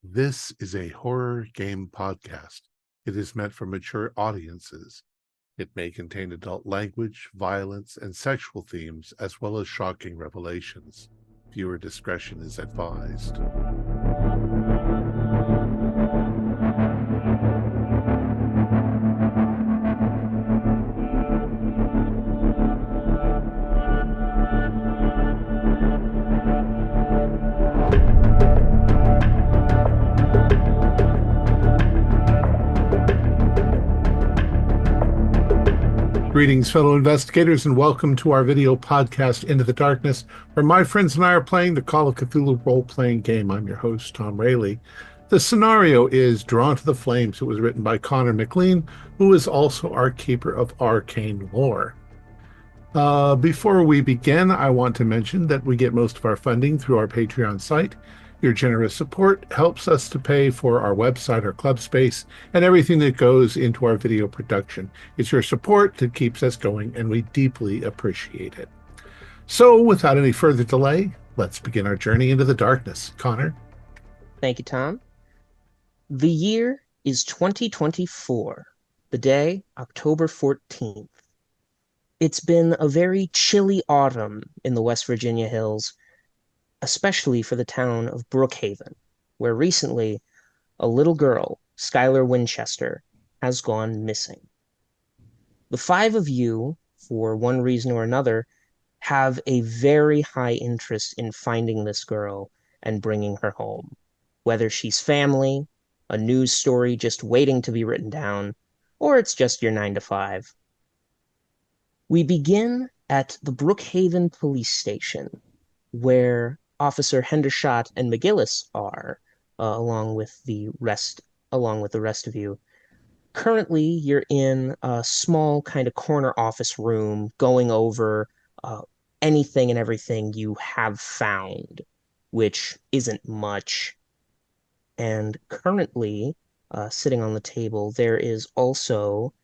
This is a horror game podcast. It is meant for mature audiences. It may contain adult language, violence, and sexual themes, as well as shocking revelations. Viewer discretion is advised. Greetings, fellow investigators, and welcome to our video podcast, Into the Darkness, where my friends and I are playing the Call of Cthulhu role-playing game. I'm your host, Thom Raley. The scenario is Drawn to the Flames. It was written by McLean, who is also our keeper of arcane lore. Before we begin, I want to mention that we get most of our funding through our Patreon site. Your generous support helps us to pay for our website, our club space, and everything that goes into our video production. It's your support that keeps us going, and we deeply appreciate it. So, without any further delay, let's begin our journey into the darkness. Connor? Thank you, Tom. The year is 2024. The day, October 14th. It's been a very chilly autumn in the West Virginia hills, especially for the town of Brookhaven, where recently a little girl, Skyler Winchester, has gone missing. The five of you, for one reason or another, have a very high interest in finding this girl and bringing her home. Whether she's family, a news story just waiting to be written down, or it's just your 9 to 5. We begin at the Brookhaven police station, where Officer Hendershot and McGillis are, along with the rest of you. Currently, you're in a small kind of corner office room, going over anything and everything you have found, which isn't much. And currently, sitting on the table, there is also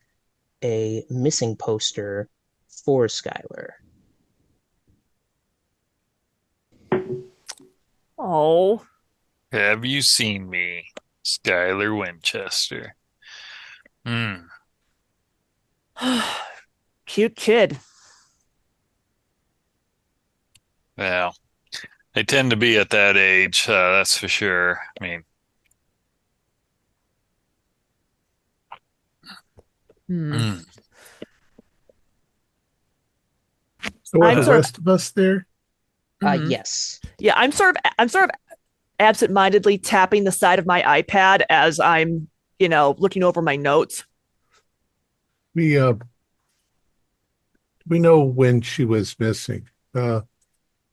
a missing poster for Skyler. Oh. Have you seen me, Skyler Winchester? Cute kid. Well, they tend to be at that age, that's for sure. I mean, So are I'm the sort of- rest of us there? Yes. Yeah, I'm sort of absent-mindedly tapping the side of my iPad as I'm, looking over my notes. We know when she was missing.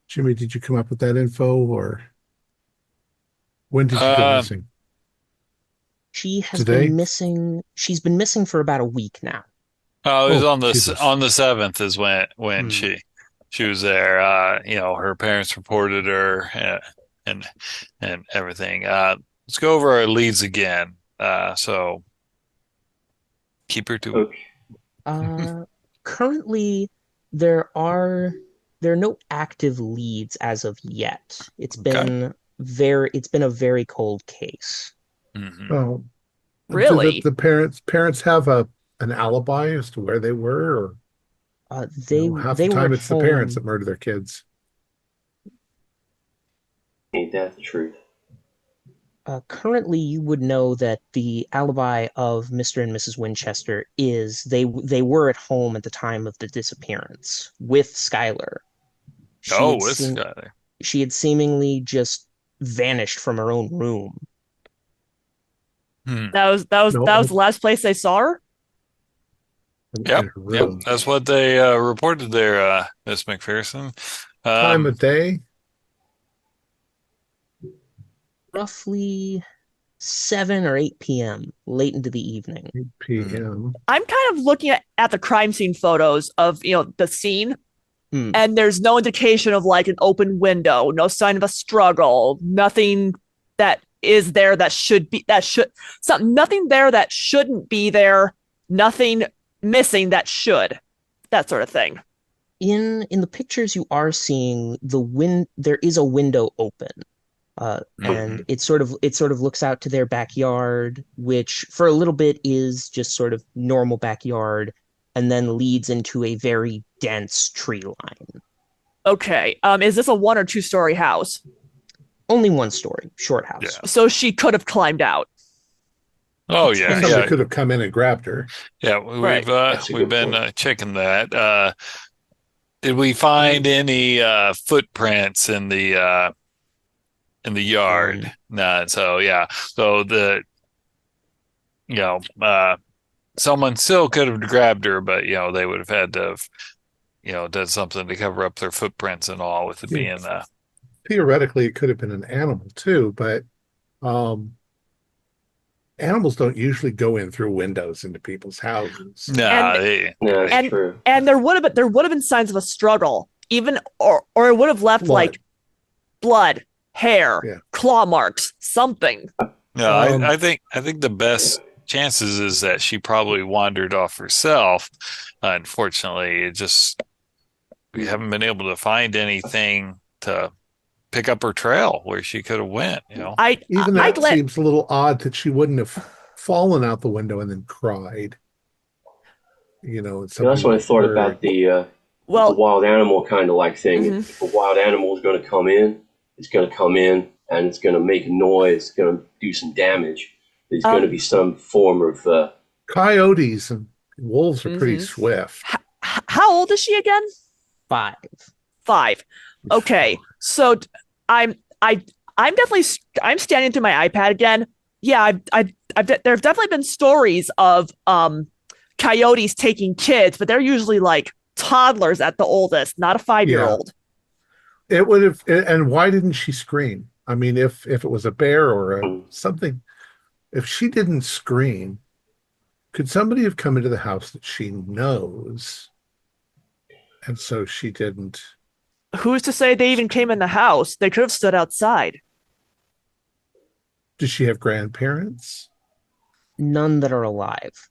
Jimmy, did you come up with that info, or when did she go missing? She has Today? been missing. She's been missing for about a week now. it was Oh, on the Jesus. on the 7th is when she was there. Her parents reported her and everything. Let's go over our leads again. So keep her to Okay. Currently, there are no active leads as of yet. It's been a very cold case. Mm-hmm. Oh, Really? Do the parents have an alibi as to where they were, or half They the were time at it's the parents home. that murder their kids. Ain't that the truth? Currently, you would know that the alibi of Mr. and Mrs. Winchester is they were at home at the time of the disappearance with Skyler. With Skyler. She had seemingly just vanished from her own room. That was No. the last place they saw her. In Yep. her room. That's what they reported there, Miss McPherson. Time of day? Roughly 7 or 8 p.m., late into the evening. 8 p.m. I'm kind of looking at the crime scene photos of the scene, Hmm. and there's no indication of like an open window, no sign of a struggle, nothing that is there nothing there that shouldn't be there, nothing missing that should, that sort of thing. In the pictures you are seeing, there is a window open. And it sort of looks out to their backyard, which for a little bit is just sort of normal backyard, and then leads into a very dense tree line. Okay. Is this a 1 or 2 story house? Only one story, short house. Yeah. So she could have climbed out. Oh yeah, Somebody yeah, could have come in and grabbed her. yeah. Right. That's a We've good been point. checking that. Did we find any footprints in the yard? No. So yeah. So you know, someone still could have grabbed her, but they would have had to have done something to cover up their footprints and all, with it being Theoretically, it could have been an animal too, but animals don't usually go in through windows into people's houses. no. And- No, that's true. And there would have been signs of a struggle, even or it would have left Blood. like blood, hair, Yeah. claw marks, something. No, Um, I think the best chances is that she probably wandered off herself. Unfortunately, we haven't been able to find anything to pick up her trail where she could have went. Even I that let seems a little odd that she wouldn't have fallen out the window and then cried. It's That's what I thought about the well, wild animal kind of like thing. Mhm. If a wild animal is going to come in, it's going to come in and it's going to make a noise, it's going to do some damage. There's going to be some form of Coyotes and wolves are pretty Mhm. swift. how old is she again? 5. 5. Okay, so I'm definitely I'm standing to my iPad again. Yeah, there have definitely been stories of coyotes taking kids, but they're usually like toddlers at the oldest, not a 5-year-old. It would have. And why didn't she scream? I mean, if it was a bear or something, if she didn't scream, could somebody have come into the house that she knows, and so she didn't? Who's to say they even came in the house? They could have stood outside. Does she have grandparents? None that are alive.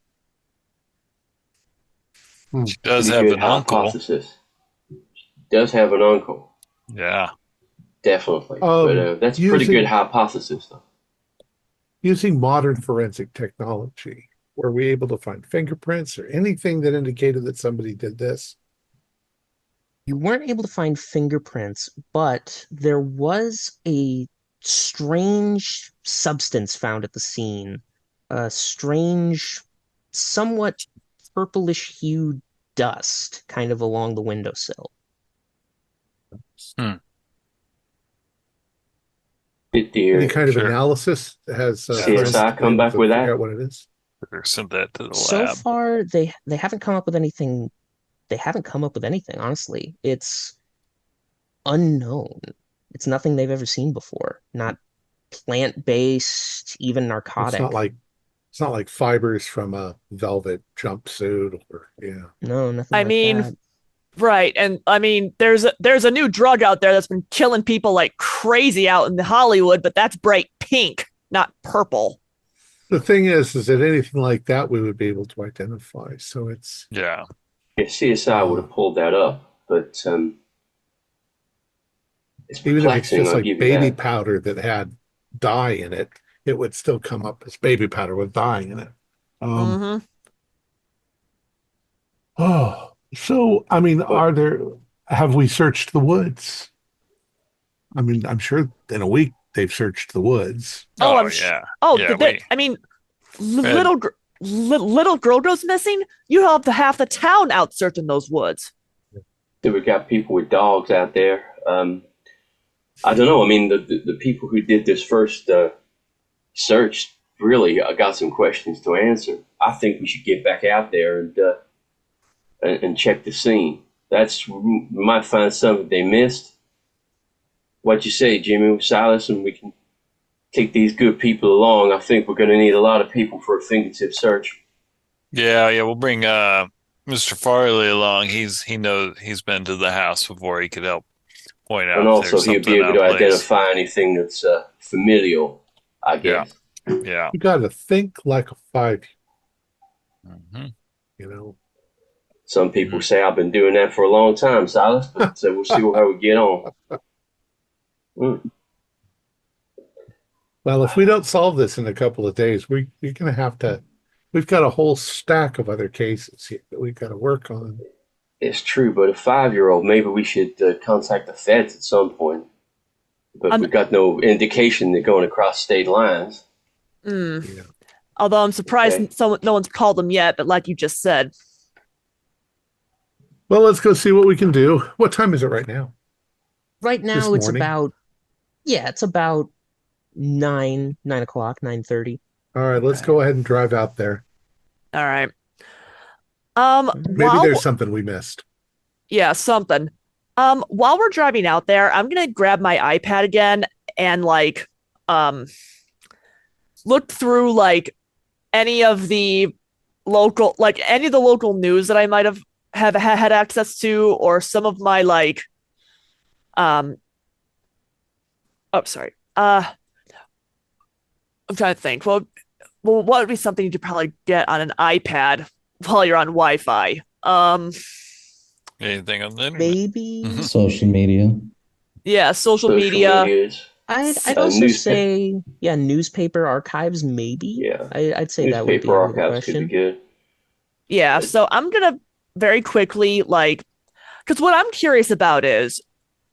She does pretty have good an uncle. hypothesis. Does have an uncle, Yeah. definitely. But that's a pretty good hypothesis, though. Using modern forensic technology, were we able to find fingerprints or anything that indicated that somebody did this? You weren't able to find fingerprints, but there was a strange substance found at the scene. A strange, somewhat purplish hued dust kind of along the windowsill. Did Any kind of Sure. analysis has CSI come back with figure that? out what it is? Or sent that to the So lab. far, they haven't come up with anything. They haven't come up with anything, honestly. It's unknown. It's nothing they've ever seen before. Not plant-based, even narcotic. It's not like fibers from a velvet jumpsuit or No, nothing I like mean, that. Right, and I mean, there's a new drug out there that's been killing people like crazy out in Hollywood, but that's bright pink, not purple. The thing is that anything like that we would be able to identify. So it's Yeah. If CSI would have pulled that up, but it's even if it's perplexing, just I'll like give you baby that. powder that had dye in it, it would still come up as baby powder with dye in it. hmm Oh, so I mean, have we searched the woods? I mean, I'm sure in a week they've searched the woods. Oh, Yeah. Oh, Yeah, I mean, little girl goes missing. You have half the town out searching those woods. That we've got people with dogs out there. I don't know. I mean, the people who did this first search really got some questions to answer. I think we should get back out there and check the scene. We might find something they missed. What you say, Jimmy, Silas, and we can take these good people along. I think we're going to need a lot of people for a fingertip search. Yeah, we'll bring Mr. Farley along. He knows, he's been to the house before. He could help point out And if also, there's he'll something be able out to of place. identify anything that's familial, I guess. Yeah. You got to think like a 5, hmm you know. Some people say I've been doing that for a long time, Silas, but so we'll see how we get on. Well, if we don't solve this in a couple of days, we're going to have to. We've got a whole stack of other cases here that we've got to work on. It's true, but a 5-year-old, maybe we should contact the feds at some point. But we've got no indication they're going across state lines. Yeah. Although I'm surprised no one's called them yet, but like you just said. Well, let's go see what we can do. What time is it right now? Right now it's about 9 o'clock, 9:30. All right, let's go ahead and drive out there. All right. Maybe there's something we missed. Yeah, something. While we're driving out there, I'm gonna grab my iPad again and look through any of the local news that I might have had access to, or some of my I'm trying to think. Well, what would be something you'd probably get on an iPad while you're on Wi-Fi? Anything on the internet? Maybe social media. Yeah, social media. Medias. I'd also say newspaper archives. Maybe. Yeah, I'd say that would be newspaper a archives could be good. Yeah, so I'm gonna very quickly because what I'm curious about is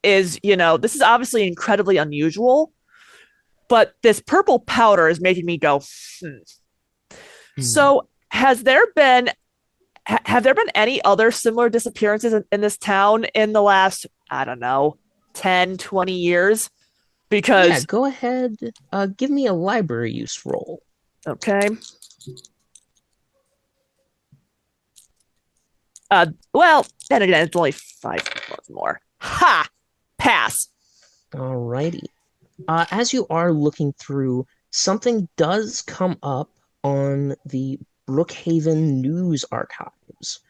this is obviously incredibly unusual, but this purple powder is making me go, So have there been any other similar disappearances in this town in the last, I don't know, 10, 20 years? Because go ahead, give me a library use roll. Okay. Well, then again, it's only 5 more. Ha! Pass. Alrighty. As you are looking through, something does come up on the Brookhaven News Archives,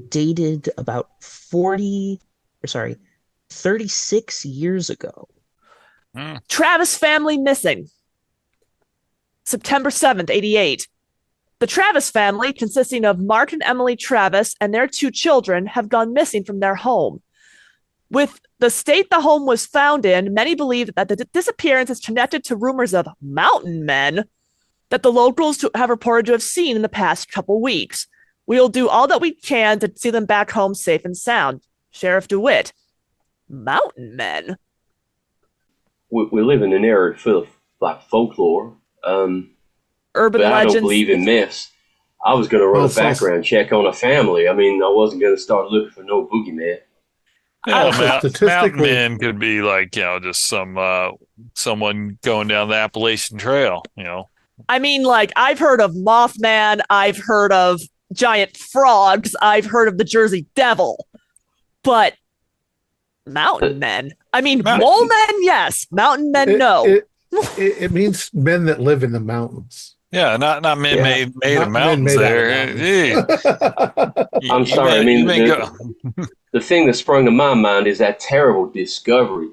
dated about 36 years ago. Travis family missing. September 7th, 88. The Travis family, consisting of Mark and Emily Travis and their 2 children, have gone missing from their home. With the state the home was found in, many believe that the disappearance is connected to rumors of mountain men that the locals have reported to have seen in the past couple weeks. We will do all that we can to see them back home safe and sound. Sheriff DeWitt. Mountain men? We live in an area full of folklore. Urban but legends. I don't believe in myths. I was going to run a background check on a family. I mean, I wasn't going to start looking for no boogeyman. Mountain men could be just someone going down the Appalachian Trail, I mean, I've heard of Mothman, I've heard of giant frogs, I've heard of the Jersey Devil, but mountain men? I mean, mole men, yes. Mountain men, no. It means men that live in the mountains. Yeah, not men made of mountains there. I'm sorry. I mean, the thing that sprung to my mind is that terrible Discovery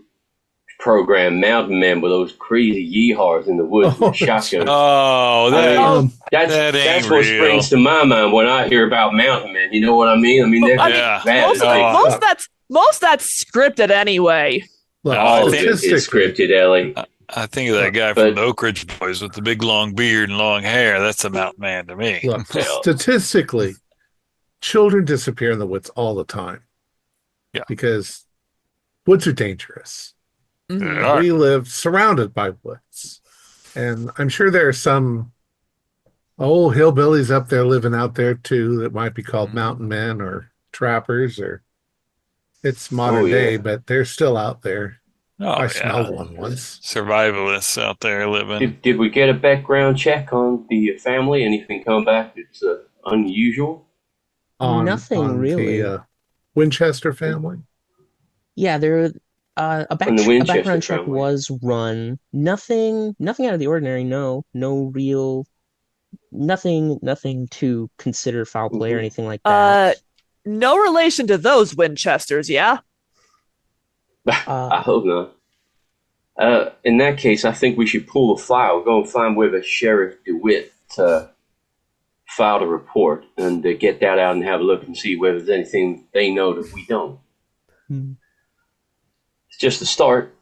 program, Mountain Men, with those crazy yeehaws in the woods with shotguns. That's what springs to my mind when I hear about Mountain Men. You know what I mean? I mean, most that's scripted anyway. All of it is scripted, Ellie. I think of that guy from the Oak Ridge Boys with the big long beard and long hair. That's a mountain man to me. Look, statistically, children disappear in the woods all the time. Yeah. Because woods are dangerous. Mm-hmm. We live surrounded by woods. And I'm sure there are some old hillbillies up there living out there too that might be called mountain men or trappers, or it's modern day, but they're still out there. I smelled one once. Survivalists out there living. Did we get a background check on the family? Anything come back that's unusual? Nothing really. The Winchester family? Yeah, a background check was run. Nothing out of the ordinary. No real, nothing to consider foul play or anything like that. No relation to those Winchesters, yeah? I hope not. In that case, I think we should pull the file, go and find where the Sheriff DeWitt filed a report, and get that out and have a look and see whether there's anything they know that we don't. It's just a start,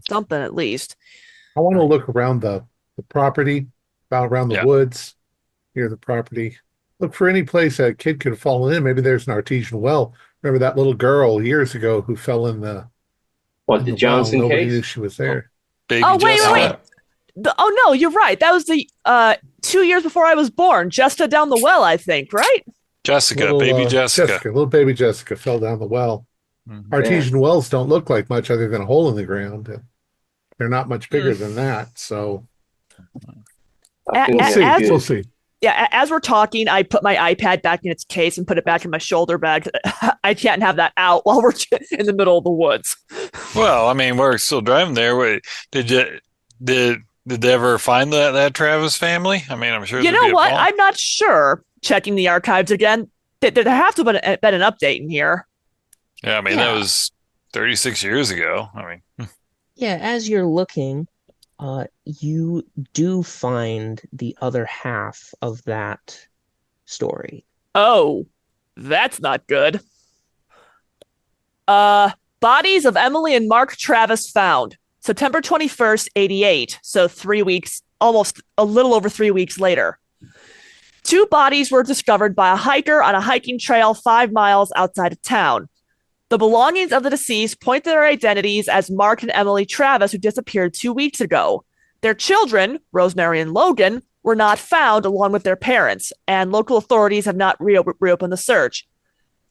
Something at least. I want to look around the property, about around the Yeah. woods, near the property. Look for any place a kid could have fallen in. Maybe there's an artesian well. Remember that little girl years ago who fell What, in the the well? Johnson Nobody knew case? she was Oh, there. baby Oh, wait, wait, wait. Jessica. Oh no, you're right. That was the 2 years before I was born. Jessica down the well, I think, right? Jessica, Little baby Jessica. little baby Jessica fell down the well. Mhm. Artesian wells don't look like much other than a hole in the ground. They're not much bigger Mm. than that. So I think we'll that's see. good. We'll see. Yeah, as we're talking, I put my iPad back in its case and put it back in my shoulder bag. I can't have that out while we're in the middle of the woods. Well, I mean, we're still driving there. Wait, did they ever find that Travis family? I mean, I'm sure You there'd know be a what? phone. I'm not sure. Checking the archives again, there have to have been an update in here. Yeah, I mean, that Yeah. was 36 years ago. I mean, Yeah, as you're looking, you do find the other half of that story. Oh, that's not good. Bodies of Emily and Mark Travis found September 21st, 88. So 3 weeks, almost a little over 3 weeks later. 2 bodies were discovered by a hiker on a hiking trail 5 miles outside of town. The belongings of the deceased point to their identities as Mark and Emily Travis, who disappeared 2 weeks ago. Their children, Rosemary and Logan, were not found along with their parents, and local authorities have not reopened the search.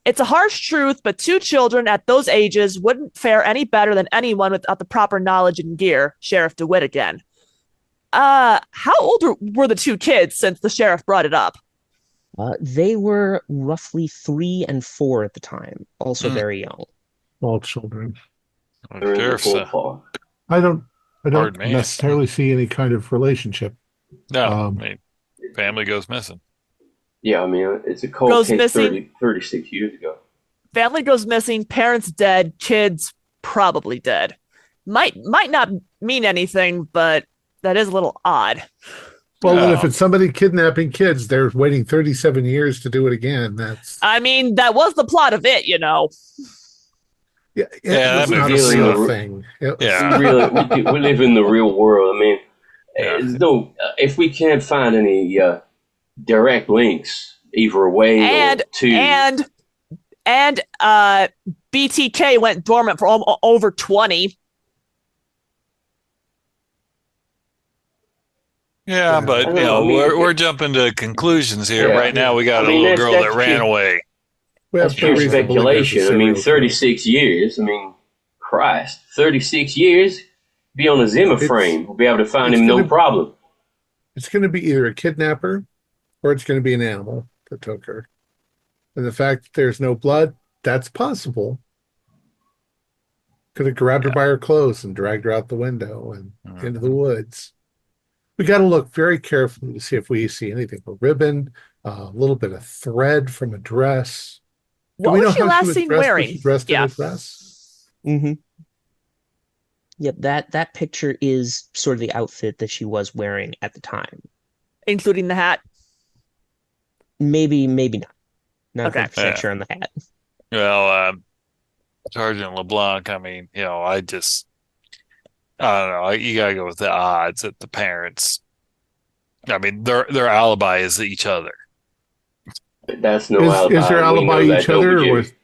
It's a harsh truth, but 2 children at those ages wouldn't fare any better than anyone without the proper knowledge and gear. Sheriff DeWitt again. How old were the 2 kids since the sheriff brought it up? They were roughly 3 and 4 at the time, also Hmm. very young. All children. They're in the sheriff's ballpark. I don't Hard man. necessarily see any kind of relationship. no, I Um, mean, family goes missing. Yeah, I mean, it's a cold Goes case missing. 36 years ago. Family goes missing, parents dead, kids probably dead. Might not mean anything, but that is a little odd. Well, and if Oh. it's somebody kidnapping kids, they're waiting 37 years to do it again. That's I mean, that was the plot of it, you know. yeah, it Yeah, was that not a movie's real so- thing. It was- Yeah. We live in the real world. I mean, Yeah. no, if we can't find any direct links either way And or to and BTK went dormant for over 20. Yeah, but I you don't know, know, I mean, we're jumping to conclusions here. Yeah. Right now, we got I a mean, little that's- girl that that's ran pure- away. we that's have no pure reason to believe there's a speculation. I mean, serial 36 years. I mean, Christ, 36 years. Be on a Zimmer It's- frame. We'll be able to find it's him no gonna- problem. It's going to be either a kidnapper or it's going to be an animal that took her. And the fact that there's no blood, that's possible. Could have grabbed her by her clothes and dragged her out the window and into the woods. We got to look very carefully to see if we see anything. A ribbon, a little bit of thread from a dress. Do What we know was she how last was seen dressed? Was wearing? she dressed Yeah. in a dress? Mm-hmm. Yep, that picture is sort of the outfit that she was wearing at the time. Including the hat. Maybe not. Not Okay. 100% Yeah. sure on the hat. Well, Sergeant LeBlanc, I mean, you know, I don't know. You gotta go with the odds that the parents. I mean, their alibi is each other. That's no Is alibi. their We alibi know that, each don't other, we, or Jimmy?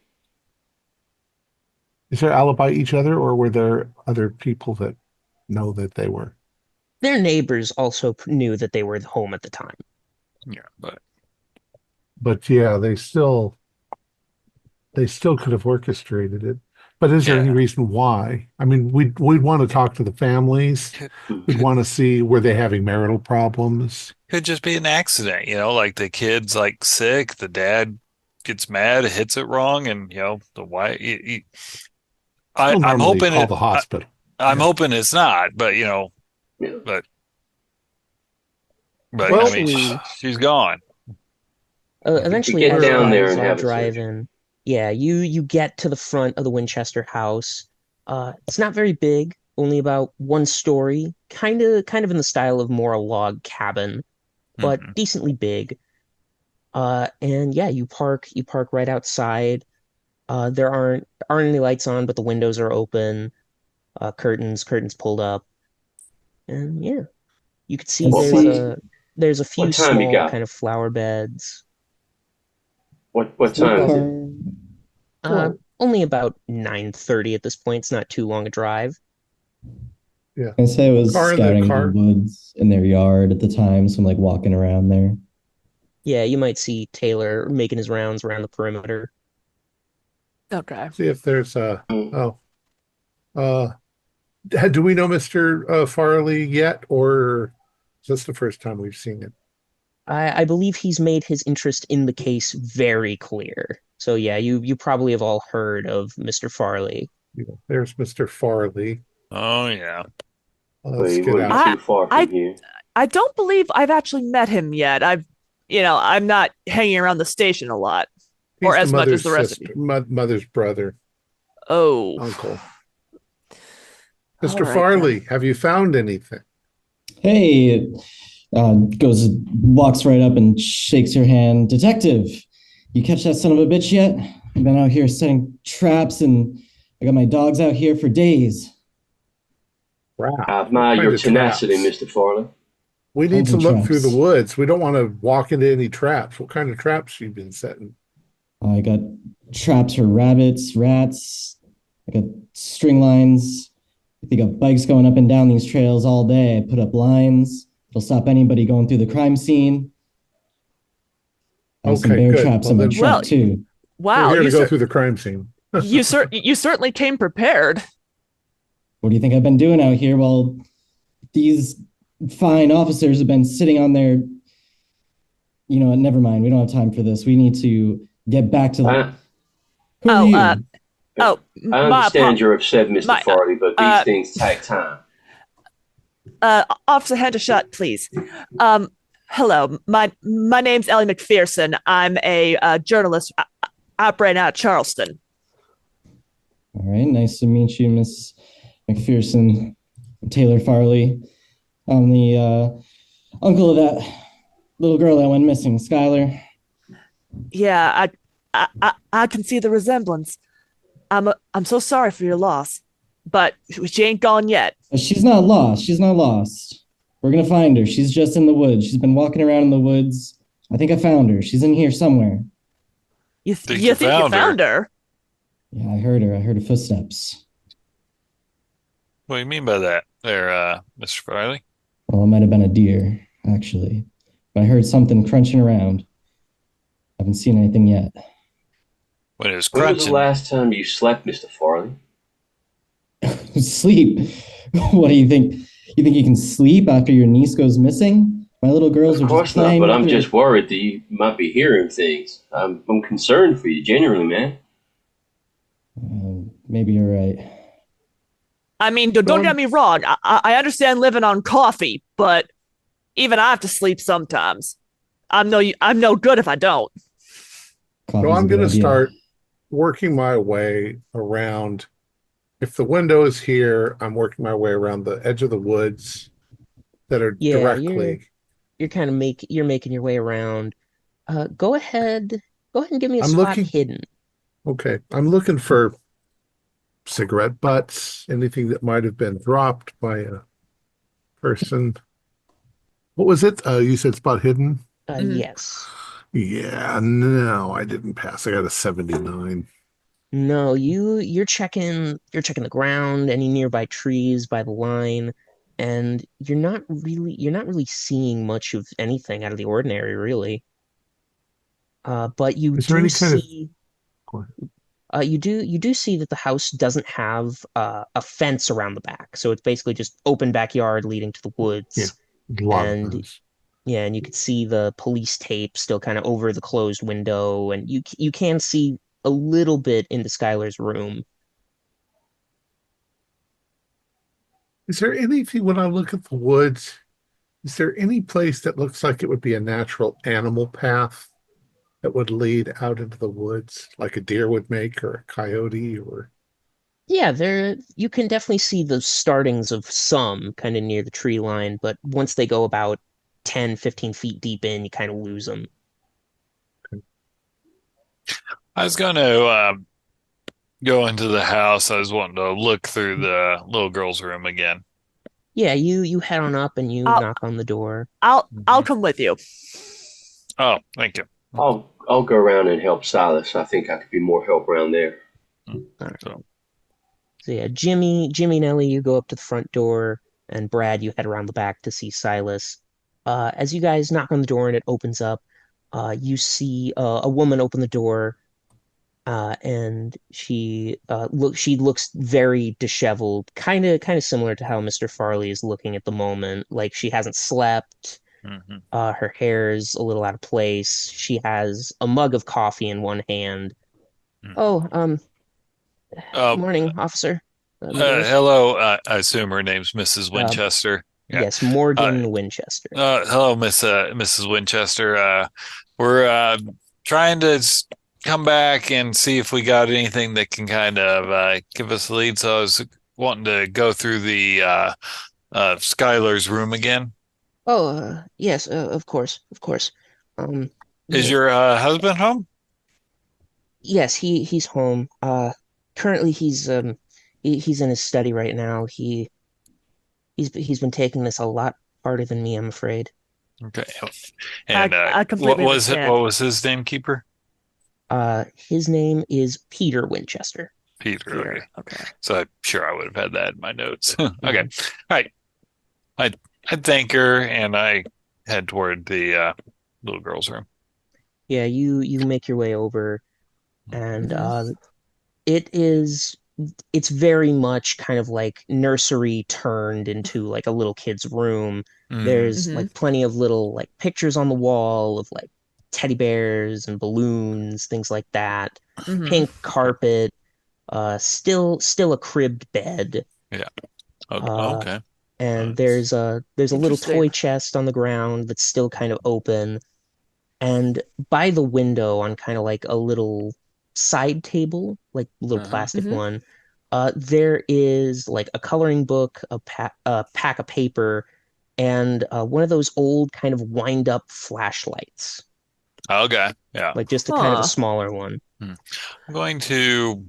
is there alibi each other, or were there other people that know that they were? Their neighbors also knew that they were home at the time. Yeah, But yeah, they still could have orchestrated it. But is there any Yeah. reason why? I mean, we'd want to talk to the families. We'd want to see, were they having marital problems? could just be an accident. You know, like the kid's like sick, the dad gets mad, hits it wrong, and you know the wife. They'll I'm normally hoping call the hospital. I'm hoping it's not, but you know, Yeah. but Well- I mean, she's gone. Eventually, get as down you there guys and all have a drive search. in, yeah, you get to the front of the Winchester house. It's not very big, only about 1 story, kind of in the style of more a log cabin, but Mhm. decently big. And yeah, you park right outside. There aren't any lights on, but the windows are open. Curtains pulled up. And yeah, you could see Let's see. there's a few What time you small got? kind of flower beds. What So time is it? far, well, Only about 9:30 at this point. It's not too long a drive. Yeah. I say I was Car in the scouting the car. woods in their yard at the time, so I'm like walking around there. Yeah, you might see Taylor making his rounds around the perimeter. Okay. See if there's Mm. oh uh do we know Mr. Farley yet, or is this the first time we've seen him? I believe he's made his interest in the case very clear. So yeah, you probably have all heard of Mr. Farley. There's Mr. Farley. Oh yeah. Well, Let's he get wouldn't be out. too far I from here. I don't believe I've actually met him yet. I'm not hanging around the station a lot, or He's the as much as mother's the rest of sister, you. mother's brother, Oh, uncle. all Mr. right Farley, then. have you found anything? Hey, goes, walks right up and shakes your hand. Detective, you catch that son of a bitch yet? I've been out here setting traps, and I got my dogs out here for days. Wow. I What admire kind your of tenacity, traps? Mr. Farley. We need Tons to of look through the traps. woods. We don't want to walk into any traps. What kind of traps you been setting? I got traps for rabbits, rats. I got string lines. They got bikes going up and down these trails all day. I put up lines. It'll stop anybody going through the crime scene. I have some Okay, bear good. traps Well, in my then Well, truck too. we're wow, here to go through the crime scene. you certainly came prepared. What do you think I've been doing out here while these fine officers have been sitting on their, you know what, never mind. We don't have time for this. We need to get back to the. I, Who are Oh, you? oh, I understand you're upset, Mr. Farley, but these things take time. Officer Hendershot, please. Hello, my name's Ellie McPherson. I'm a journalist operating out of Charleston. All right, nice to meet you, Miss McPherson. Taylor Farley. I'm the uncle of that little girl that went missing, Skyler. Yeah, I can see the resemblance. I'm so sorry for your loss, but she ain't gone yet. She's not lost. She's not lost. We're gonna find her. She's just in the woods. She's been walking around in the woods. I think I found her. She's in here somewhere. You think you found her? Yeah, I heard her. I heard her footsteps. What do you mean by that, there, Mr. Farley? Well, it might have been a deer, actually. But I heard something crunching around. Haven't seen anything yet. When it was When was the crunching. last time you slept, Mr. Farley? Sleep? What do you think? You think you can sleep after your niece goes missing? My little girls Of are course just not, playing but with I'm her. just worried that you might be hearing things. I'm concerned for you, genuinely, man. Maybe you're right. I mean, don't get me wrong. I understand living on coffee, but even I have to sleep sometimes. I'm no good if I don't. Coffee's So a I'm good going to idea. start working my way around. If the window is here, I'm working my way around the edge of the woods that are Yeah, directly. you're kind of you're making your way around. Go ahead and give me a I'm spot looking. hidden. Okay, I'm looking for cigarette butts, anything that might have been dropped by a person. What was it? You said spot hidden? Yes. Yeah, no, I didn't pass. I got a 79. No, you're checking the ground, any nearby trees by the line, and you're not really seeing much of anything out of the ordinary, really. But you Is there do any kind of... see Go ahead. you do see that the house doesn't have a fence around the back, so it's basically just open backyard leading to the Yeah, woods. a lot of And those. yeah, and you could see the police tape still kind of over the closed window, and you can see a little bit into Skylar's room. Is there anything, when I look at the woods, is there any place that looks like it would be a natural animal path that would lead out into the woods, like a deer would make, or a coyote, or... Yeah, there you can definitely see the startings of some kind of near the tree line, but once they go about 10, 15 feet deep in, you kind of lose them. I was going to go into the house. I was wanting to look through the little girl's room again. Yeah, you head on up and you I'll knock on the door. I'll come with you. Oh, thank you. I'll go around and help Silas. I think I could be more help around there. All right. So, So yeah, Jimmy and Ellie, you go up to the front door, and Brad, you head around the back to see Silas. As you guys knock on the door and it opens up, you see a woman open the door, and she looks very disheveled, kind of similar to how Mr. Farley is looking at the moment. Like she hasn't slept. hmm Her hair's a little out of place. She has a mug of coffee in one hand. Oh, Uh, morning, officer. Miss. hello. I assume her name's Mrs. Uh, Winchester. Yeah. yes, Uh, Morgan Winchester. hello, Mrs. Winchester. We're trying to come back and see if we got anything that can kind of give us a lead. So I was wanting to go through the Skyler's room again. Oh, yes, of course, of course. Um, Is yeah, your husband home? yes, he's home. Currently he's in his study right now. He's been taking this a lot harder than me, I'm afraid. Okay. And I completely understand. what was his name, keeper? His name is Peter Winchester. Peter. Okay. Here. Okay. So I'm sure I would have had that in my notes. Okay. Mhm. All right. I thank her and I head toward the little girl's room. Yeah, you make your way over, and Mhm. it is it's very much kind of like nursery turned into like a little kid's room. Mm, There's Mhm. like plenty of little like pictures on the wall of like teddy bears and balloons, things like that. Mhm. Pink carpet, still a cribbed bed. yeah. Uh, Okay. and Uh, there's a little Interesting. toy chest on the ground that's still kind of open. And by the window, on kind of like a little side table, like little uh-huh. plastic Mhm. one, there is like a coloring book, a pack of paper, and one of those old kind of wind up flashlights, Okay. Yeah. like just a kind of a Huh. smaller one. Hmm. I'm going to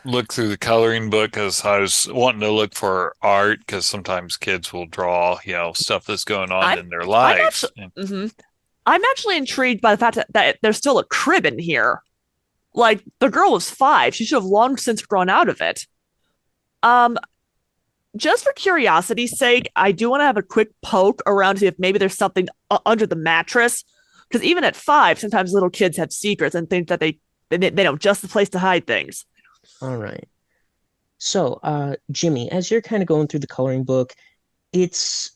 look through the coloring book because I was wanting to look for art because sometimes kids will draw, stuff that's going on I'm in their I'm lives. actually I'm actually intrigued by the fact that there's still a crib in here. Like the girl was 5. She should have long since grown out of it. Um, just for curiosity's sake, I do want to have a quick poke around to see if maybe there's something under the mattress. Because even at 5, sometimes little kids have secrets and think that they know just the place to hide things. All right. So, Jimmy, as you're kind of going through the coloring book, it's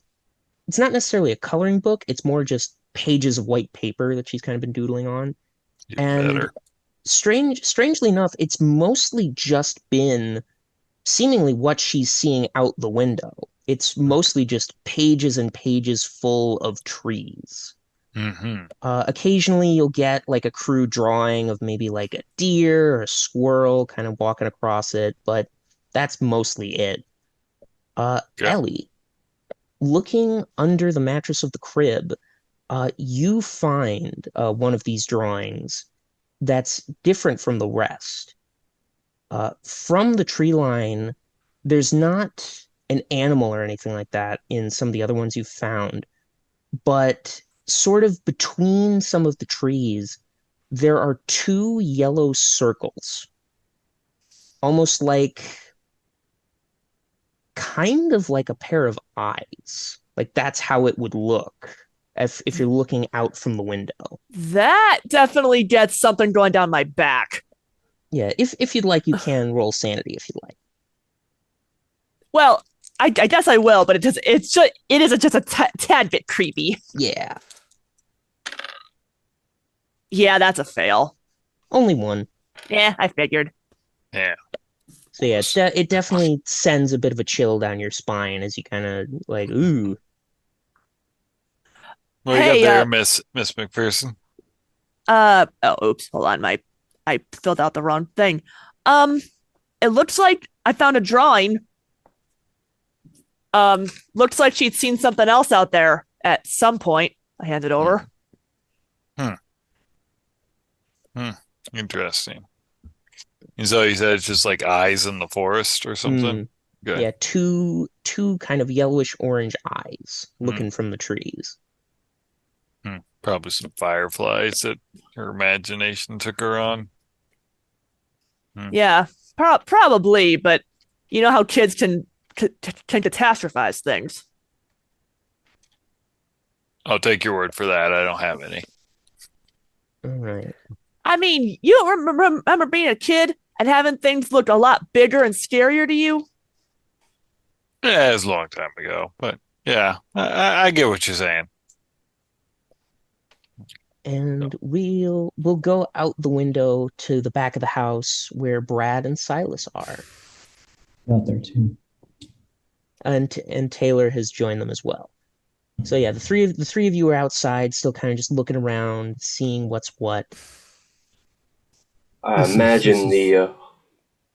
it's not necessarily a coloring book. It's more just pages of white paper that she's kind of been doodling on. You And better. strangely enough, it's mostly just been seemingly what she's seeing out the window. It's mostly just pages and pages full of trees. Mm-hmm. Occasionally, you'll get like a crude drawing of maybe like a deer or a squirrel kind of walking across it, but that's mostly it. Yeah. Ellie, looking under the mattress of the crib, you find one of these drawings that's different from the rest. From the tree line, there's not an animal or anything like that in some of the other ones you've found, but sort of between some of the trees, there are two yellow circles, almost like kind of like a pair of eyes. Like that's how it would look if you're looking out from the window. That definitely gets something going down my back. Yeah, if you'd like, you can roll sanity if you'd like. Well, I guess I will, but it is just a tad bit creepy. Yeah, Yeah, that's a fail. only one. Yeah, I figured. Yeah. So yeah, it definitely sends a bit of a chill down your spine as you kind of like, ooh. What you got Hey, there, Miss McPherson? oh, oops, hold on, I filled out the wrong thing. Um, it looks like I found a drawing. Looks like she'd seen something else out there at some point. I hand it over. Hmm. Hmm. Interesting. And so you said it's just like eyes in the forest or something? Good. Yeah, two kind of yellowish orange eyes looking from the trees. Probably some fireflies that her imagination took her on. Yeah, probably, but you know how kids can catastrophize things. I'll take your word for that. I don't have any. All right. I mean, you don't remember being a kid and having things look a lot bigger and scarier to you? Yeah, it was a long time ago, but yeah, I get what you're saying. And we'll go out the window to the back of the house where Brad and Silas are. Out there too. And Taylor has joined them as well. So yeah, the three of you are outside, still kind of just looking around, seeing what's what. I imagine the.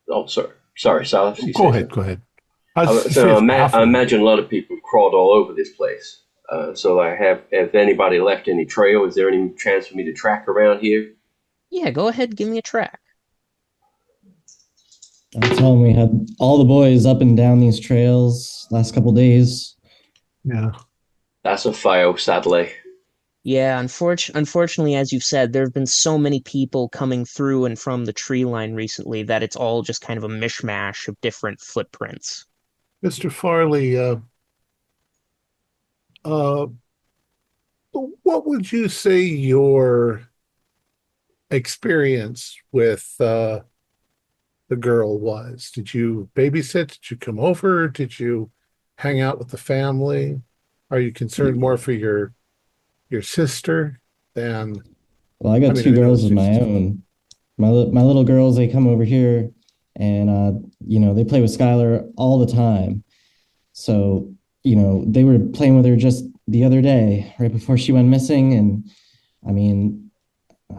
Oh, sorry, Silas. Go ahead. I imagine a lot of people crawled all over this place. So have anybody left any trail? Is there any chance for me to track around here? Yeah, go ahead, give me a track. I tell them we had all the boys up and down these trails last couple days. Yeah. That's a fail, sadly. Yeah, unfortunately, as you've said, there have been so many people coming through and from the tree line recently that it's all just kind of a mishmash of different footprints. Mr. Farley, what would you say your experience with the girl was? Did you babysit? Did you come over? Did you hang out with the family? Are you concerned more for your sister than? Well, I got two girls of my own. My little girls, they come over here, and they play with Skyler all the time. So they were playing with her just the other day, right before she went missing, and I mean,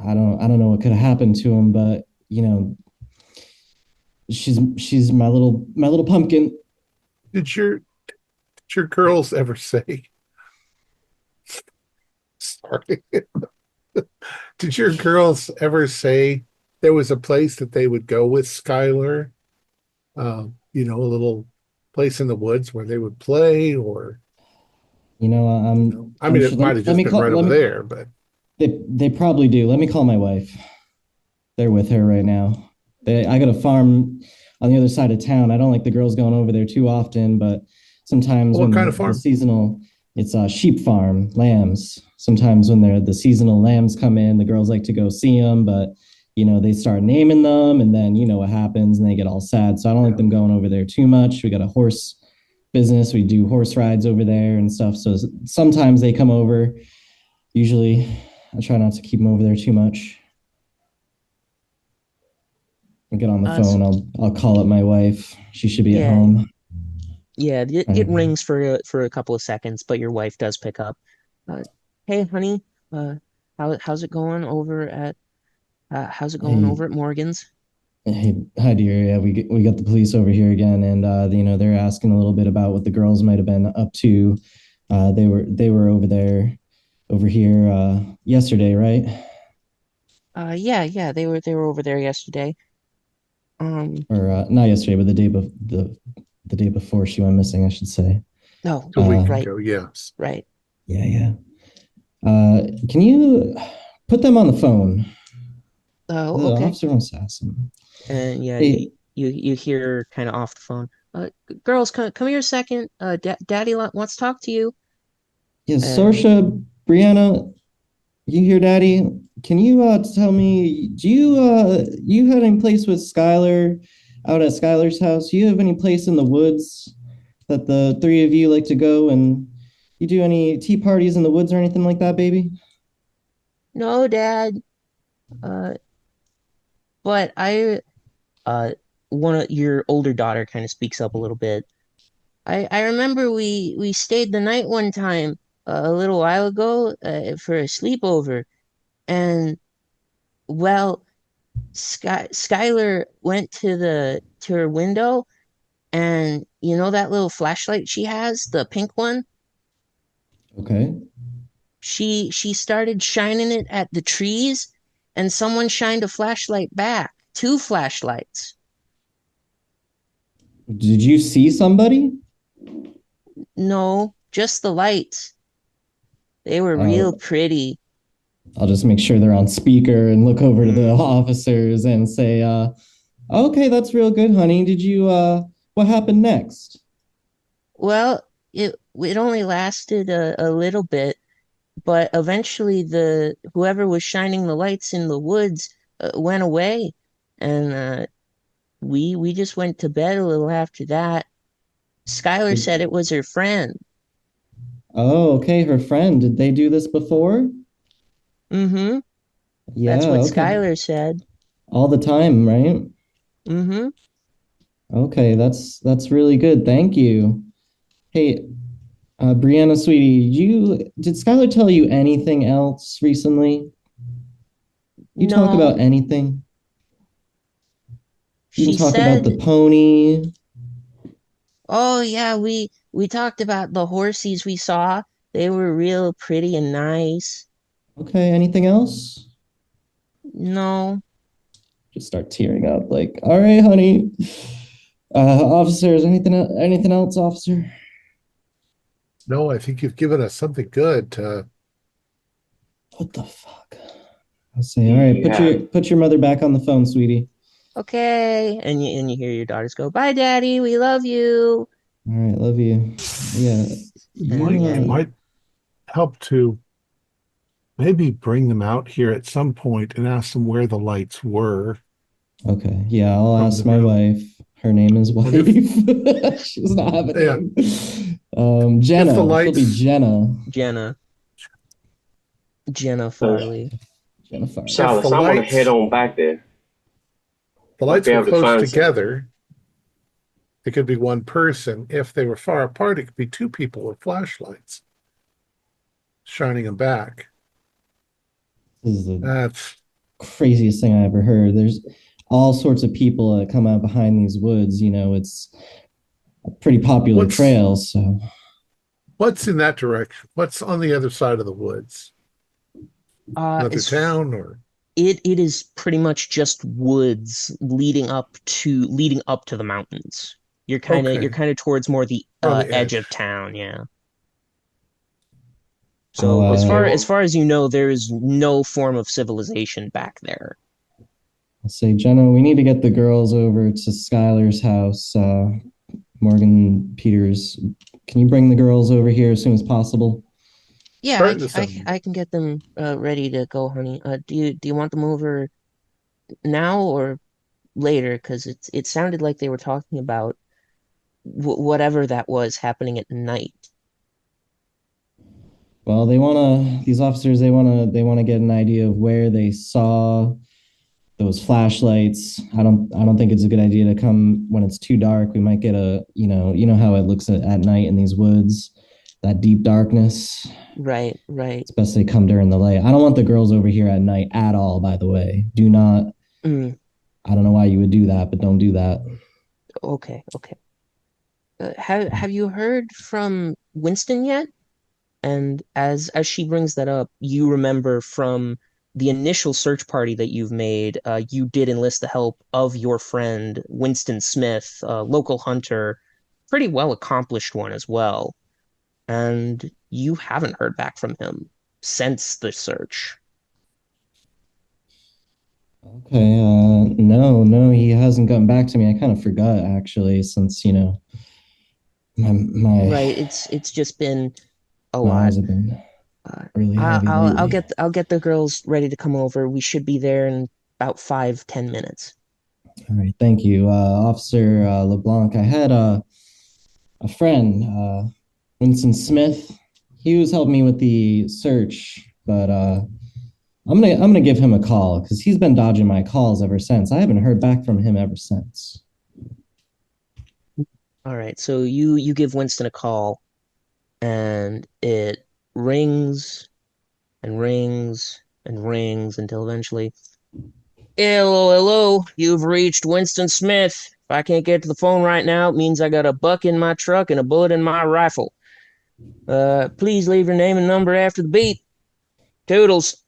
I don't know what could have happened to him, but she's my little pumpkin. Did your girls ever say? Sorry. Did your girls ever say there was a place that they would go with Skyler? A little place in the woods where they would play, or I mean, it might have just been right over there, but they probably do. Let me call my wife. They're with her right now. I got a farm on the other side of town. I don't like the girls going over there too often, but sometimes what kind of farm? Seasonal, it's a sheep farm, lambs. Sometimes when the seasonal lambs come in, the girls like to go see them, but they start naming them, and then what happens, and they get all sad. So I don't like them going over there too much. We got a horse business. We do horse rides over there and stuff. So sometimes they come over. Usually I try not to keep them over there too much. I'll get on the phone. I'll call up my wife. She should be at home. Yeah, it rings for a couple of seconds, but your wife does pick up. Hey, honey, how's it going over at Morgan's? Hey, hi dear. Yeah, we got the police over here again, and they're asking a little bit about what the girls might have been up to. They were over here yesterday, right? Yeah, they were over there yesterday. Or not yesterday, but the day before she went missing, I should say. No, a week right. ago, yes. Right. Yeah. Can you put them on the phone? Oh, okay. Officer wants to ask them. And yeah, Hey. you hear kind of off the phone. Girls, come here a second. Daddy wants to talk to you. Yes, Sorsha, Brianna, you hear Daddy? Can you tell me? Do you had any place with Skyler out at Skyler's house? Do you have any place in the woods that the three of you like to go, and you do any tea parties in the woods or anything like that, baby? No, Dad. But one of your older daughter kind of speaks up a little bit. I remember we stayed the night one time a little while ago for a sleepover, and well, Skylar went to her window, and that little flashlight she has, the pink one. Okay. She started shining it at the trees, and someone shined a flashlight back, two flashlights. Did you see somebody? No, just the lights. They were real pretty. I'll just make sure they're on speaker and look over to the officers and say, okay, that's real good, honey. Did you, what happened next? Well, it only lasted a little bit, but eventually whoever was shining the lights in the woods went away, and we just went to bed a little after that. Skyler said it was her friend. Oh, okay, her friend. Did they do this before? Mm-hmm. Yeah, That's what okay. Skyler said. All the time, right? Mm-hmm. Okay, that's really good. Thank you. Hey, Brianna, sweetie, did Skylar tell you anything else recently? You talk No, about anything? You she can talk about the said, pony. "Oh yeah, we talked about the horsies we saw. They were real pretty and nice." Okay, anything else? No. Just start tearing up, like, all right, honey. Officers, anything else, officer? No, I think you've given us something good to. What the fuck? I'll say, all right, put your mother back on the phone, sweetie. Okay. And you hear your daughters go, "Bye, Daddy. We love you." All right, love you. Yeah. It might help to maybe bring them out here at some point and ask them where the lights were. Okay. Yeah, I'll From ask the my room. wife. Her name is wife. And She does not have a Yeah. name. Jenna. If the She'll be lights- Jenna. Jenna Farley. Jenna Farley. Silas, I want to head on back there. The lights be were able to close find together. It could be one person. If they were far apart, it could be two people with flashlights shining them back. This is the That's craziest thing I ever heard. There's all sorts of people that come out behind these woods. You know, it's a pretty popular trail. So, what's in that direction? What's on the other side of the woods? Another town, or it is pretty much just woods leading up to the mountains. You're kind of towards more the edge of town, yeah. So as far as you know, there is no form of civilization back there. I'll say, Jenna, we need to get the girls over to Skyler's house. Morgan Peters, can you bring the girls over here as soon as possible? Yeah, I can get them ready to go, honey. Do you want them over now or later? Because it sounded like they were talking about whatever that was happening at night. Well, these officers, they wanna get an idea of where they saw those flashlights. I don't think it's a good idea to come when it's too dark. We might get you know how it looks at night in these woods, that deep darkness. Right. It's best they come during the light. I don't want the girls over here at night at all, by the way. Do not. I don't know why you would do that, but don't do that. Okay. Have you heard from Winston yet? And as she brings that up, you remember from the initial search party that you've made, you did enlist the help of your friend Winston Smith, a local hunter, pretty well accomplished one as well. And you haven't heard back from him since the search. Okay, no, he hasn't gotten back to me. I kind of forgot actually, since my right. It's just been a my lot. eyes have been really heavy lately. I'll get the girls ready to come over. We should be there in about 5-10 minutes. All right, thank you, Officer LeBlanc. I had a friend, Winston Smith. He was helping me with the search, but I'm gonna give him a call because he's been dodging my calls ever since. I haven't heard back from him ever since. All right, so you give Winston a call, and it rings and rings and rings until eventually, hello, you've reached Winston Smith. If I can't get to the phone right now, it means I got a buck in my truck and a bullet in my rifle. Please leave your name and number after the beep. Toodles.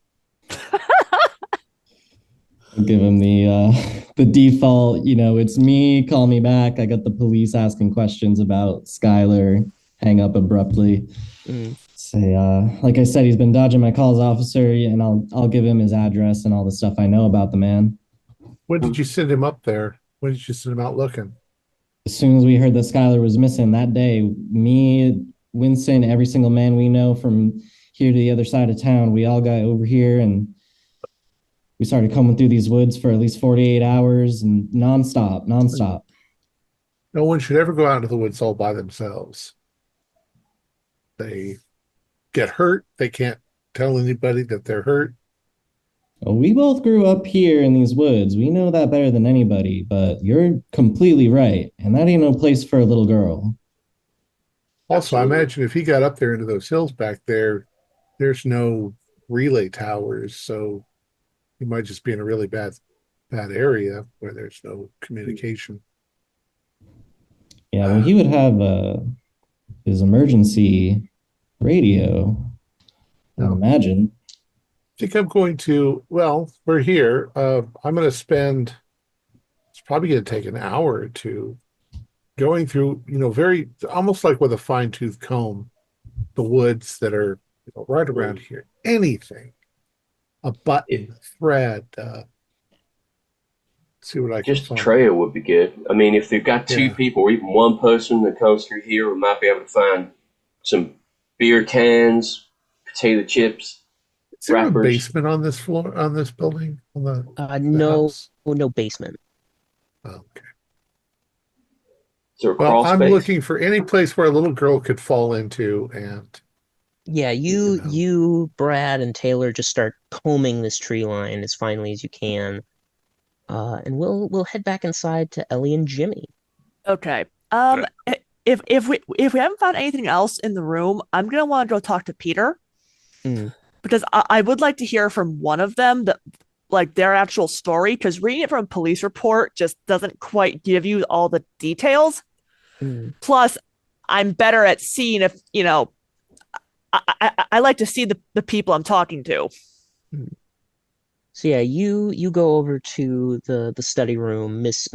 I'll give him the default, it's me, call me back. I got the police asking questions about Skyler, hang up abruptly. Say, like I said, he's been dodging my calls, officer, and I'll give him his address and all the stuff I know about the man. When did you send him up there? When did you send him out looking? As soon as we heard that Skyler was missing that day, me, Winston, every single man we know from here to the other side of town, we all got over here and we started combing through these woods for at least 48 hours and nonstop. No one should ever go out into the woods all by themselves. They get hurt. They can't tell anybody that they're hurt. Well, we both grew up here in these woods. We know that better than anybody, but you're completely right. And that ain't no place for a little girl. Also, I imagine if he got up there into those hills back there, there's no relay towers, so he might just be in a really bad area where there's no communication. Yeah, well, he would have his emergency radio, I would imagine. I think I'm going to, well, we're here. I'm going to spend, it's probably going to take an hour or two going through, very, almost like with a fine-tooth comb, the woods that are right around here. Anything. A button, a thread, see what I can Just a find. trail would be good. I mean, if they've got two people or even one person that comes through here, we might be able to find some beer cans, potato chips. Is there wrappers. a basement on this floor, on this building? On the No, house? no basement. Oh, okay. Is there a Well, crawl I'm space? looking for any place where a little girl could fall into, and Yeah, you, Brad, and Taylor just start combing this tree line as finely as you can, and we'll head back inside to Ellie and Jimmy. Okay. If we haven't found anything else in the room, I'm gonna want to go talk to Peter. Because I would like to hear from one of them their actual story, because reading it from a police report just doesn't quite give you all the details. Plus, I'm better at seeing if, I like to see the people I'm talking to. So yeah, you go over to the study room. Miss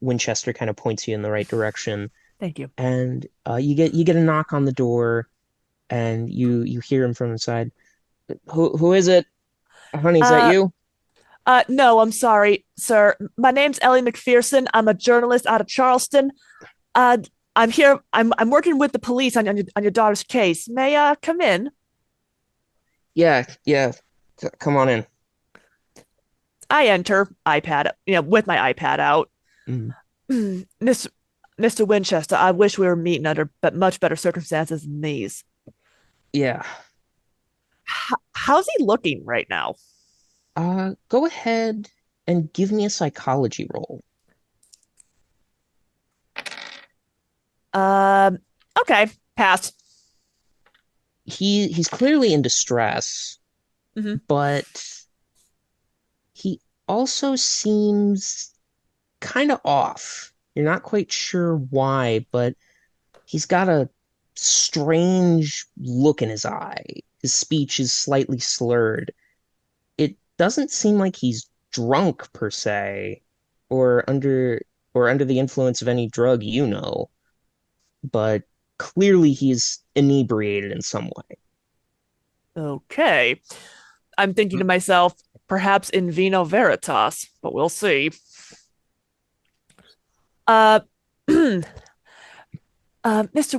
Winchester kind of points you in the right direction. Thank you. And you get a knock on the door, and you hear him from inside. Who is it? Honey, is that you? No, I'm sorry, sir. My name's Ellie McPherson. I'm a journalist out of Charleston. I'm here. I'm working with the police on your daughter's case. May I come in? Yeah. Come on in. I enter, iPad, with my iPad out. Mr. Winchester, I wish we were meeting under much better circumstances than these. Yeah. How's he looking right now? Go ahead and give me a psychology roll. Okay, pass. He's clearly in distress, but he also seems kind of off. You're not quite sure why, but he's got a strange look in his eye. His speech is slightly slurred. It doesn't seem like he's drunk per se, or under the influence of any drug, but clearly he's inebriated in some way. Okay. I'm thinking to myself, perhaps in vino veritas, but we'll see. Mr.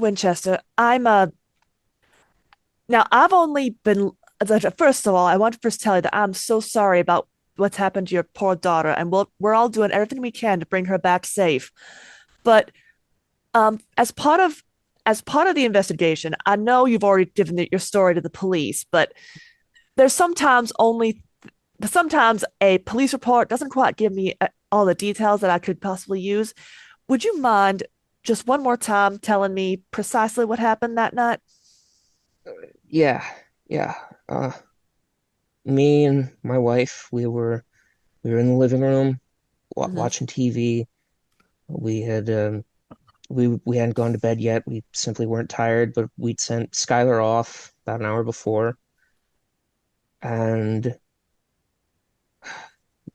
Winchester, now I've only been, first of all, I want to first tell you that I'm so sorry about what's happened to your poor daughter, and we're all doing everything we can to bring her back safe. But as part of the investigation, I know you've already given your story to the police, but there's sometimes a police report doesn't quite give me all the details that I could possibly use. Would you mind just one more time telling me precisely what happened that night? Yeah. Me and my wife, we were in the living room watching TV. We had we hadn't gone to bed yet. We simply weren't tired, but we'd sent Skyler off about an hour before. And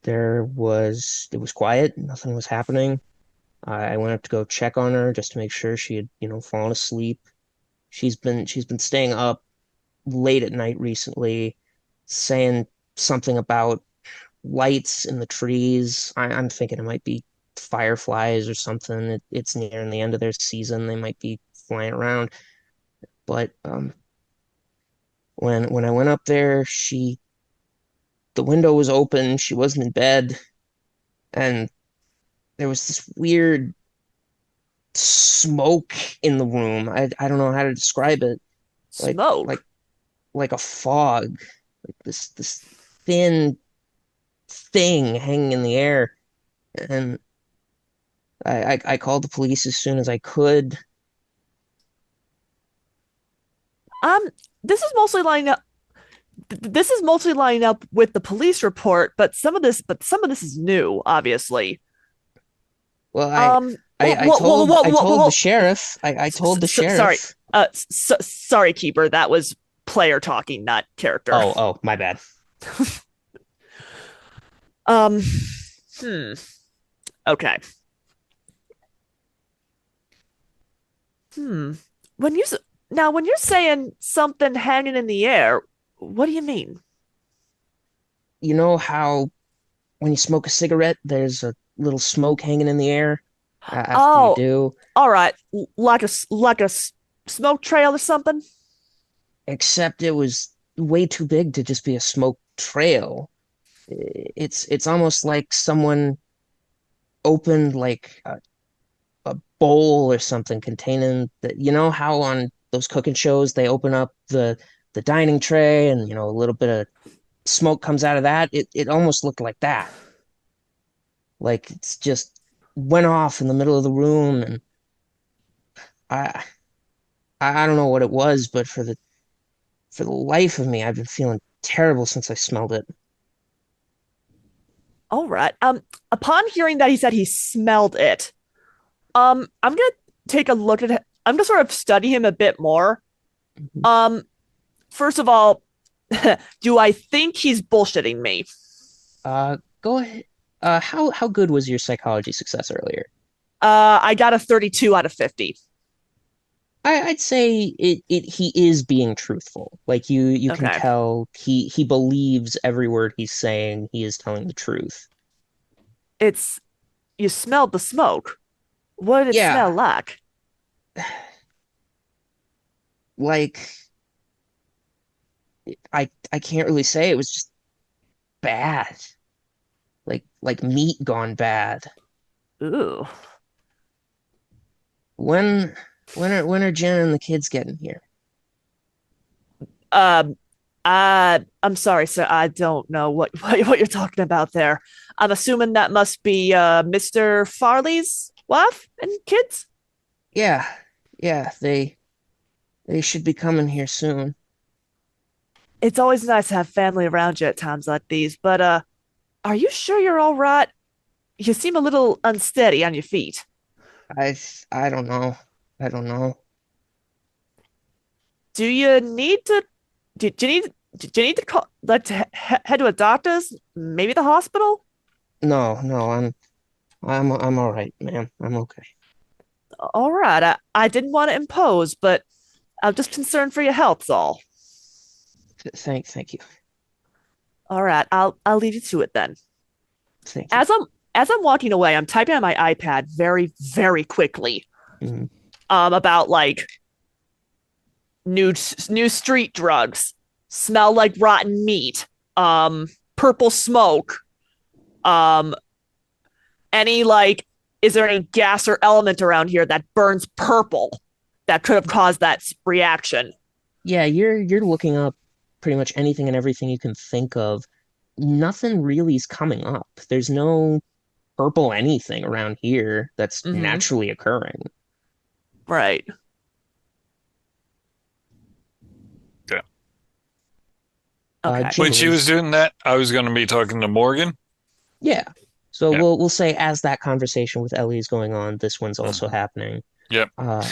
it was quiet, nothing was happening. I went up to go check on her just to make sure she had, fallen asleep. She's been staying up late at night recently, saying something about lights in the trees. I'm thinking it might be fireflies or something. It's nearing the end of their season. They might be flying around. But when I went up there, the window was open. She wasn't in bed, and there was this weird smoke in the room. I don't know how to describe it. Like Smoke. like a fog, like this thin thing hanging in the air. And I called the police as soon as I could. Um, this is mostly lining up. This is mostly lining up with the police report, but some of this is new, obviously. Well, I told the sheriff. I told the sheriff. Sorry, sorry, Keeper. That was player talking, not character. Oh, my bad. Um, hmm. Okay. Hmm. When you when you're saying something hanging in the air, what do you mean? You know how when you smoke a cigarette, there's a little smoke hanging in the air after you Oh, do, all right, like a smoke trail or something. except it was way too big to just be a smoke trail. It's almost like someone opened like a bowl or something containing you know how on those cooking shows they open up the dining tray and a little bit of smoke comes out of that. It almost looked like that. Like it's just went off in the middle of the room, and I I don't know what it was, but for the life of me, I've been feeling terrible since I smelled it. All right. Upon hearing that he said he smelled it, I'm gonna take a look at it. I'm gonna sort of study him a bit more. Mhm. First of all, do I think he's bullshitting me? Go ahead. How good was your psychology success earlier? I got a 32 out of 50. I'd say he is being truthful. Like you can Okay. tell he believes every word he's saying. He is telling the truth. It's you smelled the smoke. What did it smell Yeah, like? like I can't really say. It was just bad. Like meat gone bad. Ooh. When when are Jen and the kids getting here? Um, I'm sorry, sir. I don't know what you're talking about there. I'm assuming that must be Mr. Farley's wife and kids. Yeah, yeah, they should be coming here soon. It's always nice to have family around you at times like these, but are you sure you're all right? You seem a little unsteady on your feet. I I don't know. I don't know. Do you need to do you need to call head to a doctor's, maybe the hospital? No, no, I'm all right, man. I'm okay. All right, I didn't want to impose, but I'm just concerned for your health's all. Thank you. All right, I'll leave you to it then. Thank you. As I'm walking away, I'm typing on my iPad very, very quickly. Mhm. About like new street drugs, smell like rotten meat, purple smoke, um, any like, is there any gas or element around here that burns purple that could have caused that reaction? Yeah, you're looking up pretty much anything and everything you can think of. Nothing really is coming up. There's no purple anything around here that's Mm-hmm. naturally occurring. Right. Yeah. Okay. When Jim she was was doing that, I was going to be talking to Morgan. Yeah. So Yeah. we'll say as that conversation with Ellie is going on, this one's also Mhm. happening. Yep. Uh,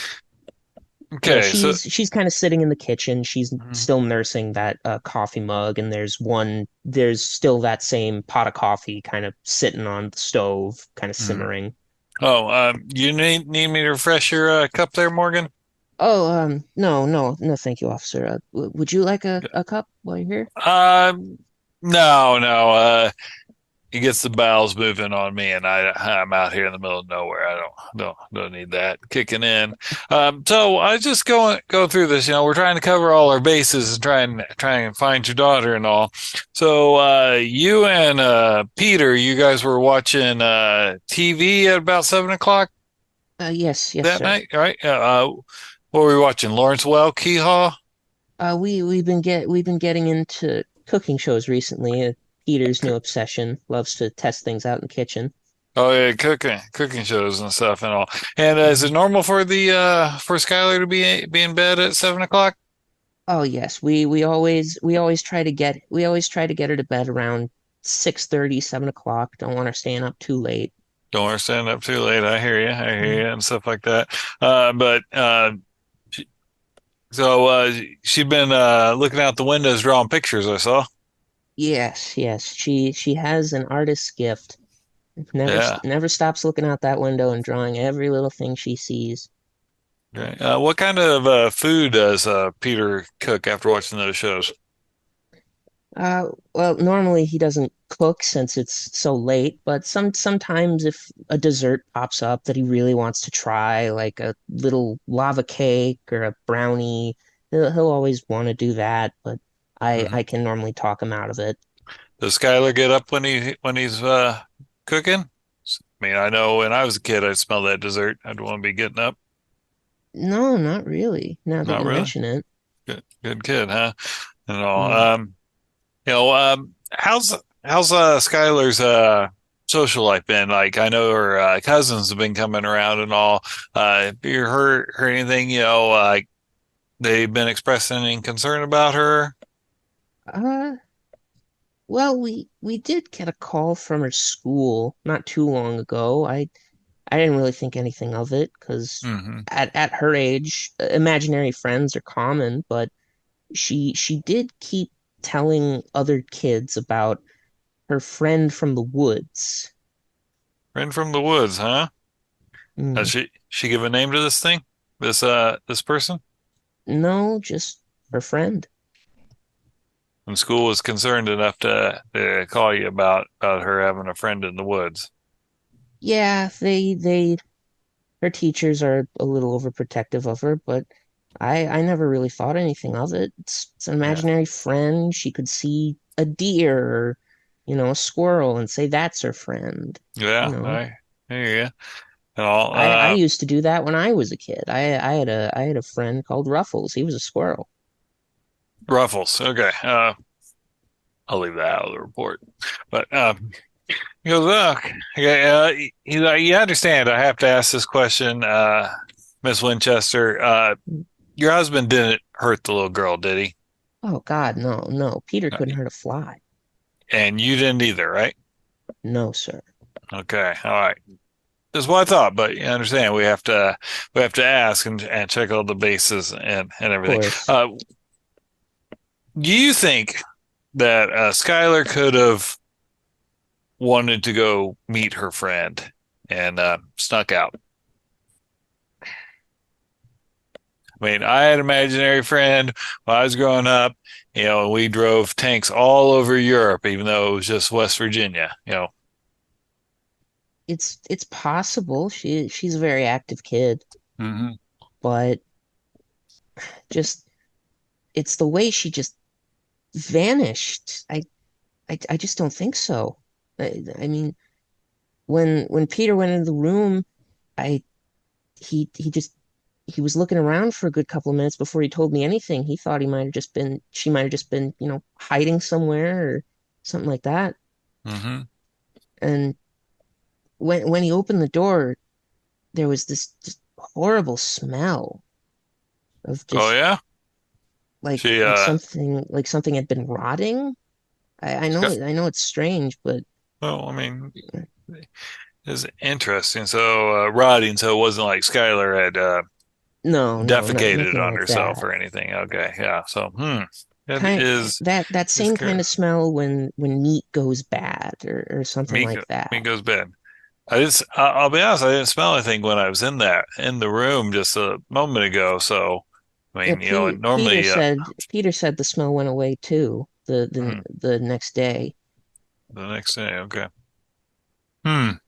Yeah, Okay, so she's kind of sitting in the kitchen. She's mhm. still nursing that coffee mug, and there's still that same pot of coffee kind of sitting on the stove, kind of Mhm. simmering. Oh, you need me to refresh your cup there, Morgan? Oh, no, no, no, thank you, officer. Would you like a cup while you're here? Um, no, no. He gets the bowels moving on me, and I'm out here in the middle of nowhere. I don't need that kicking in. So I just go through this. We're trying to cover all our bases and try and find your daughter and all. So you and Peter, you guys were watching TV at about 7 o'clock Yes, yes, that sir. night, right? What were we watching? Lawrence Welk, Hee Haw? We've been getting into cooking shows recently. Peter's new obsession loves to test things out in the kitchen. Oh yeah, cooking shows and stuff and all. And is it Mhm. normal for the for Skyler to be in bed at 7 o'clock? Oh yes, we always try to get her to bed around 6:30, 7 o'clock. Don't want her staying up too late. Don't want to stand up too late. I hear Mm. you, and stuff like that. But she, she'd been looking out the windows drawing pictures. I saw. Yes, yes. She has an artist's gift. Yeah. Never stops looking out that window and drawing every little thing she sees. Okay. What kind of food does Peter cook after watching those shows? Well, normally he doesn't cook since it's so late, but sometimes if a dessert pops up that he really wants to try, like a little lava cake or a brownie, he'll always want to do that, but Hmm. I can normally talk him out of it. Does Skyler get up when he's cooking? I mean, I know when I was a kid, I'd smell that dessert. I'd want to be getting up. No, not really, now that Not you really. mention it. Good kid, huh? And all. Mm. How's Skylar's social life been? Like, I know her cousins have been coming around and all. Have you heard anything? Like they've been expressing any concern about her? Uh, well, we did get a call from her school not too long ago. I didn't really think anything of it because Hmm. at her age, imaginary friends are common, but she did keep telling other kids about her friend from the woods. Friend from the woods, huh? Has Mm, she give a name to this thing? This person? no, just her friend. And school was concerned enough to call you about her having a friend in the woods. Yeah, her teachers are a little overprotective of her, but I never really thought anything of it. It's an Yeah. imaginary friend. She could see a deer or, a squirrel and say that's her friend. You Yeah, know, I hear you. And all, I used to do that when I was a kid. I had a friend called Ruffles. He was a squirrel. Ruffles. Okay. I'll leave that out of the report. But he goes, look, yeah, he's like, you understand, I have to ask this question, Miss Winchester. Your husband didn't hurt the little girl, did he? Oh God, no, no. Peter Uh, couldn't hurt a fly. And you didn't either, right? No, sir. Okay, all right. That's what I thought, but you understand, we have to ask and check all the bases and Of everything. course. Do you think that Skylar could have wanted to go meet her friend and snuck out? I mean, I had an imaginary friend when I was growing up. We drove tanks all over Europe, even though it was just West Virginia. It's possible. She's a very active kid, Hmm. but just it's the way she just vanished. I just don't think so. I mean, when Peter went into the room, I he just he was looking around for a good couple of minutes before he told me anything. He thought he might have just been she might have just been, hiding somewhere or something like that. Hmm. And when he opened the door, there was this just horrible smell of Oh just yeah, like she something had been rotting. Sky- I know it's strange, but well, I mean, it's interesting. So rotting, so it wasn't like Skylar had No, defecated nothing on like herself that. or anything. Okay, yeah. So, that Kind is that same kind of smell when meat goes bad or something meat. like that. Meat goes bad. I'll be honest. I didn't smell anything when I was in the room just a moment ago. So, I Yeah, mean, and Peter normally, said the smell went away too hmm, the next day. the next day. Okay. Hmm.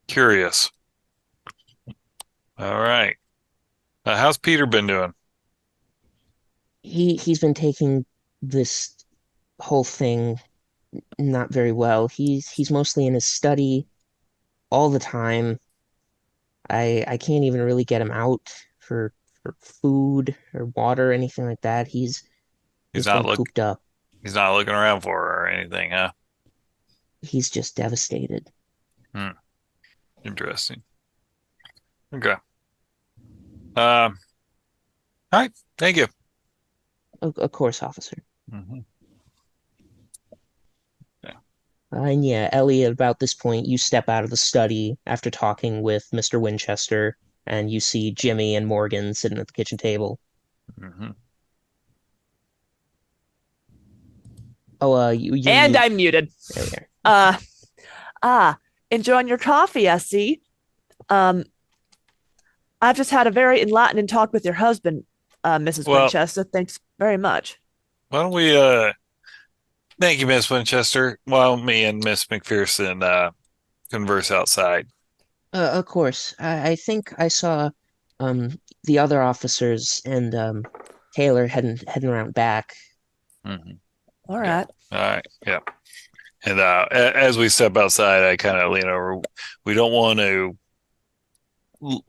Curious. All right. How's Peter been doing? He's been taking this whole thing not very well. He's mostly in his study all the time. I can't even really get him out for food or water or anything like that. He's He's not been look. cooped up. He's not looking around for her or anything, huh? He's just devastated. Hmm. Interesting. Okay. Um. All right. Thank you. Of course, officer. Hmm. Yeah. And yeah, Elliot, about this point, you step out of the study after talking with Mr. Winchester, and you see Jimmy and Morgan sitting at the kitchen table. Hmm. Oh, And I'm muted. There we are. Uh, enjoying your coffee, I see. Um, I've just had a very enlightening talk with your husband, Mrs. Well, Winchester. Thanks very much. why don't we thank you, Miss Winchester. While me and Miss McPherson converse outside. Of course. I think I saw the other officers and Taylor heading around back. Hmm. All Yeah. right. All right. Yeah. And as we step outside, I kind of lean over. We don't want to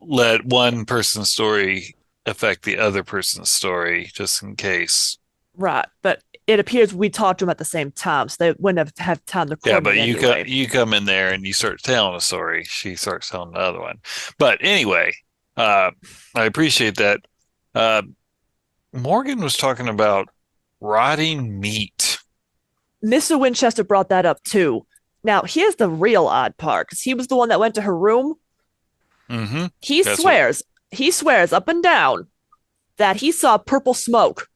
let one person's story affect the other person's story, just in case. Right. But it appears we talked to him at the same time, so they wouldn't have time to Yeah, coordinate but anyway. you come in there and you start telling a story. She starts telling the other one. But anyway, I appreciate that. Uh, Morgan was talking about rotting meat. Mr. Winchester brought that up too. Now, here's the real odd part, because he was the one that went to her room. Mm-hmm. He That's what swears up and down that he saw purple smoke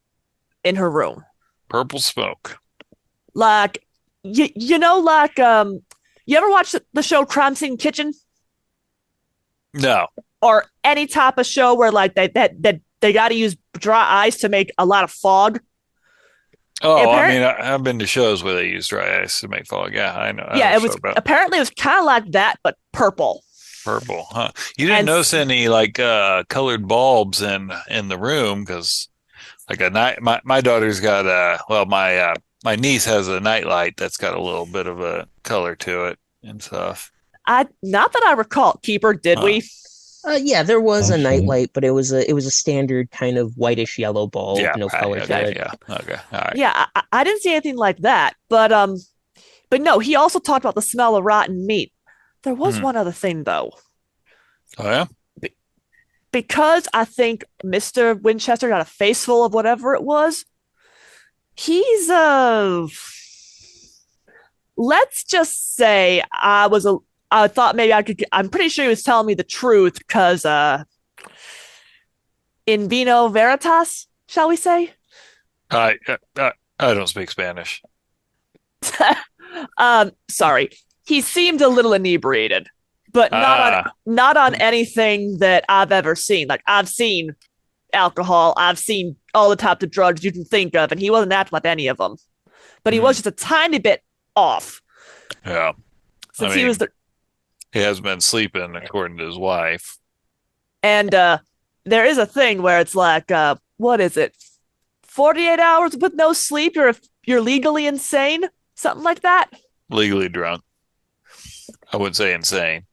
in her room. purple smoke. Like, like, you ever watch the show Crime Scene Kitchen? No. Or any type of show where, like, they got to use dry ice to make a lot of fog? Oh, I Apparent, mean, I've been to shows where they use dry ice to make fog. Yeah, I know. I know yeah, what it you're was talking about. apparently it was kind of like that, but purple. Purple, huh? You didn't And notice any like colored bulbs in the room because like a night my daughter's got my niece has a nightlight that's got a little bit of a color to it and stuff. I not that I recall, Keeper, did Huh. we? Yeah, there was a Actually, nightlight, but it was a standard kind of whitish yellow bulb, Yeah, no right. color to Okay, it. yeah. Okay. All right. Yeah, I didn't see anything like that. But no, he also talked about the smell of rotten meat. There was Hmm. one other thing though. Oh yeah? Because I think Mr. Winchester got a face full of whatever it was, he's let's just say I thought maybe I'm pretty sure he was telling me the truth because in vino veritas, shall we say? I I don't speak Spanish. Sorry. He seemed a little inebriated, but Ah, not on anything that I've ever seen. Like I've seen alcohol, I've seen all the types of drugs you can think of, and he wasn't acting like any of them. But he was just a tiny bit off yeah. I since he was mean, the he has been sleeping according to his wife. and there is a thing where it's like what is it? 48 hours with no sleep, you're legally insane, something like that. Legally drunk. I wouldn't say insane.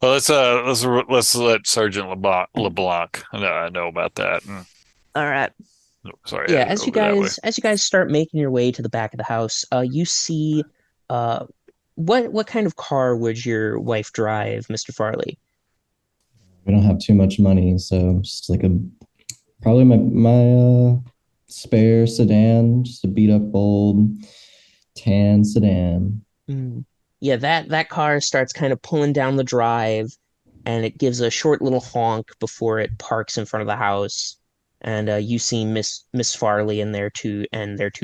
Well, let's let Sergeant LeBlanc know about that. All right. Sorry, I Yeah, had to go over that way. as you guys start making your way to the back of the house, you see uh what kind of car would your wife drive, Mr. Farley? we don't have too much money, so just like probably my spare sedan, just a beat up old tan sedan. Yeah, that car starts kind of pulling down the drive, and it gives a short little honk before it parks in front of the house. And you see Miss Farley and their two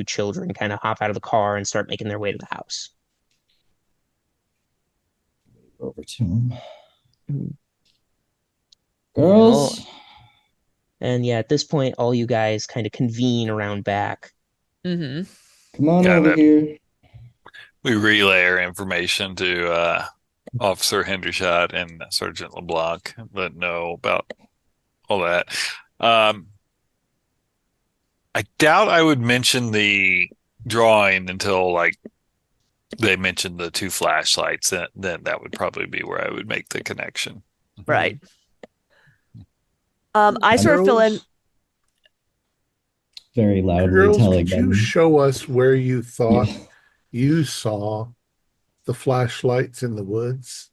children kind of hop out of the car and start making their way to the house. Over to him. Mhm. Girls, And yeah, at this point, all you guys kind of convene around back. Mm-hmm. come on Got over it. here. We relay our information to Officer Hendershot and Sergeant LeBlanc that know about all that. I doubt I would mention the drawing until like they mentioned the two flashlights. Then that would probably be where I would make the connection. Right. I sort of fill in. Very loudly Girls, telling could them. you show us where you thought Yeah. you saw the flashlights in the woods?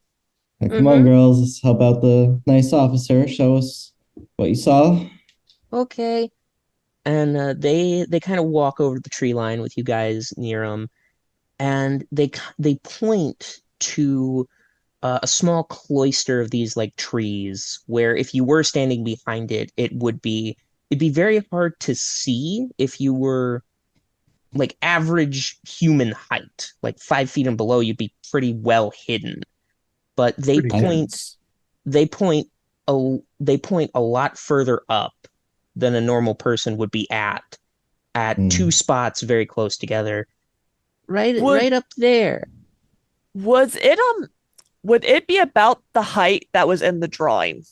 Come on, girls. Let's help out the nice officer. Show us what you saw. Okay. And they kind of walk over to the tree line with you guys near them, and they point to a small cloister of these like trees where if you were standing behind it, it'd be very hard to see if you were like average human height, like 5 feet and below, you'd be pretty well hidden. But they Pretty point dense. they point a lot further up than a normal person would be at two spots very close together. Right up there. Would it be about the height that was in the drawing?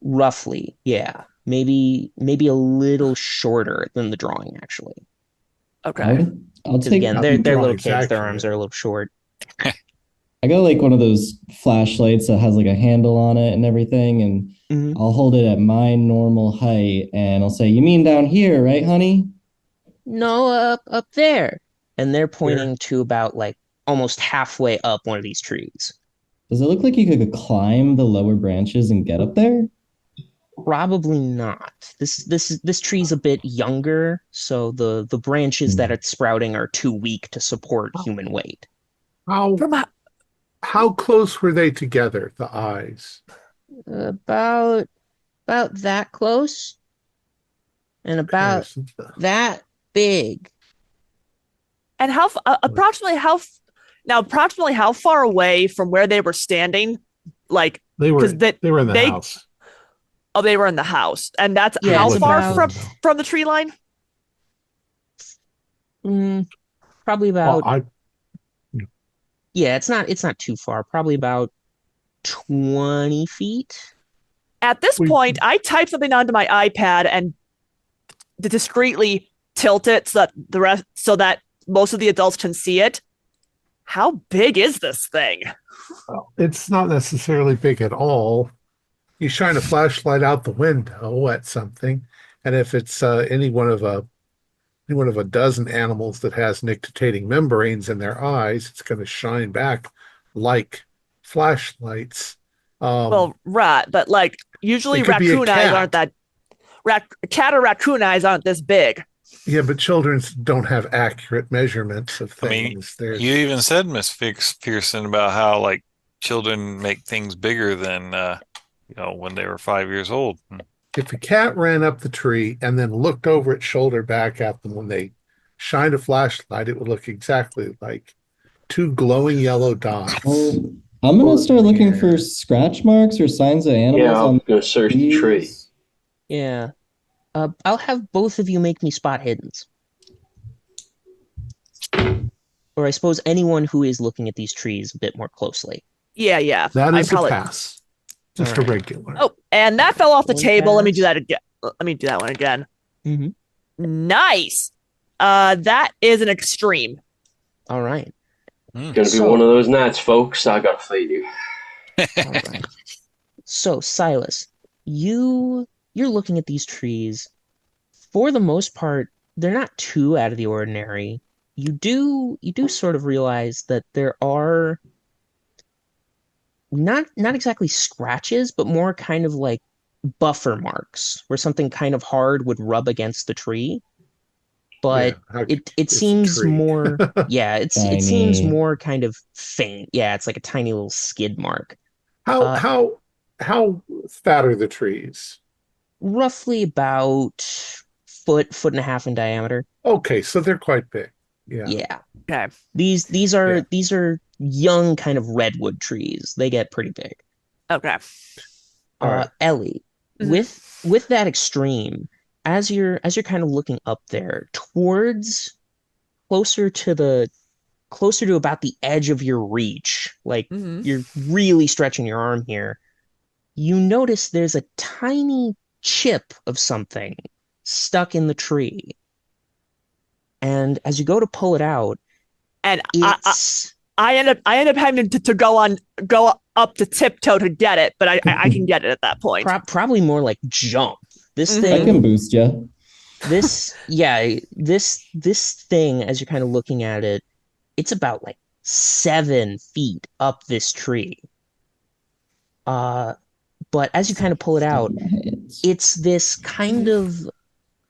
Roughly, yeah. Maybe a little shorter than the drawing, actually. Okay. I'll Because take. again, Not they're the little drawing's kids. Their accurate. arms are a little short. I got like one of those flashlights that has like a handle on it and everything, and Mhm. I'll hold it at my normal height, and I'll say, "You mean down here, right, honey?" No, up there. And they're pointing to about like almost halfway up one of these trees. Does it look like you could climb the lower branches and get up there? Probably not. This tree's a bit younger, so the branches that it's sprouting are too weak to support human weight. How close were they together, the eyes? About that close, and about that big. And approximately how far away from where they were standing? Like They were 'cause they were in the house. Oh, they were in the house, and that's Yeah, how it's far about- from the tree line? Probably about. Well, Yeah, it's not too far. Probably about 20 feet. At this point, I type something onto my iPad and discreetly tilt it so that most of the adults can see it. How big is this thing? it's not necessarily big at all. You shine a flashlight out the window at something, and if it's any one of a dozen animals that has nictitating membranes in their eyes, it's going to shine back like flashlights. Well, right, but like usually It could be a raccoon eyes cat. aren't that. Cat or raccoon eyes aren't this big. Yeah, but children don't have accurate measurements of I mean, things. There's you even said, Miss Pearson, about how like children make things bigger than when they were 5 years old. if a cat ran up the tree and then looked over its shoulder back at them when they shined a flashlight, it would look exactly like two glowing yellow dots. Well, I'm gonna start looking for scratch marks or signs of animals Yeah, I'm on going to search the tree. trees. Yeah. I'll have both of you make me spot hiddens. Or I suppose anyone who is looking at these trees a bit more closely. Yeah. That I is probably- a pass. Just All right. a regular. Oh, and that fell off the One table. Let me pass. do that again. Let me do that one again. Mm-hmm. Nice. That is an extreme. All right. Going to be So- one of those nights, folks. I got to feed you. All right. So, Silas, you're looking at these trees. For the most part, they're not too out of the ordinary. You do sort of realize that there are not exactly scratches, but more kind of like buffer marks where something kind of hard would rub against the tree. But Yeah, it it's a seems tree. more it seems Tiny. more kind of faint. Yeah, it's like a tiny little skid mark. How how how fat are the trees? Roughly about foot and a half in diameter. Okay, so they're quite big. Yeah. Yeah. Okay. These are young kind of redwood trees. They get pretty big. Okay. All right. Ellie, Mhm. with that extreme, as you're kind of looking up there towards closer to about the edge of your reach, like Mhm. you're really stretching your arm here, you notice there's a tiny chip of something stuck in the tree. And as you go to pull it out, And it's I end up having to go up to tiptoe to get it, but I can get it at that point. probably more like jump. This Mhm. I thing can boost you. this thing, as you're kind of looking at it, it's about like 7 feet up this tree. But as you kind of pull it out, it's this kind of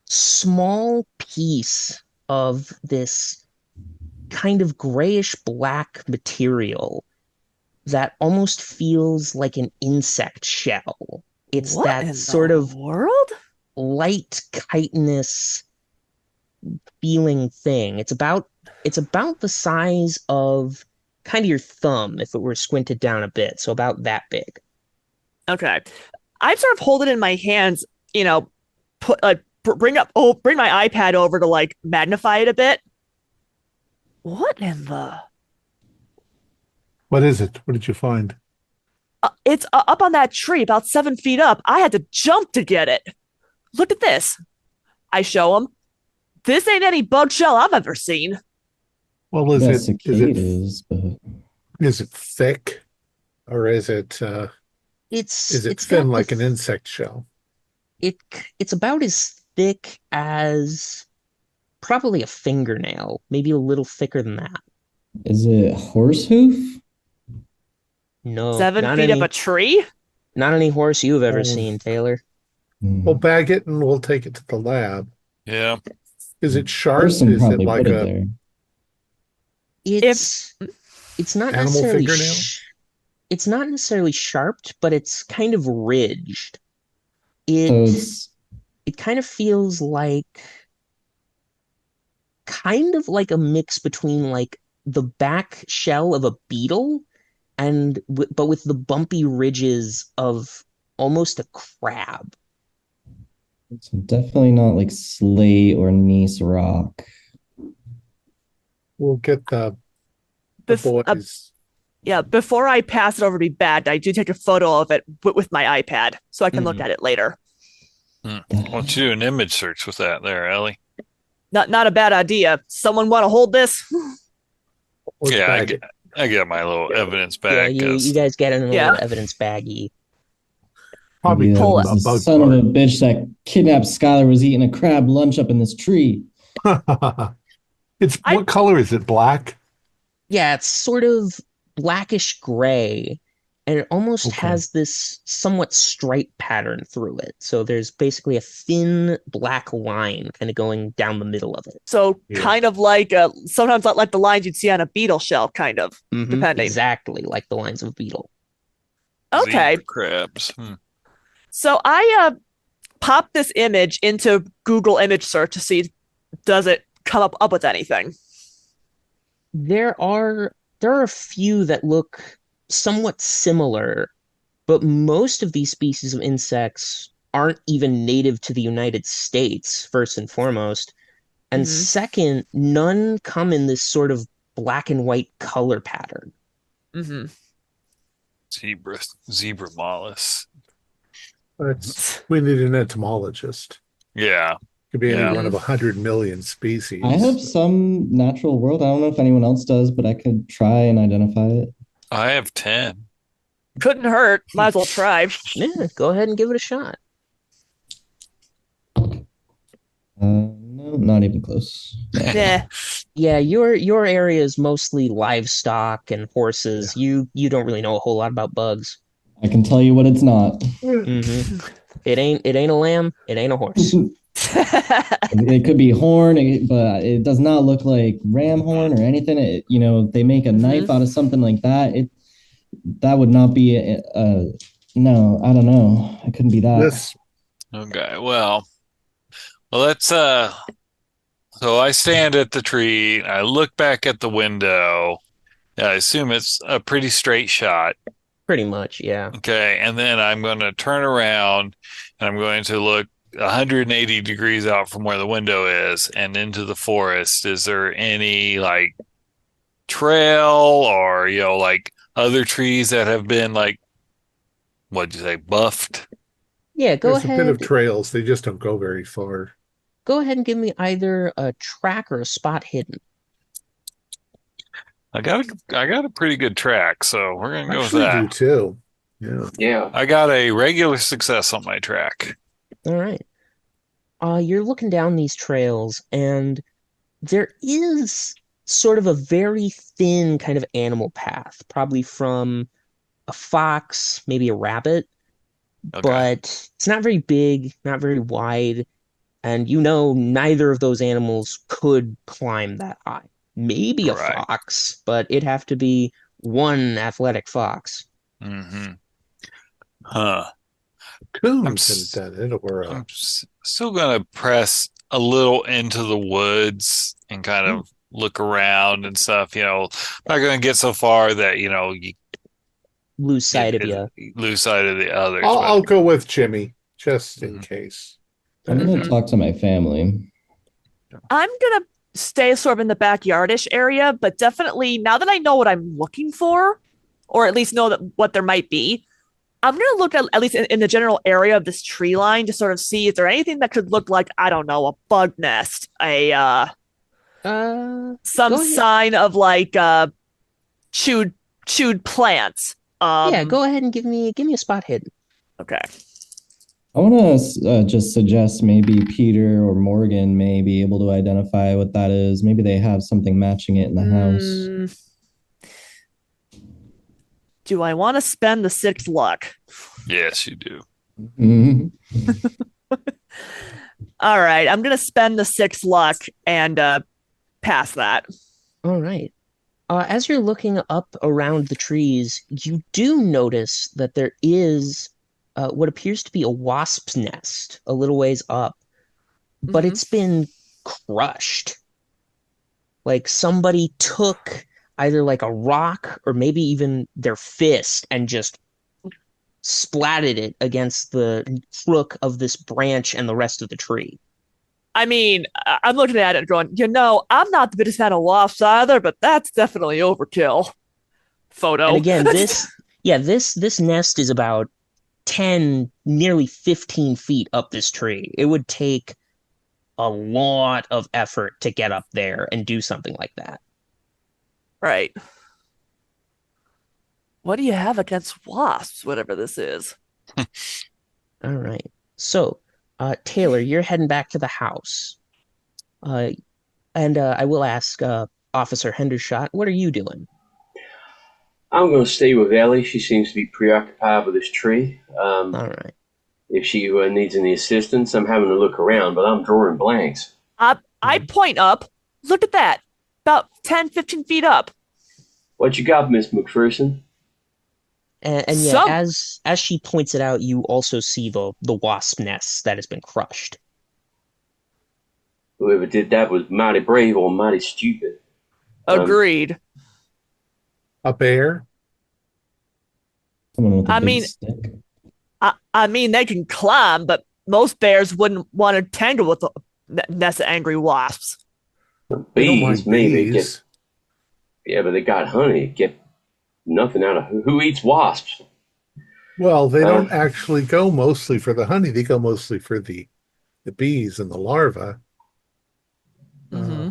small piece of this kind of grayish black material that almost feels like an insect shell. It's What that in sort the of world? light chitinous feeling thing. It's about the size of kind of your thumb if it were squinted down a bit, so about that big. Okay. I sort of hold it in my hands, put bring my iPad over to like magnify it a bit. What in the? What is it? What did you find? It's up on that tree, about 7 feet up. I had to jump to get it. Look at this. I show him. This ain't any bug shell I've ever seen. Well, is Yes, it cicadas, but is it thick, or is it It's thin got like an insect shell? it's about as thick as probably a fingernail, maybe a little thicker than that. is it horse hoof? No, 7 feet up a tree? not any horse you've ever Oh. seen, Taylor. We'll bag it and we'll take it to the lab. Yeah. Is it sharp? Person Is it probably like put it a there. It's not animal necessarily fingernail? it's not necessarily sharped, but it's kind of ridged. So It it's kind of feels like a mix between like the back shell of a beetle but with the bumpy ridges of almost a crab. It's definitely not like slate or gneiss rock. We'll get the boys. Yeah, before I pass it over to be bagged, I do take a photo of it with my iPad so I can look Mhm. at it later. Why don't you do an image search with that there, Ellie? Not a bad idea. Someone want to hold this? Let's Yeah, bag it. I get my little evidence Yeah, back. you guys get in a Yeah. little evidence baggie. Probably Yeah, pull a the bug son of a part. bitch that kidnapped Skyler was eating a crab lunch up in this tree. What color is it? Black? Yeah, it's sort of blackish gray, and it almost Okay. has this somewhat stripe pattern through it. So there's basically a thin black line kind of going down the middle of it. So Yeah. kind of like sometimes like the lines you'd see on a beetle shell, kind of. Depending. Exactly like the lines of a beetle. Okay. Zebra crabs. So I pop this image into Google image search to see does it come up with anything. There are a few that look somewhat similar, but most of these species of insects aren't even native to the United States, first and foremost. And second, none come in this sort of black and white color pattern. Mm-hmm. Zebra mollusk. We need an entomologist. Yeah. Could be any Yeah. one of 100 million species. I have some natural world. I don't know if anyone else does, but I could try and identify it. I have 10. Couldn't hurt. Might as well try. Yeah, go ahead and give it a shot. No, not even close. Yeah. Yeah, your area is mostly livestock and horses. You don't really know a whole lot about bugs. I can tell you what it's not. It ain't a lamb. It ain't a horse. It could be horn, but it does not look like ram horn or anything. They make a knife out of something like that. that would not be no, I don't know. It couldn't be that. This Okay, well, let's so I stand at the tree, I look back at the window. I assume it's a pretty straight shot. Pretty much, yeah. Okay, and then I'm going to turn around and I'm going to look 180 degrees out from where the window is and into the forest. Is there any like trail or, like other trees that have been like, what'd you say, buffed? Yeah, go there's a bit of ahead. trails. They just don't go very far. Go ahead and give me either a track or a spot hidden. I got a pretty good track, so we're gonna I go with actually do that. too. Yeah. Yeah. I got a regular success on my track. All right. You're looking down these trails, and there is sort of a very thin kind of animal path, probably from a fox, maybe a rabbit, Okay. but it's not very big, not very wide, and neither of those animals could climb that high. Maybe a Right. fox, but it'd have to be one athletic fox. Mm-hmm. Huh. Coon I'm could have done it, or still gonna press a little into the woods and kind of look around and stuff. Not gonna get so far that you Lose sight of you. lose sight of the others. I'll go with Jimmy just in Mhm. case. I'm gonna Mhm. talk to my family. I'm gonna stay sort of in the backyardish area, but definitely now that I know what I'm looking for, or at least know that what there might be, I'm gonna look at least in the general area of this tree line to sort of see is there anything that could look like, I don't know, a bug nest, some Go ahead. sign of like chewed plants. Yeah, go ahead and give me a spot hidden. Okay. I want to just suggest maybe Peter or Morgan may be able to identify what that is. Maybe they have something matching it in the house. Do I want to spend the 6 luck? Yes, you do. Mhm. All right, I'm gonna spend the 6 luck and pass that. All right. As you're looking up around the trees, you do notice that there is what appears to be a wasp's nest a little ways up, but Mhm. it's been crushed. Like somebody took either like a rock or maybe even their fist and just splatted it against the crook of this branch and the rest of the tree. I mean, I'm looking at it and going, I'm not the biggest fan of wasps either, but that's definitely overkill. Photo. And again, this nest is about 10, nearly 15 feet up this tree. It would take a lot of effort to get up there and do something like that. Right. What do you have against wasps, whatever this is? All right. So, Taylor, you're heading back to the house. And I will ask Officer Hendershot, what are you doing? I'm going to stay with Ellie. She seems to be preoccupied with this tree. All right. If she needs any assistance, I'm having to look around, but I'm drawing blanks. I point up. Look at that. About 10, 15 feet up. What you got, Miss McPherson? And yeah, as she points it out, you also see the wasp nest that has been crushed. Whoever did that was mighty brave or mighty stupid. Agreed. A bear? Someone with a I big mean- stick. I mean, they can climb, but most bears wouldn't want to tangle with a nest of angry wasps. They don't Bees, mind maybe. bees. Yeah, but they got honey. Get nothing out of who eats wasps? Well, they don't actually go mostly for the honey. They go mostly for the bees and the larvae. Mm-hmm.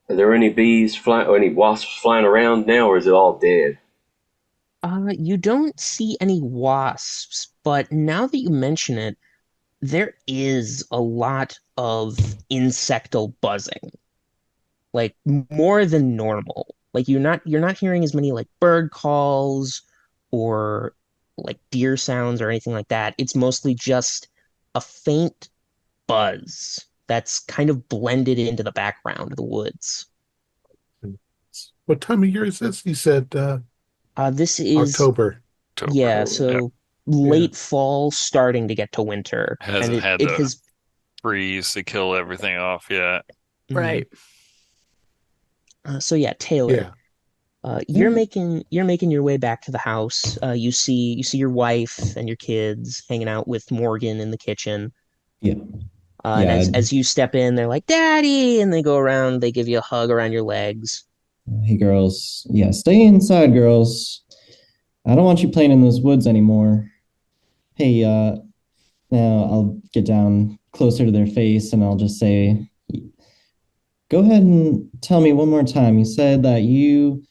Are there any bees flying or any wasps flying around now, or is it all dead? You don't see any wasps, but now that you mention it, there is a lot of insectal buzzing. Like more than normal. Like you're not hearing as many like bird calls or like deer sounds or anything like that. It's mostly just a faint buzz that's kind of blended into the background of the woods. What time of year is this? You said This is October. yeah, October. so late fall, starting to get to winter, and Hasn't had it to has. freeze to kill everything off yet. Right. So yeah, Taylor, Yeah. you're making your way back to the house. You see your wife and your kids hanging out with Morgan in the kitchen. Yeah. And Yeah. as you step in, they're like, "Daddy," and they go around, they give you a hug around your legs. Hey, girls. Yeah, stay inside, girls. I don't want you playing in those woods anymore. Hey, now I'll get down closer to their face and I'll just say, go ahead and tell me one more time. You said that you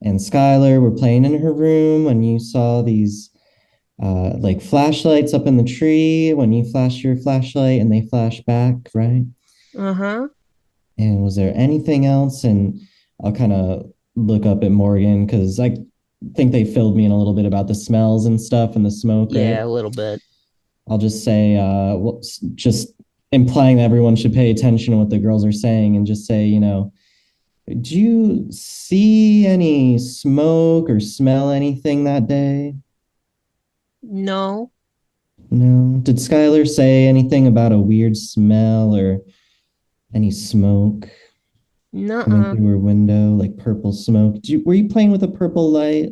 and Skyler were playing in her room when you saw these like flashlights up in the tree when you flashed your flashlight and they flashed back, right? Uh-huh. And was there anything else? And I'll kind of look up at Morgan because I think they filled me in a little bit about the smells and stuff and the smoke, right? Yeah, a little bit. I'll just say, well, just implying that everyone should pay attention to what the girls are saying and just say, did you see any smoke or smell anything that day? No. No. Did Skylar say anything about a weird smell or any smoke coming Nuh-uh. through her window, like purple smoke? Were you playing with a purple light?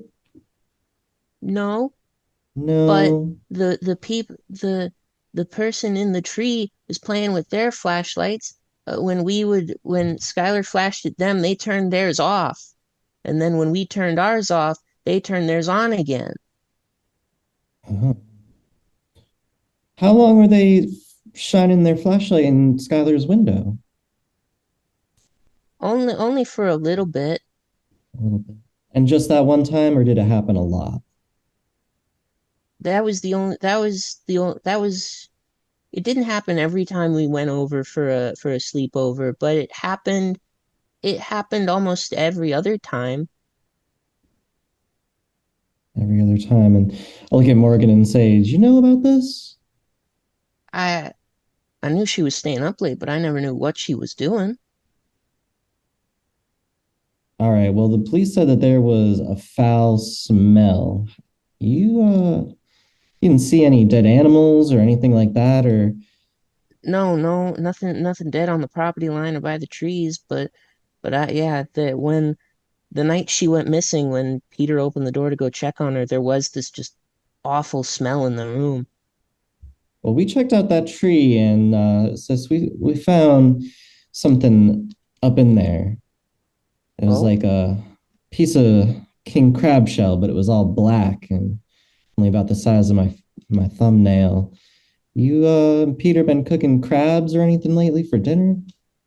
No. But No. the person in the tree is playing with their flashlights. When Skylar flashed at them, they turned theirs off. And then when we turned ours off, they turned theirs on again. Uh-huh. How long were they shining their flashlight in Skylar's window? Only for a little bit. A little bit. And just that one time, or did it happen a lot? It didn't happen every time we went over for a sleepover, but it happened almost every other time. Every other time. And I'll look at Morgan and say, did you know about this? I I knew she was staying up late, but I never knew what she was doing. All right. Well, the police said that there was a foul smell. You didn't see any dead animals or anything like that, or No, no, nothing dead on the property line or by the trees, but yeah, when the night she went missing, when Peter opened the door to go check on her, there was this just awful smell in the room. well, we checked out that tree and sis, we found something up in there. It was Oh, like a piece of king crab shell, but it was all black and only about the size of my thumbnail. You, Peter, been cooking crabs or anything lately for dinner?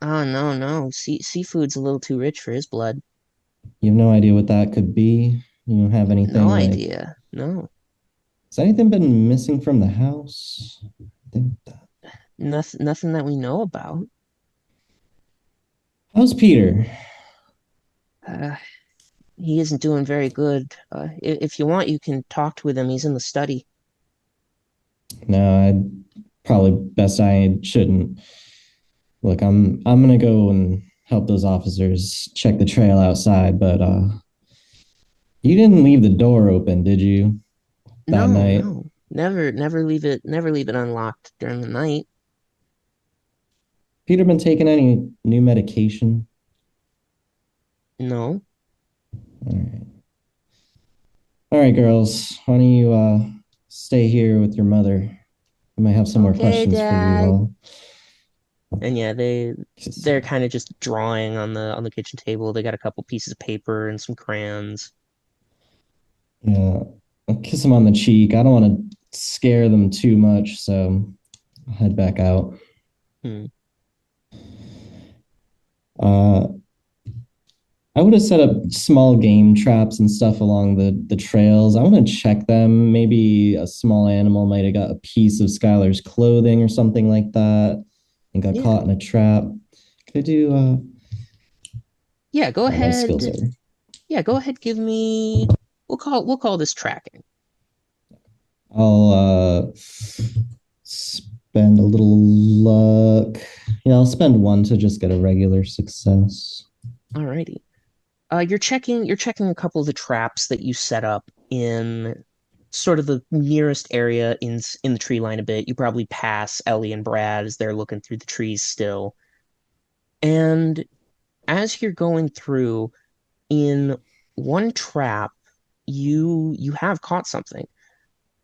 oh no, no. Seafood's a little too rich for his blood. You have no idea what that could be. You don't have No anything like. idea. No. Has anything been missing from the house? I think that. Nothing that we know about. How's Peter? Uh, he isn't doing very good. If you want, you can talk with him. He's in the study. No, I probably best I shouldn't. Look, I'm gonna go and help those officers check the trail outside, but you didn't leave the door open, did you? That No, night? no. Never leave it unlocked during the night. Peter been taking any new medication? No. All right. All right, girls. Why don't you stay here with your mother? I might have some more Okay, questions for you Dad. all. And yeah, they're kind of just drawing on the kitchen table. They got a couple pieces of paper and some crayons. Yeah, I'll kiss them on the cheek. I don't want to scare them too much, so I'll head back out. Hmm. Uh, I would have set up small game traps and stuff along the trails. I want to check them. Maybe a small animal might have got a piece of Skylar's clothing or something like that and got Yeah. caught in a trap. Could I do Yeah, go my skills ahead. are? Yeah, go ahead. Give me. We'll call this tracking. I'll spend a little luck. Yeah, I'll spend one to just get a regular success. Alrighty. You're checking a couple of the traps that you set up in sort of the nearest area in the tree line a bit. You probably pass Ellie and Brad as they're looking through the trees still. And as you're going through, in one trap, you have caught something.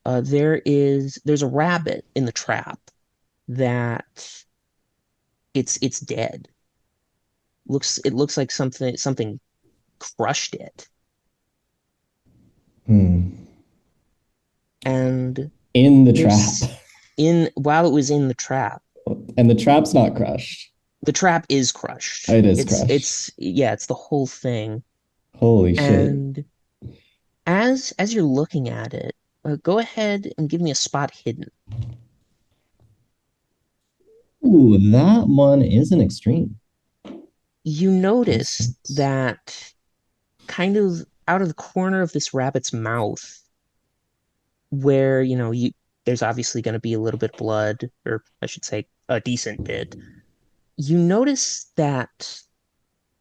There's a rabbit in the trap that it's dead. It looks like something crushed it. And In the trap. While it was in the trap. And the trap's not crushed. The trap is crushed. It is crushed. It's the whole thing. Holy shit. And as you're looking at it, go ahead and give me a spot hidden. Ooh, that one is an extreme. You notice that kind of out of the corner of this rabbit's mouth, where, there's obviously going to be a little bit of blood, or I should say a decent bit. You notice that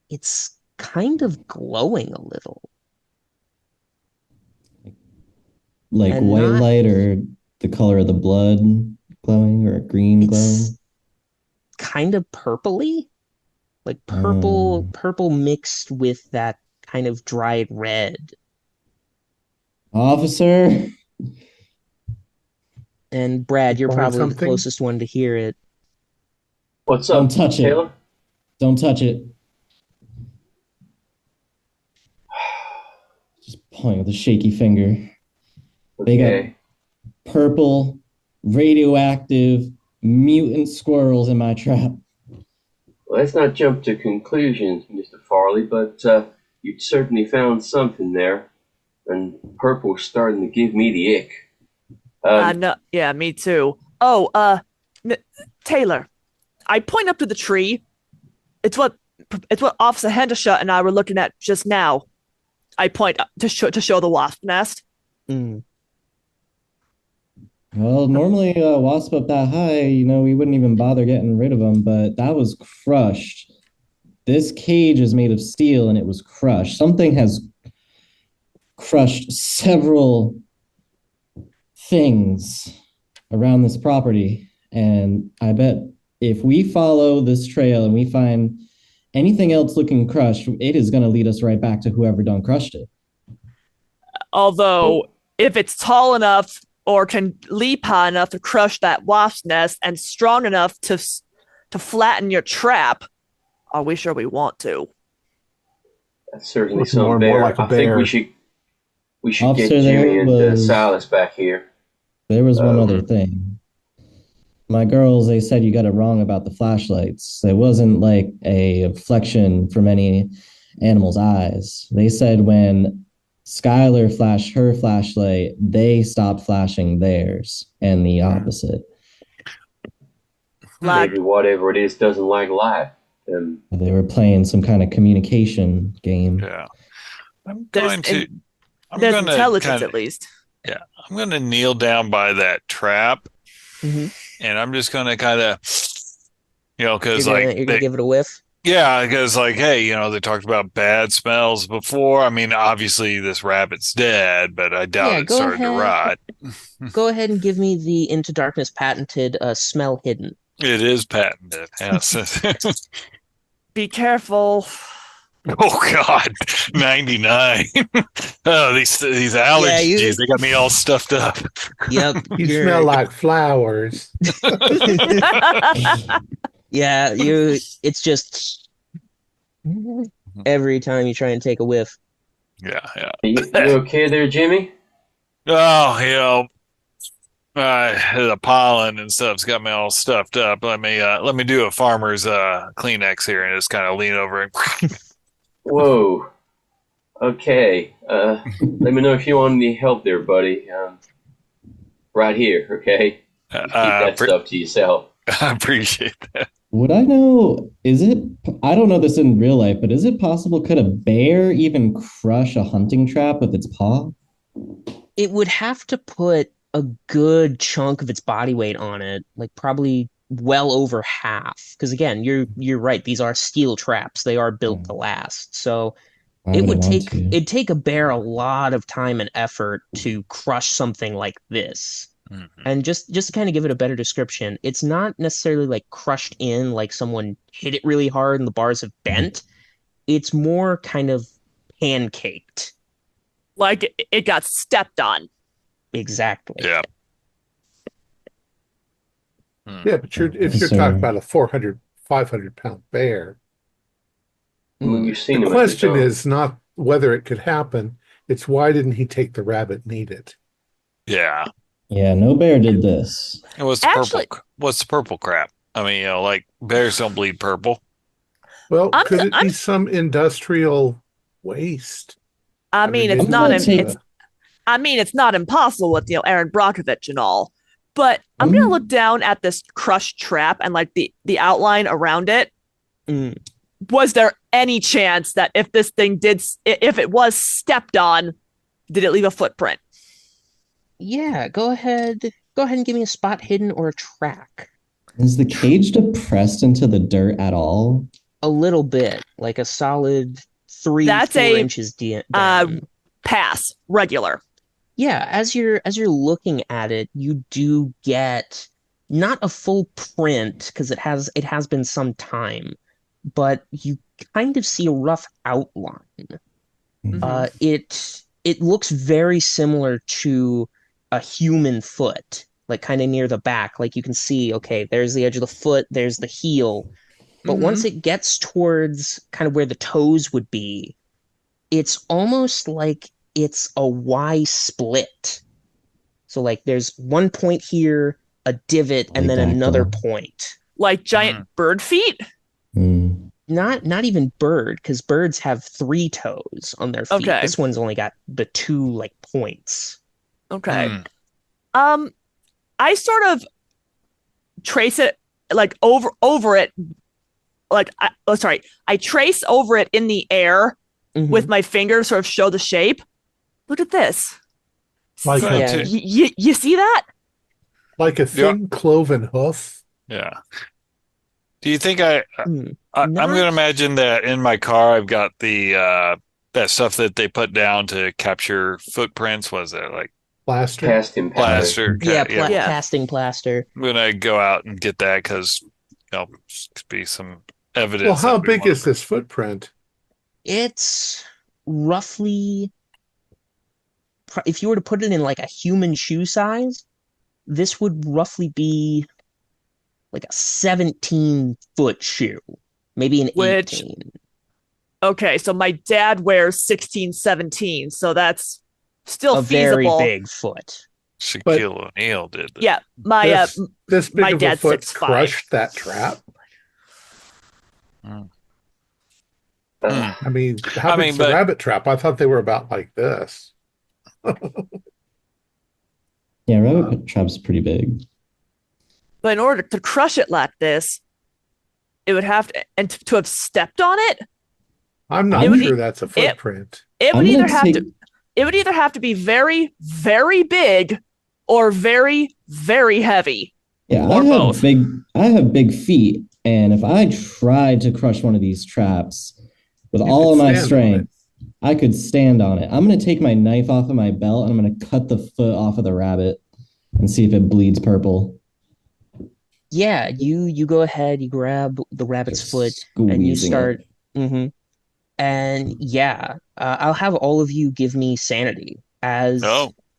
it's kind of glowing a little. Like And white not- light or the color of the blood glowing or green glowing? It's kind of purpley, like purple mixed with that kind of dried red. Officer? And Brad, you're Find probably the something? closest one to hear it. What's up, Don't touch it. Taylor? Don't touch it. Just point with a shaky finger. They got Okay. purple, radioactive, mutant squirrels in my trap. Well, let's not jump to conclusions, Mr. Farley, but you certainly found something there. And purple's starting to give me the ick. No, yeah, me too. Taylor, I point up to the tree. It's what Officer Hendershot and I were looking at just now. I point up to show the wasp nest. Mm. Well, normally a wasp up that high, we wouldn't even bother getting rid of them, but that was crushed. This cage is made of steel and it was crushed. Something has crushed several things around this property. And I bet if we follow this trail and we find anything else looking crushed, it is going to lead us right back to whoever done crushed it. Although, if it's tall enough or can leap high enough to crush that wasp nest and strong enough to flatten your trap, are we sure we want to? That's certainly Looks more something and more bear. like a I think bear. we should get Officer, there Jimmy and was- Silas back here. There was one other thing. My girls, they said you got it wrong about the flashlights. It wasn't like a reflection from any animal's eyes. They said when Skyler flashed her flashlight, they stopped flashing theirs, and the opposite. Like, Maybe whatever it is doesn't like light. They were playing some kind of communication game. Yeah. there's intelligence kinda, at least. Yeah, I'm going to kneel down by that trap, Mhm. and I'm just going to kind of, because You're gonna give it a whiff. yeah, because hey, they talked about bad smells before. I mean, obviously this rabbit's dead, but I doubt Yeah, it go started to ahead. rot. Go ahead and give me the Into Darkness patented smell hidden. It is patented. Yes. Be careful. Oh God, 99. Oh, these allergies, they got me all stuffed up. Yep. You smell like flowers. Yeah, it's just every time you try and take a whiff. Yeah. You okay there, Jimmy? Oh, the pollen and stuff's got me all stuffed up. Let me do a farmer's Kleenex here and just kind of lean over and Whoa. Okay. Let me know if you want any help there, buddy. Right here, okay? Keep that stuff to yourself. I appreciate that. Would I know, I don't know this in real life, but is it possible, could a bear even crush a hunting trap with its paw? It would have to put a good chunk of its body weight on it, like probably well over half. Because again, you're right, these are steel traps. They are built to last. So Why would it want to? It'd take a bear a lot of time and effort to crush something like this. Mm-hmm. And just to kind of give it a better description, it's not necessarily like crushed in, like someone hit it really hard and the bars have bent. It's more kind of pancaked. Like it got stepped on. Exactly. Yeah. Yeah, but if you're talking about a 400, 500-pound bear, You've seen the them at question zoo. is not whether it could happen, it's why didn't he take the rabbit and eat it? Yeah. Yeah, no bear did this. And what's the purple crap? I mean, like bears don't bleed purple. Well, could it be some industrial waste? I mean, it's not impossible with Aaron Brockovich and all. But I'm gonna look down at this crushed trap and like the outline around it. Was there any chance that if this thing if it was stepped on, did it leave a footprint? Yeah, go ahead and give me a spot hidden or a track. Is the cage depressed into the dirt at all? A little bit, like a solid 3-4 inches down. Pass. Regular. Yeah, as you're looking at it, you do get not a full print because it has been some time, but you kind of see a rough outline. It looks very similar to a human foot, like kind of near the back. Like you can see, okay, there's the edge of the foot, there's the heel. But once it gets towards kind of where the toes would be, it's almost like it's a Y split. So like there's one point here, a divot, and then another point. Like giant bird feet? Not even bird, because birds have 3 toes on their feet. Okay. This one's only got the 2 like points. Okay. I sort of trace it like over it. Like I trace over it in the air with my finger, sort of show the shape. Look at this. Like you see that? Like a thin cloven hoof. Yeah. Do you think I'm going to imagine that in my car I've got the that stuff that they put down to capture footprints? Was it like plaster? Casting plaster. Casting plaster. I'm going to go out and get that because could be some evidence. Well, how big is this footprint? It's roughly, if you were to put it in like a human shoe size, this would roughly be like a 17-foot shoe, maybe an 18. Okay, so my dad wears 16, 17, so that's still a feasible. Very big foot. Shaquille O'Neal did that. Yeah, my this big my of dad's a foot 6'5". crushed that trap. I mean, how big's the rabbit trap? I thought they were about like this. Yeah, rabbit trap's pretty big. But in order to crush it like this, it would have to have stepped on it. I'm not sure that's a footprint. It would either have to be very, very big or very, very heavy. Yeah, or I have big feet, and if I tried to crush one of these traps with all of my strength, I could stand on it. I'm going to take my knife off of my belt and I'm going to cut the foot off of the rabbit and see if it bleeds purple. Yeah, you go ahead, you grab the rabbit's foot and you start. And yeah, I'll have all of you give me sanity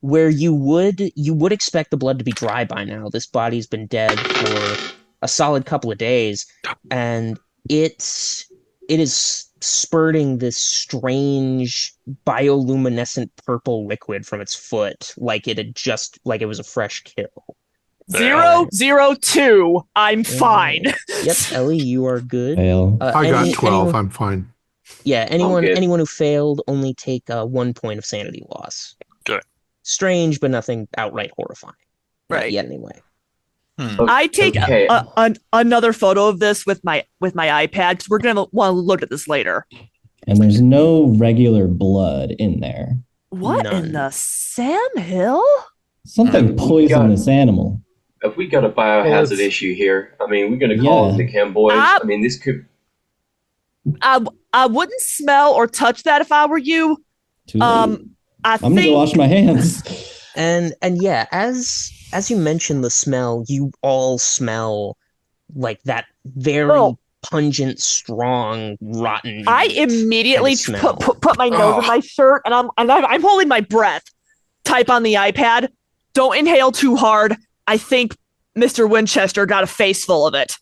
where you would expect the blood to be dry by now. This body's been dead for a solid couple of days, and it is spurting this strange bioluminescent purple liquid from its foot, like it was a fresh kill. 002. I'm fine. Yep, Ellie, you are good. I got 12. I'm fine. Yeah, anyone who failed only take 1 point of sanity loss. Good. Strange, but nothing outright horrifying. Right. Not yet, anyway. I take another photo of this with my iPad because we're gonna want to look at this later. And there's no regular blood in there. What in the Sam Hill? Something poisoned this animal. Have we got a biohazard issue here? I mean, we're going to call it the Cam boys. I mean, this could. I wouldn't smell or touch that if I were you. Too late. I I'm gonna go wash my hands. And yeah, as you mentioned the smell, you all smell like that very pungent, strong, rotten. I immediately smell. put my nose in my shirt, and I'm holding my breath. Type on the iPad. Don't inhale too hard. I think Mr. Winchester got a face full of it.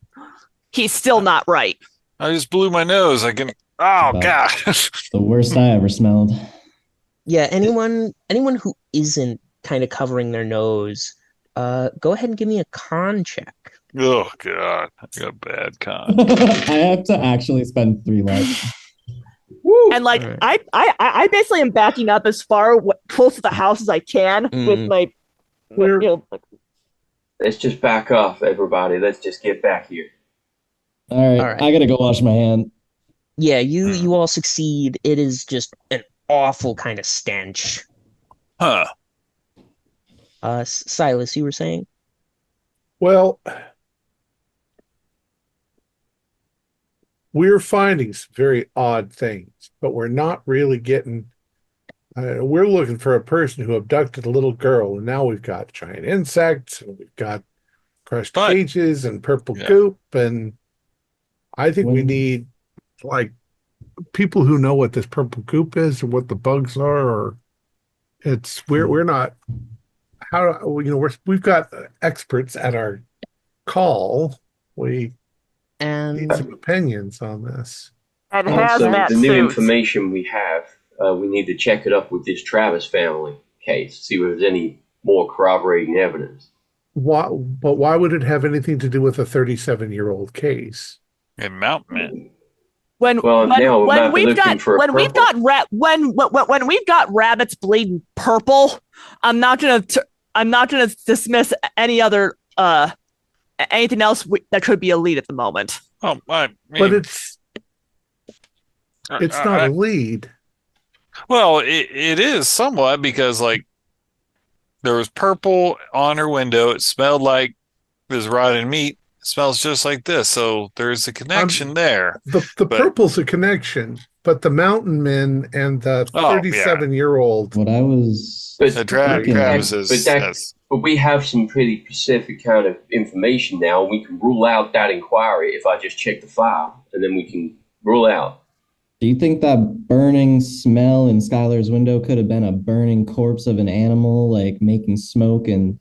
He's still not right. I just blew my nose. I can. Oh God! The worst I ever smelled. Yeah, anyone who isn't kind of covering their nose, go ahead and give me a con check. Oh God! I got a bad con. I have to actually spend 3 lives. And like right. I basically am backing up as far close to the house as I can with my. Let's just back off, everybody. Let's just get back here. All right. I gotta go wash my hand. Yeah, you all succeed. It is just an awful kind of stench. Huh. Silas, you were saying? Well, we're finding some very odd things, but we're not really getting. We're looking for a person who abducted a little girl, and now we've got giant insects, and we've got crushed cages and purple goop, and I think we need like people who know what this purple goop is or what the bugs are, or we're not. We've got experts at our call. We need some opinions on this. And also, hazmat the new suits. information we have, we need to check it up with this Travis family case, see if there's any more corroborating evidence. But why would it have anything to do with a 37-year-old case? And Mountain Man. When we've got rabbits bleeding purple, I'm not gonna dismiss any other anything else that could be a lead at the moment. Oh, but it's not a lead. Well, it is somewhat because like there was purple on her window. It smelled like this rotten meat. It smells just like this. So there's a connection there. The purple's a connection, but the mountain men and the 37-year-old. What I was. But we have some pretty specific kind of information now. We can rule out that inquiry if I just check the file, and then we can rule out. Do you think that burning smell in Skyler's window could have been a burning corpse of an animal, like making smoke, and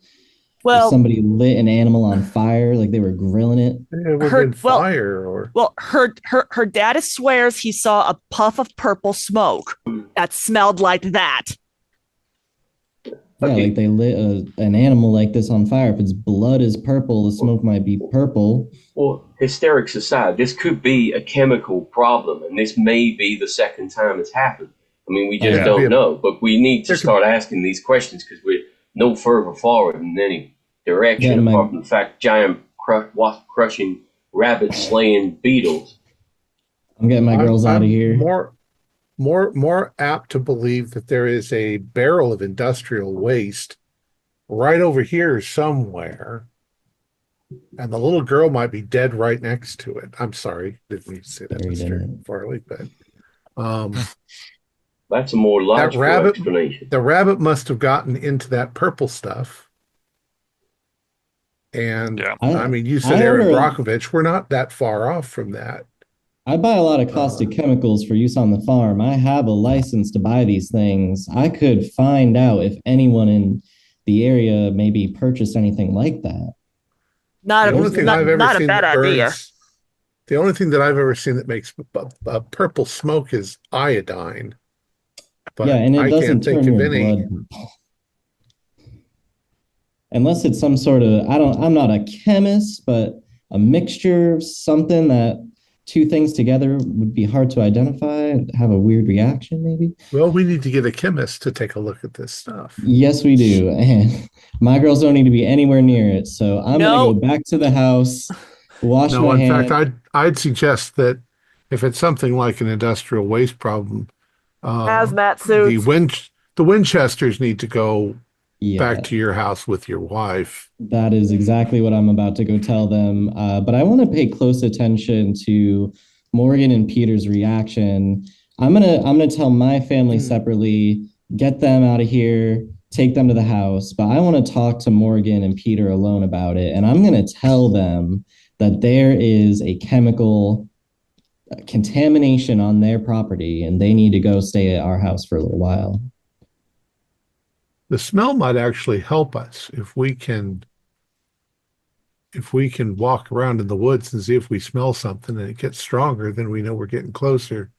somebody lit an animal on fire, like they were grilling it? Her dad swears he saw a puff of purple smoke that smelled like that. Yeah, like they lit an animal like this on fire. If its blood is purple, the smoke might be purple. Well, hysterics aside, this could be a chemical problem, and this may be the second time it's happened. I mean, we just don't know, but we need to start asking these questions because we're no further forward in any direction apart from the fact giant crushing, rabbit-slaying beetles. I'm getting my girls out of here. More apt to believe that there is a barrel of industrial waste right over here somewhere, and the little girl might be dead right next to it. I'm sorry, didn't mean to say that, Mr. Farley, but that's a more logical explanation. The rabbit must have gotten into that purple stuff. And I mean, you said Aaron Brockovich. We're not that far off from that. I buy a lot of caustic chemicals for use on the farm. I have a license to buy these things. I could find out if anyone in the area maybe purchased anything like that. Not a bad idea. The only thing that I've ever seen that makes purple smoke is iodine. But and it doesn't turn your blood purple. Unless it's some sort of, I'm not a chemist, but a mixture of something that two things together would be hard to identify, have a weird reaction maybe. Well, we need to get a chemist to take a look at this stuff. Yes, we do. And my girls don't need to be anywhere near it. So I'm going to go back to the house, wash my hands. In fact, I'd suggest that if it's something like an industrial waste problem, hazmat suits. The Winchesters need to go back to your house with your wife. That is exactly what I'm about to go tell them. But I want to pay close attention to Morgan and Peter's reaction. I'm gonna tell my family separately, get them out of here, take them to the house. But I want to talk to Morgan and Peter alone about it, and I'm gonna tell them that there is a chemical contamination on their property, and they need to go stay at our house for a little while. The smell might actually help us if we can walk around in the woods and see if we smell something and it gets stronger, then we know we're getting closer.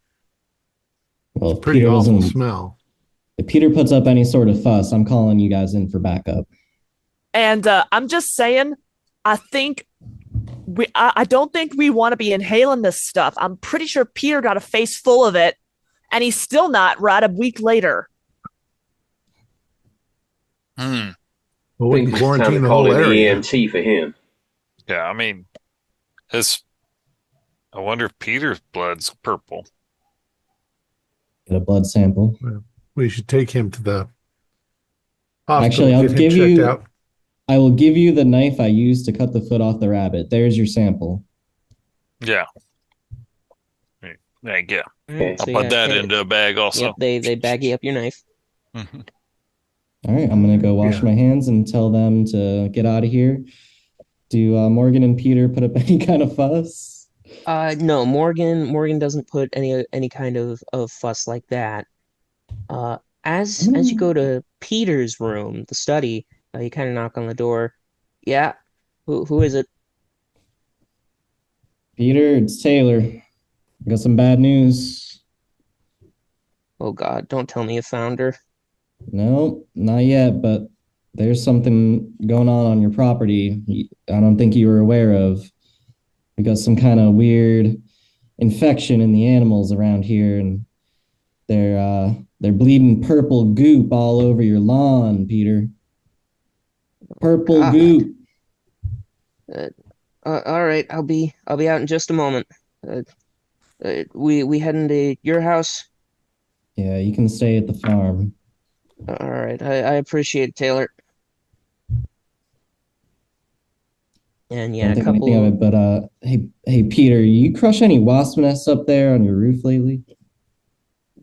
Well, It's a pretty awful smell. If Peter puts up any sort of fuss, I'm calling you guys in for backup. And I'm just saying, I don't think we want to be inhaling this stuff. I'm pretty sure Peter got a face full of it, and he's still not right a week later. I think it's time to call in the EMT for him. Yeah, I mean, I wonder if Peter's blood's purple. Get a blood sample. We should take him to the hospital. Actually, I will give you the knife I used to cut the foot off the rabbit. There's your sample. Yeah. Thank you. Okay, I'll put that into a bag also. Yep, they baggy up your knife. Mm-hmm. All right, I'm going to go wash my hands and tell them to get out of here. Do Morgan and Peter put up any kind of fuss? No, Morgan doesn't put any kind of fuss like that. As you go to Peter's room, the study, you kind of knock on the door. Yeah, who is it? Peter, it's Taylor. I got some bad news. Oh God, don't tell me you found her. No, not yet, but there's something going on your property I don't think you were aware of. We got some kind of weird infection in the animals around here, and they're bleeding purple goop all over your lawn, Peter. Purple goop. All right, I'll be out in just a moment. We heading to your house? Yeah, you can stay at the farm. All right, I appreciate it, Taylor. And yeah, I don't think anything of it, but hey, Peter, you crush any wasp nests up there on your roof lately?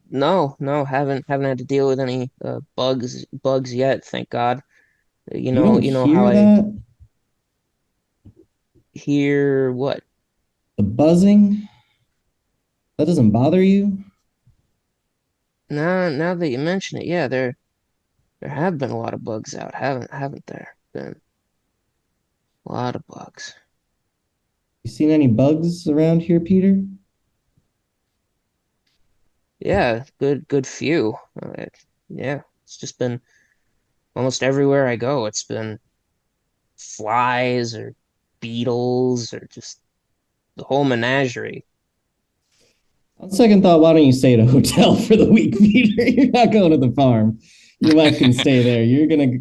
No, haven't had to deal with any bugs yet, thank God. You know how I hear what? The buzzing? That doesn't bother you? Now that you mention it, yeah, there have been a lot of bugs out, haven't there? Been a lot of bugs. You seen any bugs around here, Peter? Yeah, good few. Yeah, it's just been almost everywhere I go. It's been flies or beetles or just the whole menagerie. On second thought, why don't you stay at a hotel for the week, Peter? You're not going to the farm. Your wife can stay there.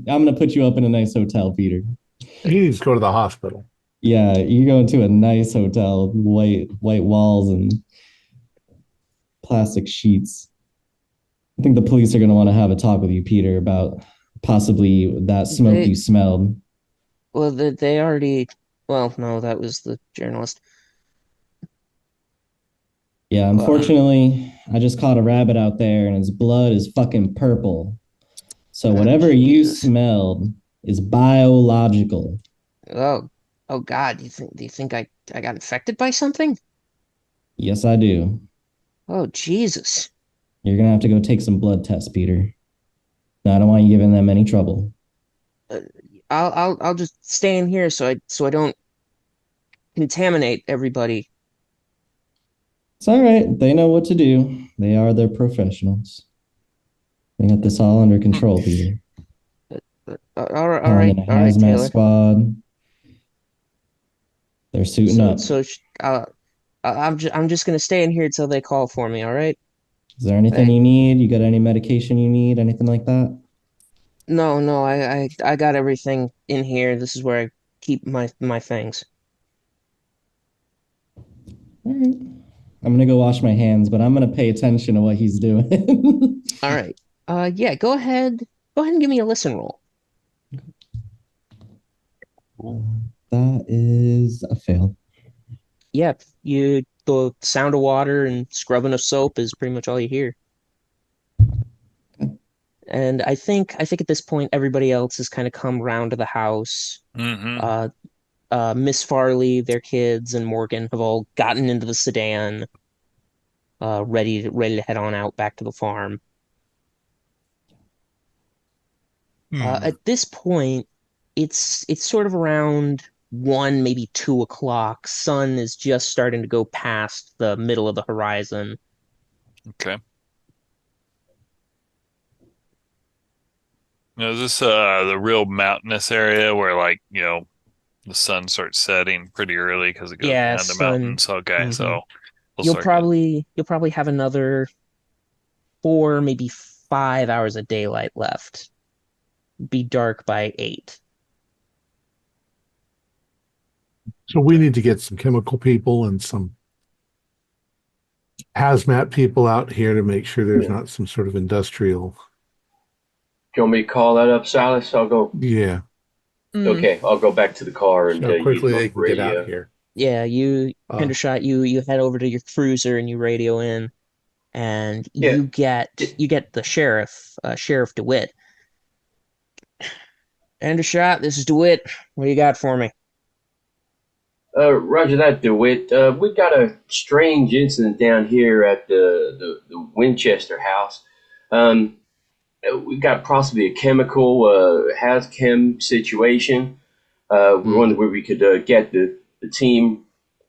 I'm gonna put you up in a nice hotel, Peter. He needs to go to the hospital. Yeah, you're going to a nice hotel, white walls and plastic sheets. I think the police are going to want to have a talk with you, Peter, about possibly that smoke you smelled. Well, they already. Well, no, that was the journalist. Yeah, unfortunately, I just caught a rabbit out there, and his blood is fucking purple. So whatever you smelled is biological. Oh God! Do you think I got infected by something? Yes, I do. Oh Jesus! You're gonna have to go take some blood tests, Peter. No, I don't want you giving them any trouble. I'll just stay in here so I don't contaminate everybody. It's all right. They know what to do. They are their professionals. They got this all under control, Peter. All right, Taylor. Squad. They're suiting up. So I'm just gonna stay in here until they call for me. All right. Is there anything you need? You got any medication you need? Anything like that? No. I got everything in here. This is where I keep my things. All right. I'm gonna go wash my hands, but I'm gonna pay attention to what he's doing. All right. Yeah. Go ahead and give me a listen roll. That is a fail. Yep. You the sound of water and scrubbing of soap is pretty much all you hear. And I think at this point everybody else has kind of come round to the house. Mm-hmm. Miss Farley, their kids, and Morgan have all gotten into the sedan, ready to head on out back to the farm. At this point, it's sort of around 1, maybe 2 o'clock. Sun is just starting to go past the middle of the horizon. Okay. Now, is this the real mountainous area where, like, the sun starts setting pretty early because it goes Yeah, behind the sun. mountains? Okay, Mhm. so we'll You'll start getting. probably have another 4, maybe 5 hours of daylight left. Be dark by 8. So we need to get some chemical people and some hazmat people out here to make sure there's not some sort of industrial. Do you want me to call that up, Silas? I'll go. Yeah. Okay, I'll go back to the car and So how quickly use they my can get radio. out here. Yeah, you Uh, Hendershot, you head over to your cruiser and you radio in, and Yeah. you get the sheriff, Sheriff DeWitt. Hendershot, this is DeWitt. What do you got for me? Roger that, DeWitt. We got a strange incident down here at the Winchester house. We got possibly a chemical hazchem situation. We wondered where we could get the team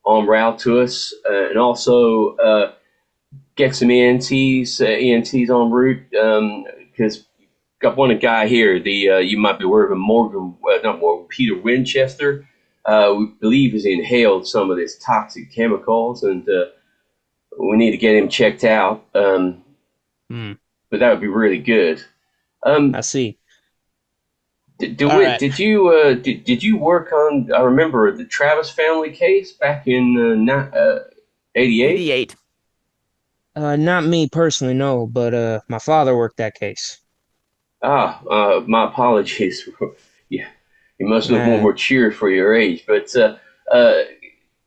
en route to us, and also get some ENTs en route, because got one guy here. You might be aware of him, not Morgan, Peter Winchester. We believe he's inhaled some of this toxic chemicals, and we need to get him checked out. But that would be really good. I see. DeWitt, right. did you work on? I remember the Travis family case back in 88. 88. Not me personally, no, but my father worked that case. My apologies. Yeah, you must look Nah. more mature for your age. But do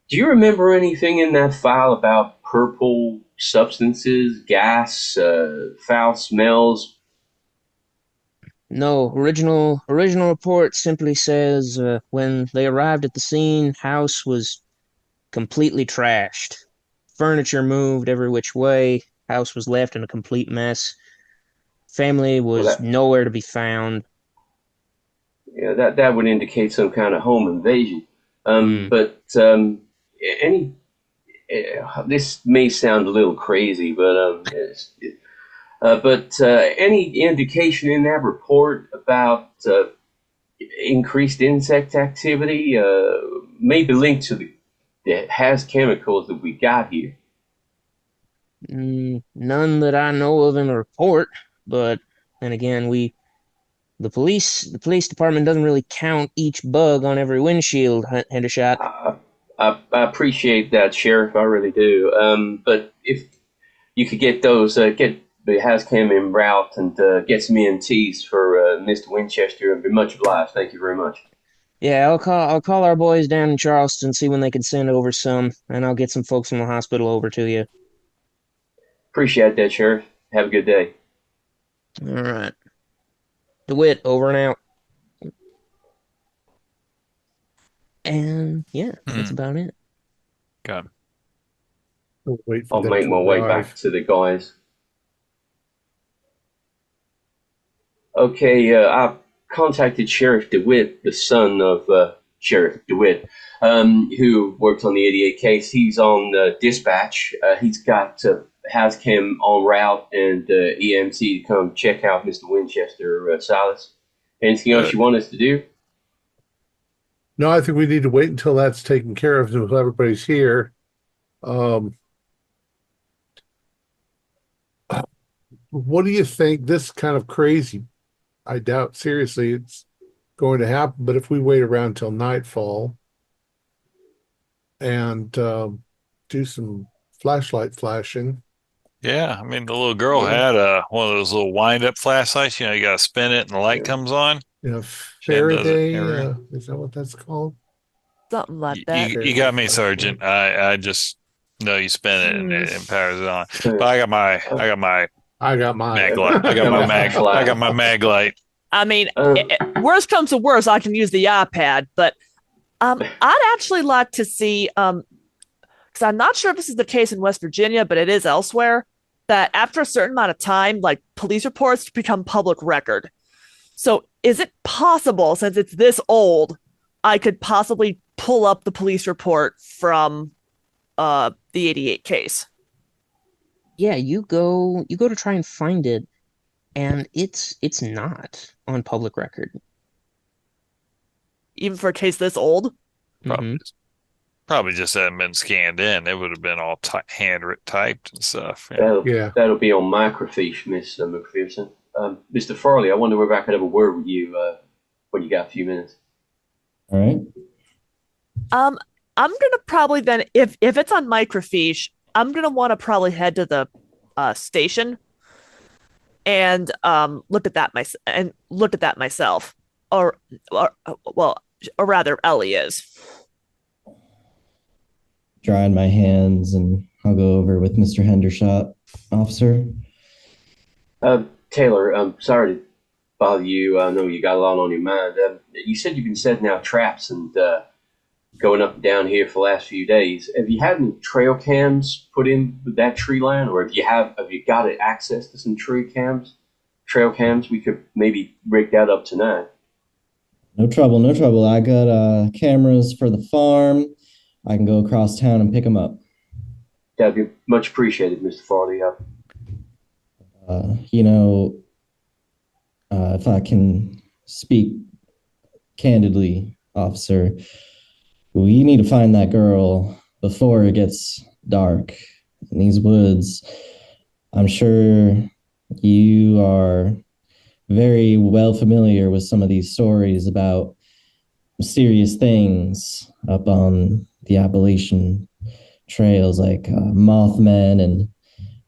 you remember anything in that file about purple substances, gas, foul smells? No, original report simply says when they arrived at the scene, house was completely trashed. Furniture moved every which way. House was left in a complete mess. Family was nowhere to be found. Yeah, that would indicate some kind of home invasion. But any this may sound a little crazy, but any indication in that report about increased insect activity, maybe linked to the has chemicals that we got here? None that I know of in the report, but then again, the police department doesn't really count each bug on every windshield, Hendershot. I appreciate that, Sheriff. I really do. But if you could get the hazcam en route and get some EMTs for Mr. Winchester, I'd be much obliged. Thank you very much. Yeah, I'll call our boys down in Charleston, see when they can send over some, and I'll get some folks from the hospital over to you. Appreciate that, Sheriff. Have a good day. All right. DeWitt, over and out. And yeah, that's about it. Got it. We'll wait for I'll them make to my way arrive. back to the guys. Okay, I contacted Sheriff DeWitt, the son of Sheriff DeWitt, who worked on the 88 case. He's on dispatch. He's got hazcam en route and EMT to come check out Mr. Winchester. Silas, anything else you want us to do? No, I think we need to wait until that's taken care of until everybody's here. What do you think? This kind of crazy. I doubt seriously it's going to happen, but if we wait around till nightfall and do some flashlight flashing. Yeah, I mean, the little girl had one of those little wind-up flashlights. You got to spin it and the light comes on. Faraday, is that what that's called? Something like that. You got me, Sergeant. I just No, you spin it and it powers it on. Yeah. But I got my I got mine. mag light. I got my mag light. I mean, worst comes to worst, I can use the iPad, but I'd actually like to see because I'm not sure if this is the case in West Virginia, but it is elsewhere, that after a certain amount of time, like police reports become public record. So is it possible, since it's this old, I could possibly pull up the police report from the 88 case? Yeah, you go to try and find it, and it's not on public record. Even for a case this old? Probably just hadn't been scanned in. It would have been all handwritten, typed and stuff. That'll be on microfiche, Miss McPherson. Mr. Farley, I wonder if I could have a word with you when you got a few minutes. All right. I'm gonna probably then, if it's on microfiche, I'm gonna want to probably head to the station and look at that myself, or rather, Ellie is. Drying my hands, and I'll go over with Mr. Hendershot, officer. Taylor, I'm sorry to bother you. I know you got a lot on your mind. You said you've been setting out traps and going up and down here for the last few days. Have you had any trail cams put in with that tree line, or have you got access to some trail cams? We could maybe rig that up tonight. No trouble. I got cameras for the farm. I can go across town and pick them up. That'd be much appreciated, Mr. Farley. If I can speak candidly, officer, we need to find that girl before it gets dark in these woods. I'm sure you are very well familiar with some of these stories about mysterious things up on the Appalachian trails, like Mothmen and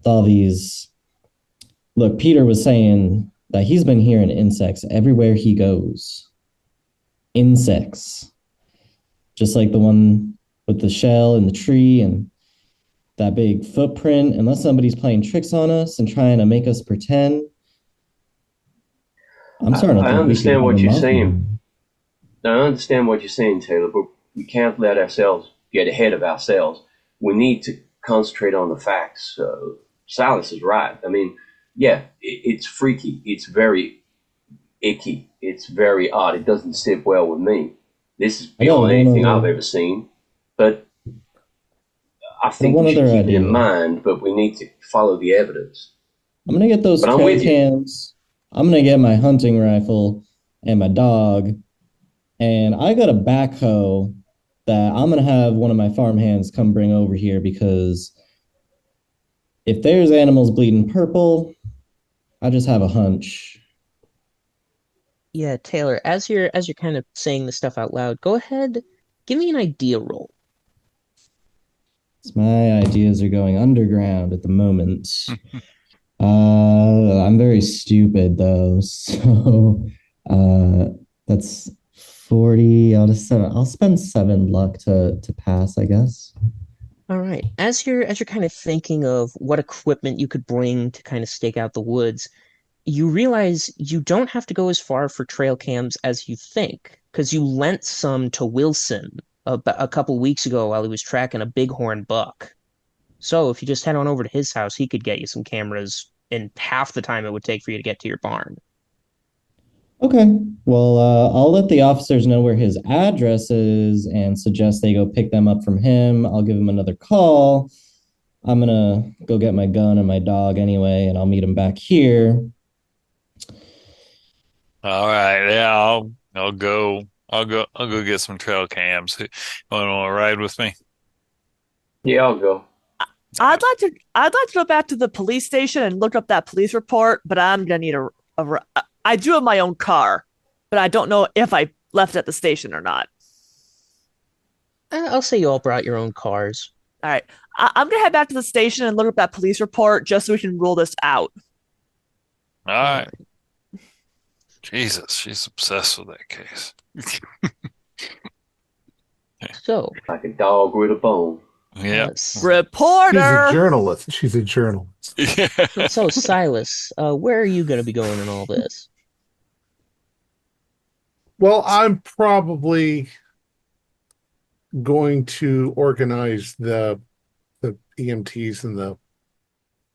all these. Look, Peter was saying that he's been hearing insects everywhere he goes. Insects. Just like the one with the shell and the tree and that big footprint, unless somebody's playing tricks on us and trying to make us pretend. I'm starting to think I understand what you're saying. Mothman. I understand what you're saying, Taylor, but we can't let ourselves get ahead of ourselves. We need to concentrate on the facts. Silas is right. I mean, yeah, it's freaky. It's very icky. It's very odd. It doesn't sit well with me. This is beyond anything I've ever seen. But I think we should keep it in mind, but we need to follow the evidence. I'm going to get those trail cams. I'm going to get my hunting rifle and my dog. And I got a backhoe that I'm going to have one of my farm hands come bring over here, because if there's animals bleeding purple, I just have a hunch. Yeah, Taylor, as you're kind of saying this stuff out loud, go ahead, give me an idea roll. My ideas are going underground at the moment. I'm very stupid though, so that's 40. I'll spend 7 luck to pass, I guess. All right. As you're kind of thinking of what equipment you could bring to kind of stake out the woods, you realize you don't have to go as far for trail cams as you think, because you lent some to Wilson a couple weeks ago while he was tracking a bighorn buck. So if you just head on over to his house, he could get you some cameras in half the time it would take for you to get to your barn. Okay. Well, I'll let the officers know where his address is and suggest they go pick them up from him. I'll give him another call. I'm going to go get my gun and my dog anyway, and I'll meet him back here. All right. Yeah, I'll go get some trail cams. You want to ride with me? Yeah, I'll go. I'd like to go back to the police station and look up that police report, but I'm gonna need I do have my own car, but I don't know if I left it at the station or not. I'll say you all brought your own cars. All right. I'm gonna head back to the station and look up that police report just so we can rule this out. All right. Jesus, she's obsessed with that case. So, like a dog with a bone. Yeah. She's a Reporter. journalist. She's a journalist. So Silas, where are you going to be going in all this? Well, I'm probably going to organize the EMTs and the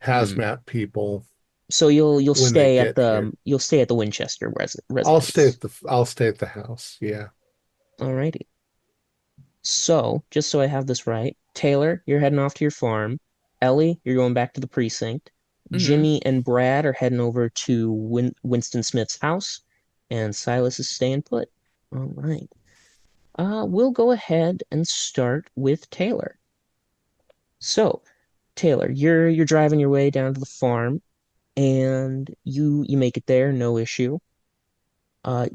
hazmat people So you'll when they stay at get here. the Winchester residence. I'll stay at the house. Yeah. Alrighty. So, just so I have this right, Taylor, you're heading off to your farm. Ellie, you're going back to the precinct. Jimmy and Brad are heading over to Winston Smith's house, and Silas is staying put. All right. We'll go ahead and start with Taylor. So, Taylor, you're driving your way down to the farm, and you make it there, no issue.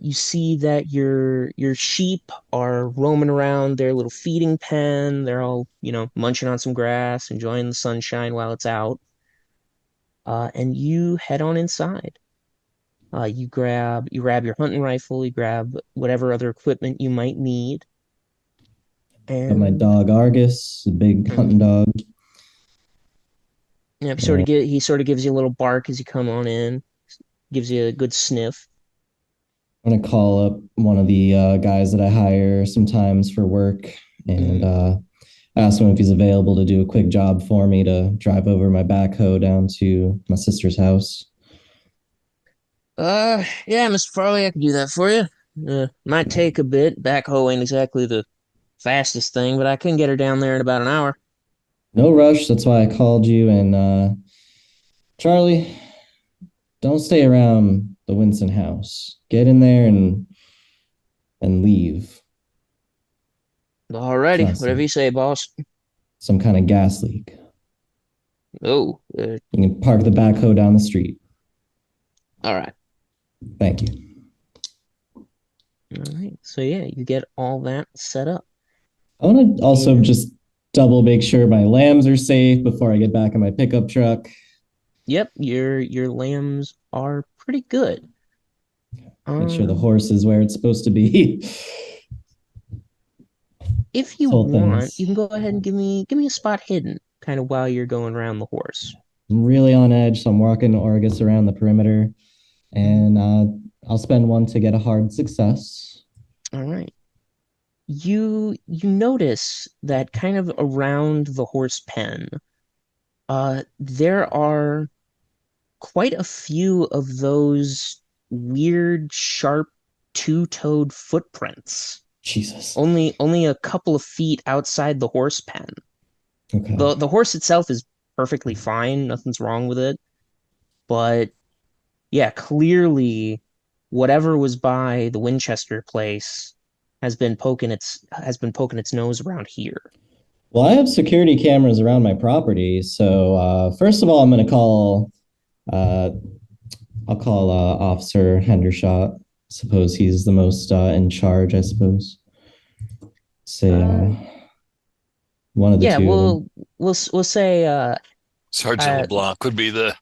You see that your sheep are roaming around their little feeding pen. They're all, munching on some grass, enjoying the sunshine while it's out. And you head on inside. You grab your hunting rifle, you grab whatever other equipment you might need. Got my And dog Argus, a big hunting dog. yeah, he sort of gives you a little bark as you come on in, gives you a good sniff. I'm gonna call up one of the guys that I hire sometimes for work and ask him if he's available to do a quick job for me to drive over my backhoe down to my sister's house. Yeah, Mr. Farley, I can do that for you. Might take a bit. Backhoe ain't exactly the fastest thing, but I can get her down there in about an hour. No rush. That's why I called you. And Charlie, don't stay around the Winston house. Get in there and leave. Alrighty, Awesome. whatever you say, boss. Some kind of gas leak. Oh, You can park the backhoe down the street. all right. Thank you. All right. So yeah, you get all that set up. I want to also just double make sure my lambs are safe before I get back in my pickup truck. Yep, your lambs are pretty good. Make sure the horse is where it's supposed to be. If you Whole want, things. you can go ahead and give me a spot hidden, kind of while you're going around the horse. I'm really on edge, so I'm walking Argus around the perimeter, and I'll spend one to get a hard success. All right. You notice that kind of around the horse pen, there are quite a few of those weird, sharp, two-toed footprints. Jesus. Only a couple of feet outside the horse pen. Okay. The horse itself is perfectly fine, nothing's wrong with it. But yeah, clearly whatever was by the Winchester place has been poking its nose around here. Well, I have security cameras around my property, so first of all, I'm going to call. I'll call Officer Hendershot. Suppose he's the most in charge. I suppose. Say one of the two. Yeah, we'll say Sergeant LeBlanc would be the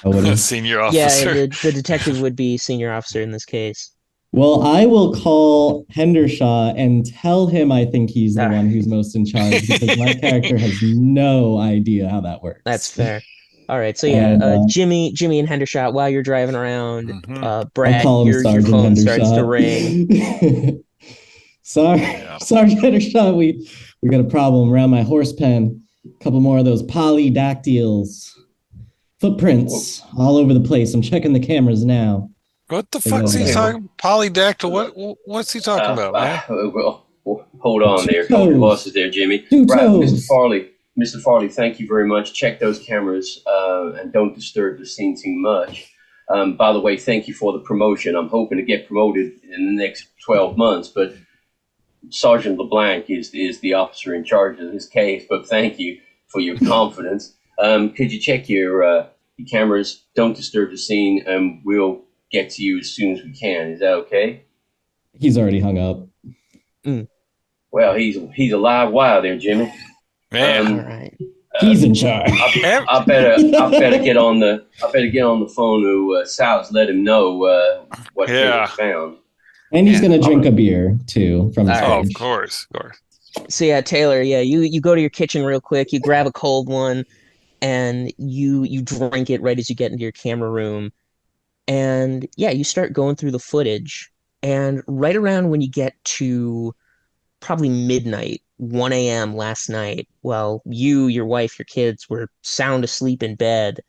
Oh, senior yeah, officer. the detective would be senior officer in this case. Well, I will call Hendershot and tell him I think he's the one who's most in charge because my character has no idea how that works. That's fair. All right, so yeah, Jimmy and Hendershot, while you're driving around, Brad, your phone starts to ring. Sorry, Hendershot, we got a problem around my horse pen. A couple more of those polydactyls. Footprints all over the place. I'm checking the cameras now. What the fuck's he talking? Polydactyl? What's he talking about, man? Well, hold on there. Hold your horses there, Jimmy. Right, Mr. Farley, thank you very much. Check those cameras and don't disturb the scene too much. By the way, thank you for the promotion. I'm hoping to get promoted in the next 12 months, but Sergeant LeBlanc is the officer in charge of this case, but thank you for your confidence. Could you check your cameras? Don't disturb the scene, and we'll get to you as soon as we can. Is that okay? He's already hung up. Well, he's a live wire there, Jimmy. Man, all right. He's in charge. I better get on the phone to Silas, let him know what he found. And he's gonna drink a beer too from his of course. So yeah, Taylor, yeah, you go to your kitchen real quick, you grab a cold one, and you drink it right as you get into your camera room. And yeah, you start going through the footage. And right around when you get to probably midnight, 1 a.m. last night, while you, your wife, your kids were sound asleep in bed,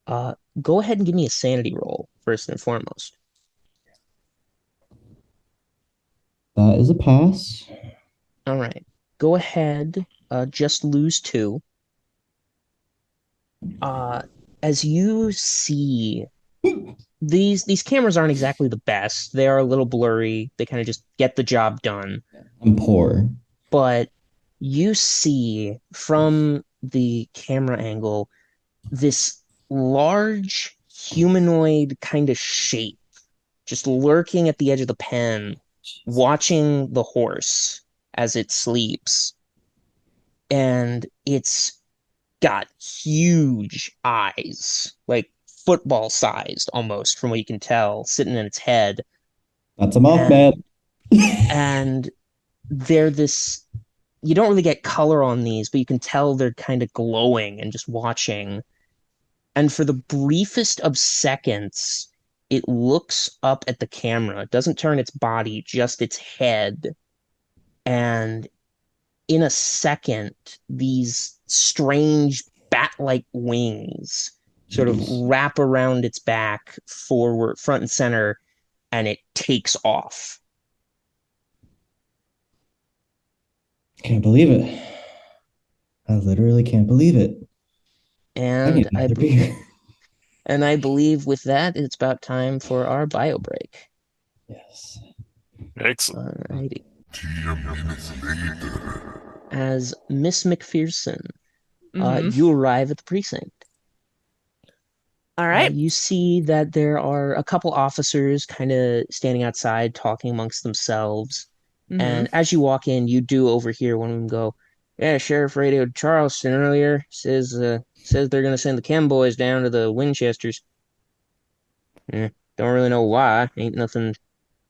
go ahead and give me a sanity roll, first and foremost. That is a pass. All right. Go ahead, just lose two. Uh, as you see, these cameras aren't exactly the best. They are a little blurry. They kind of just get the job done. I'm poor. But you see from the camera angle this large humanoid kind of shape just lurking at the edge of the pen, watching the horse as it sleeps. And it's got huge eyes, like football sized almost, from what you can tell, sitting in its head. That's a Mothman. And they're this, you don't really get color on these, but you can tell they're kind of glowing and just watching. And for the briefest of seconds, it looks up at the camera. It doesn't turn its body, just its head. And in a second, these strange bat-like wings sort of wrap around its back, forward, front and center, and it takes off. Can't believe it. I literally can't believe it. And I believe with that, it's about time for our bio break. Yes. Excellent. Alrighty. As Miss McPherson, you arrive at the precinct. All right. You see that there are a couple officers kind of standing outside talking amongst themselves. And as you walk in, you do overhear one of them go, "Yeah, Sheriff radioed Charleston earlier. Says they're going to send the chem boys down to the Winchesters. Don't really know why. Ain't nothing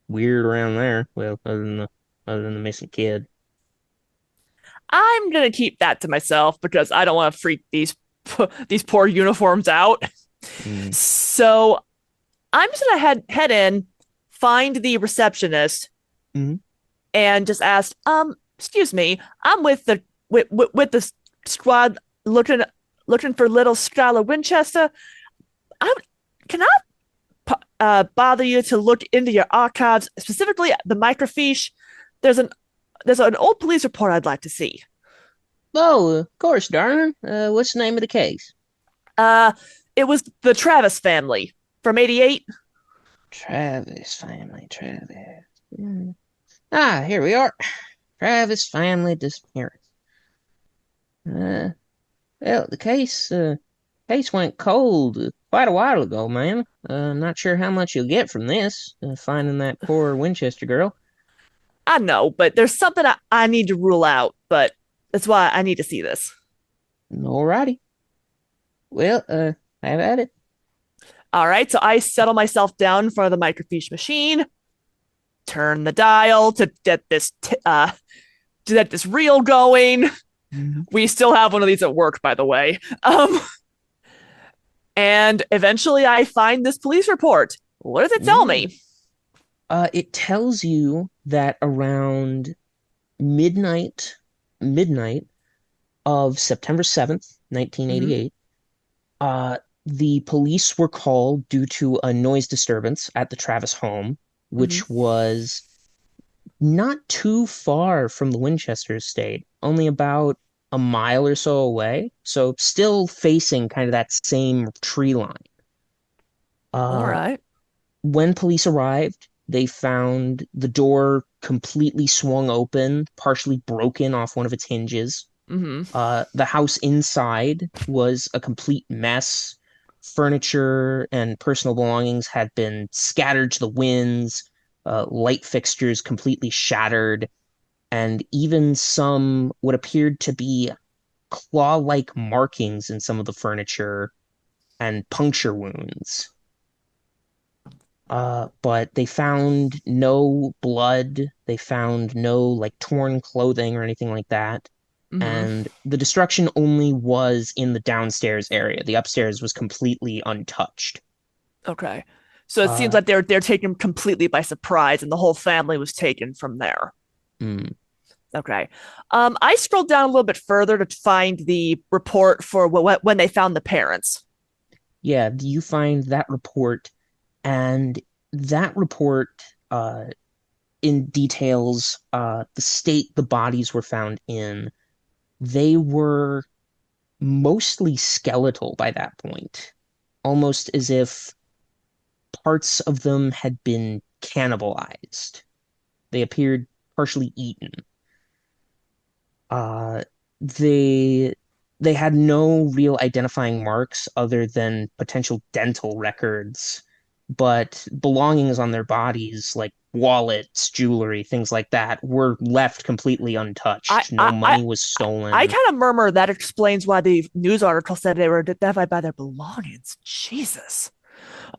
weird around there. Well, other than the missing kid." I'm gonna keep that to myself because I don't want to freak these poor uniforms out. So I'm just gonna head in, find the receptionist, and just ask, excuse me, I'm with the squad looking for little Skyler Winchester. Can I bother you to look into your archives, specifically the microfiche? There's an old police report I'd like to see. Oh, of course, darling. What's the name of the case? It was the Travis family from '88. Travis family, Travis. Ah, here we are. Travis family disappearance. Well, the case went cold quite a while ago, man. Not sure how much you'll get from this, finding that poor Winchester girl. I know, but there's something I need to rule out, but that's why I need to see this. Alrighty. Well, have at it. All right, so I settle myself down in front of the microfiche machine, turn the dial to get this reel going. We still have one of these at work, by the way. And eventually I find this police report. What does it tell me? It tells you that around midnight of September 7th, 1988, the police were called due to a noise disturbance at the Travis home, which was not too far from the Winchester estate, only about a mile or so away. So still facing kind of that same tree line. All right. When police arrived, they found the door completely swung open, partially broken off one of its hinges. The house inside was a complete mess. Furniture and personal belongings had been scattered to the winds, light fixtures completely shattered, and even some what appeared to be claw-like markings in some of the furniture and puncture wounds. But they found no blood. They found no like torn clothing or anything like that. Hmm. And the destruction only was in the downstairs area. The upstairs was completely untouched. Okay. So it seems Uh, like they're taken completely by surprise, and the whole family was taken from there. hmm. Okay. I scrolled down a little bit further to find the report for when they found the parents. Yeah, you find that report, and that report uh, in details the state the bodies were found in. They were mostly skeletal by that point, almost as if parts of them had been cannibalized. They appeared partially eaten. Uh, they they had no real identifying marks other than potential dental records, but belongings on their bodies, like wallets, jewelry, things like that, were left completely I untouched. No I I, money was I stolen. kind of murmur that explains why the news article said they were identified by their belongings. Jesus.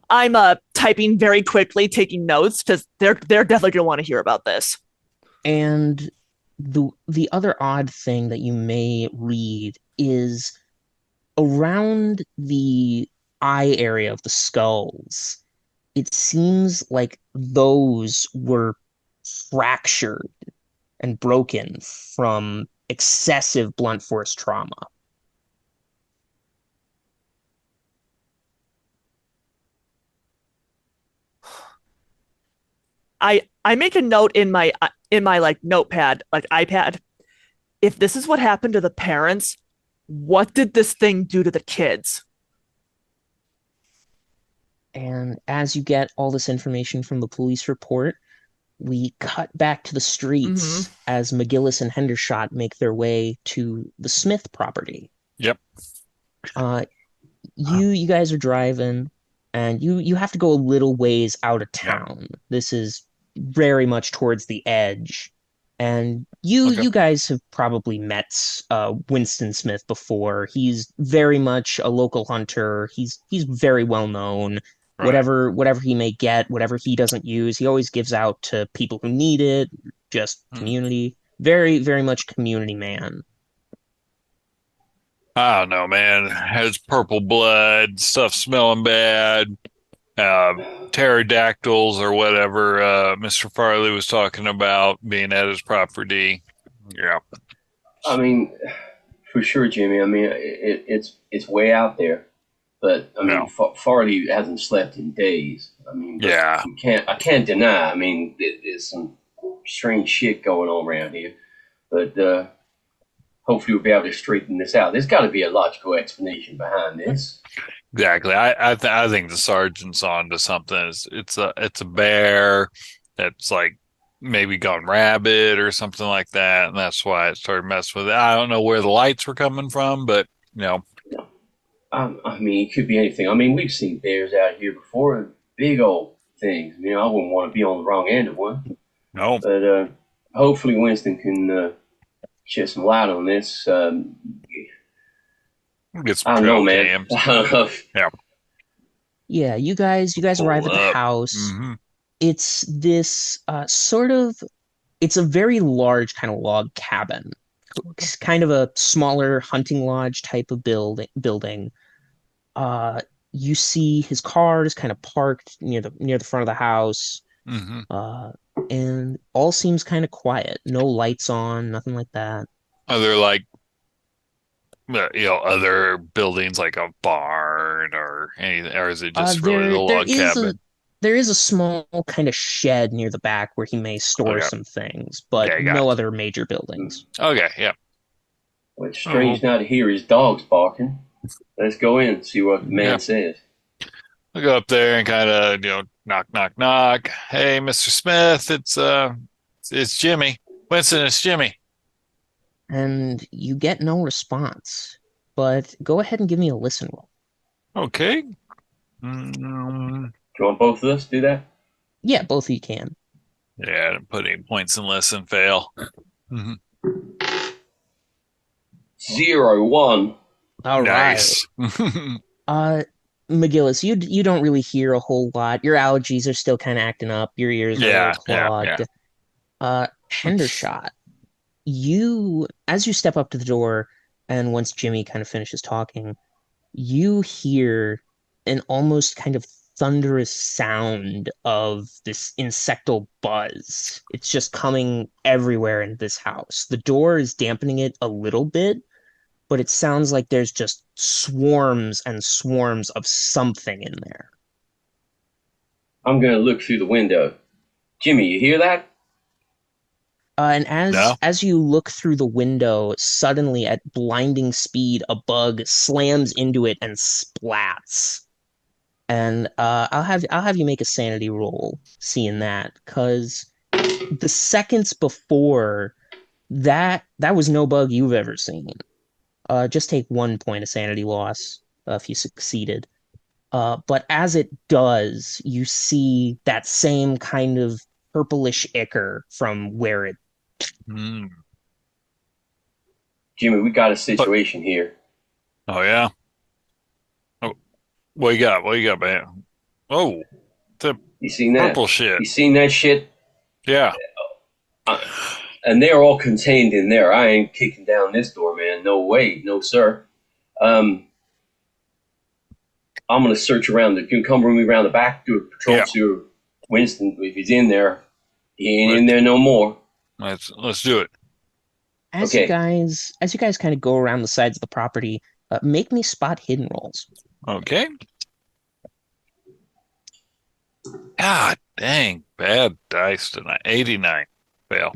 I'm typing very quickly, taking notes because they're definitely gonna want to hear about this. And the other odd thing that you may read is around the eye area of the skulls. It seems like those were fractured and broken from excessive blunt force trauma. I make a note in my like notepad, like iPad. If this is what happened to the parents, what did this thing do to the kids? And as you get all this information from the police report, we cut back to the Mm-hmm. streets as McGillis and Hendershot make their way to the Smith property. Yep. Uh, you guys are driving, and you have to go a little ways out of Yeah. town. This is very much towards the edge, and Okay. you guys have probably met Winston Smith before. He's very much a local hunter. He's very well known. Right. Whatever he may get, whatever he doesn't use, he always gives out to people who need it. Just Hmm. community, very much community man. I don't know, man. Has purple blood, stuff smelling bad, pterodactyls or whatever Mr. Farley was talking about being at his property. Yeah. I mean, for sure, Jimmy. I mean, it's way out there, but I mean, Yeah. Farley hasn't slept in days. I mean, but Yeah. I can't deny. I mean, there's some strange shit going on around here, but hopefully we'll be able to straighten this out. There's got to be a logical explanation behind this. Exactly. I think the sergeant's on to something. It's a bear that's like maybe gone rabid or something like that, and that's why it started messing with it. I don't know where the lights were coming from, but you know, I mean, it could be anything. I mean, we've seen bears out here before, and big old things. You know, I wouldn't want to be on the wrong end of one. no, But hopefully Winston can shed some light on this. get some I don't know, trail man. cams. I don't know. Yeah. Yeah, you guys arrive at Pull the up. house. Hmm. It's this it's a very large kind of log cabin. It's kind of a smaller hunting lodge type of building. Uh, you see his car is kind of parked near the front of the house. Hmm. Uh, and all seems kind of quiet. No lights on, nothing like that. Are there like other buildings like a barn or anything, or is it just really the There log is cabin? there is a small kind of shed near the back where he may store Okay. some things, but Okay, no gotcha. other major buildings. Okay, yeah. Well, it's strange now to hear his dogs barking. Let's go in and see what the man Yeah. says. I'll go up there and kind of, knock, knock, knock. Hey, Mr. Smith, it's Jimmy. Winston, it's Jimmy. And you get no response. But go ahead and give me a listen roll. Okay. Do you want both of us to do that? Yeah, both of you can. Yeah, I didn't put any points in listen, fail. Mhm. 0, 1. All right. Nice. Uh, McGillis, you don't really hear a whole lot. Your allergies are still kind of acting up. Your ears are a Yeah, little yeah, clogged. yeah. Hendershot, as you step up to the door, and once Jimmy kind of finishes talking, you hear an almost kind of thunderous sound of this insectal buzz. It's just coming everywhere in this house. The door is dampening it a little bit, but it sounds like there's just swarms and swarms of something in there. I'm going to look through the window. Jimmy, you hear that? And No? as you look through the window, suddenly at blinding speed, a bug slams into it and splats. And I'll have you make a sanity roll seeing that, because the seconds before that was no bug you've ever seen. Just take 1 point of sanity loss if you succeeded. But as it does, you see that same kind of purplish ichor from where it. Mm. Jimmy, we got a situation here. Oh, yeah? Oh, what you got? What you got, man? Oh, the You seen that? purple shit. You seen that shit? Yeah. And they're all contained in there. I ain't kicking down this door, man. No way. No, sir. I'm going to search around. You can come with me around the back, do a patrol, Yeah. see Winston. If he's in there, he ain't in there no more. Let's do it. As Okay. you guys kind of go around the sides of the property, make me spot hidden rolls. Okay. God dang, bad dice tonight. 89. Fail.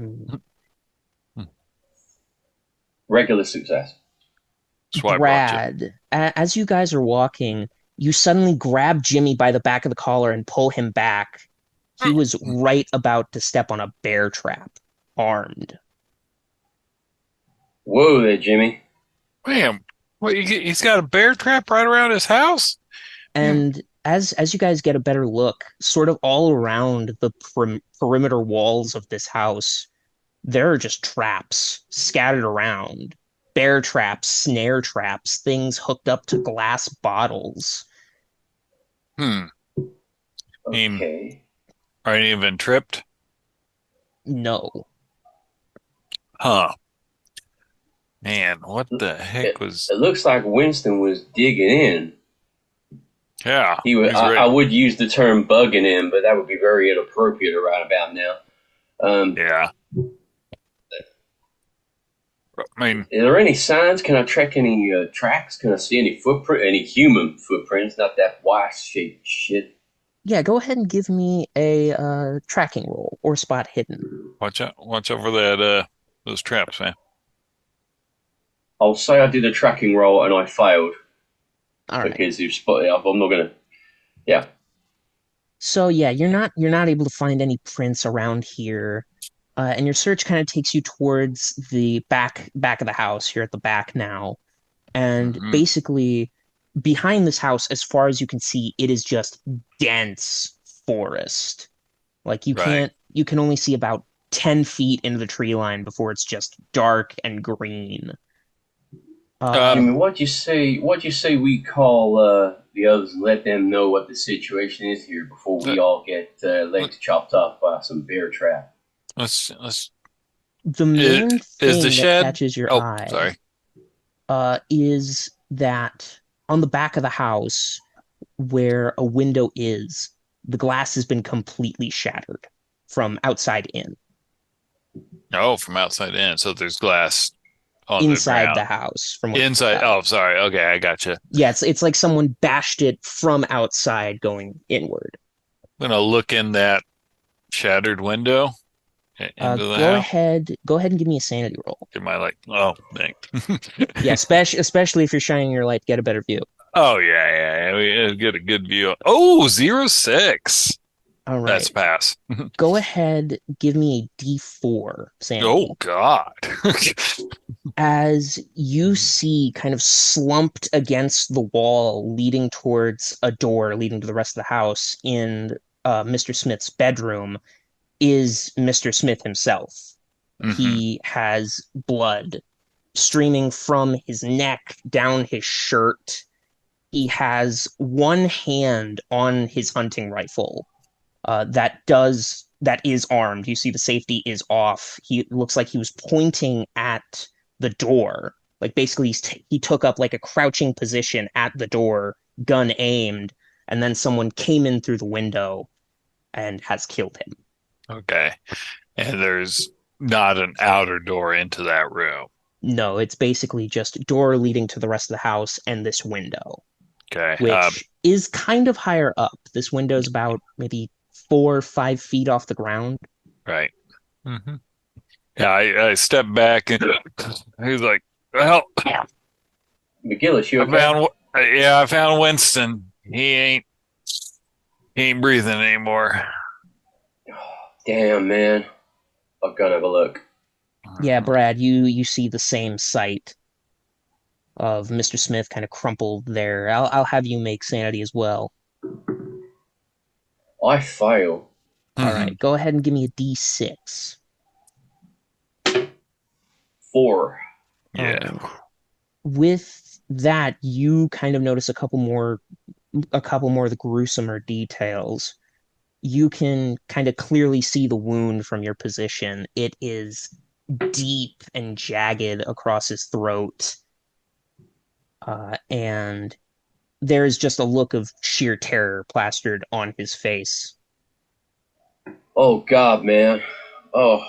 Regular success. Swipe Brad, as you guys are walking, you suddenly grab Jimmy by the back of the collar and pull him back. He was right about to step on a bear trap, armed. Whoa there, Jimmy. Damn. What, he's got a bear trap right around his house? And as you guys get a better look, sort of all around the perimeter walls of this house, there are just traps scattered around. Bear traps, snare traps, things hooked up to glass bottles. Hmm. Okay. Are any of them tripped? No. Huh. Man, what the heck was... It looks like Winston was digging in. Yeah. He would. he's ready. I would use the term bugging in, but that would be very inappropriate right about now. Yeah. I mean, Are there any signs? Can I track any tracks? Can I see any any human footprints? Not that Y-shaped shit. Yeah, go ahead and give me a tracking roll or spot hidden. watch out for that those traps, man. I'll say I did a tracking roll and I failed All right. because you spotted. I'm not gonna. Yeah. So yeah, you're not able to find any prints around here, and your search kind of takes you towards the back of the house. You're at the back now, and basically behind this house, as far as you can see, it is just dense forest. Like you can only see about 10 feet into the tree line before it's just dark and green. Jimmy, what'd you say? What'd you say we call the others and let them know what the situation is here before we all get legs chopped off by some bear trap? Let's. The main Is thing the that shed? catches your Oh, eye sorry. is that on the back of the house where a window is, the glass has been completely shattered from outside in. Oh, from outside in. So there's glass on Inside the the ground. house. From Inside. outside. Oh, sorry. Okay, I gotcha. Yeah, it's like someone bashed it from outside going inward. I'm gonna look in that shattered window into the Go house. ahead and give me a sanity roll. Am I like, oh, thanks. Yeah, especially if you're shining your light, get a better view. Oh, yeah. We get a good view. Oh, 0.6. All right. That's a pass. Go ahead, give me a D4 sanity. Oh, God. As you see kind of slumped against the wall leading towards a door leading to the rest of the house in Mr. Smith's bedroom is Mr. Smith himself. He has blood streaming from his neck down his shirt. he has one hand on his hunting rifle that is armed. You see the safety is off. He looks like he was pointing at the door. Like basically he took up like a crouching position at the door, gun aimed, and then someone came in through the window and has killed him. Okay. And there's not an outer door into that room. No, it's basically just a door leading to the rest of the house and this window, Okay. which is kind of higher up. This window's about maybe 4 or 5 feet off the ground. Right. Mm-hmm. Yeah, I stepped back and he's like, well, McGillis, you okay? I found Winston. He ain't breathing anymore. Damn, man. I'll go have a look. Yeah, Brad, you see the same sight of Mr. Smith kind of crumpled there. I'll have you make sanity as well. I fail. All right, go ahead and give me a D6. 4. Yeah. With that, you kind of notice a couple more of the gruesomer details. You can kind of clearly see the wound from your position. It is deep and jagged across his throat. And there's just a look of sheer terror plastered on his face. Oh, God, man. Oh.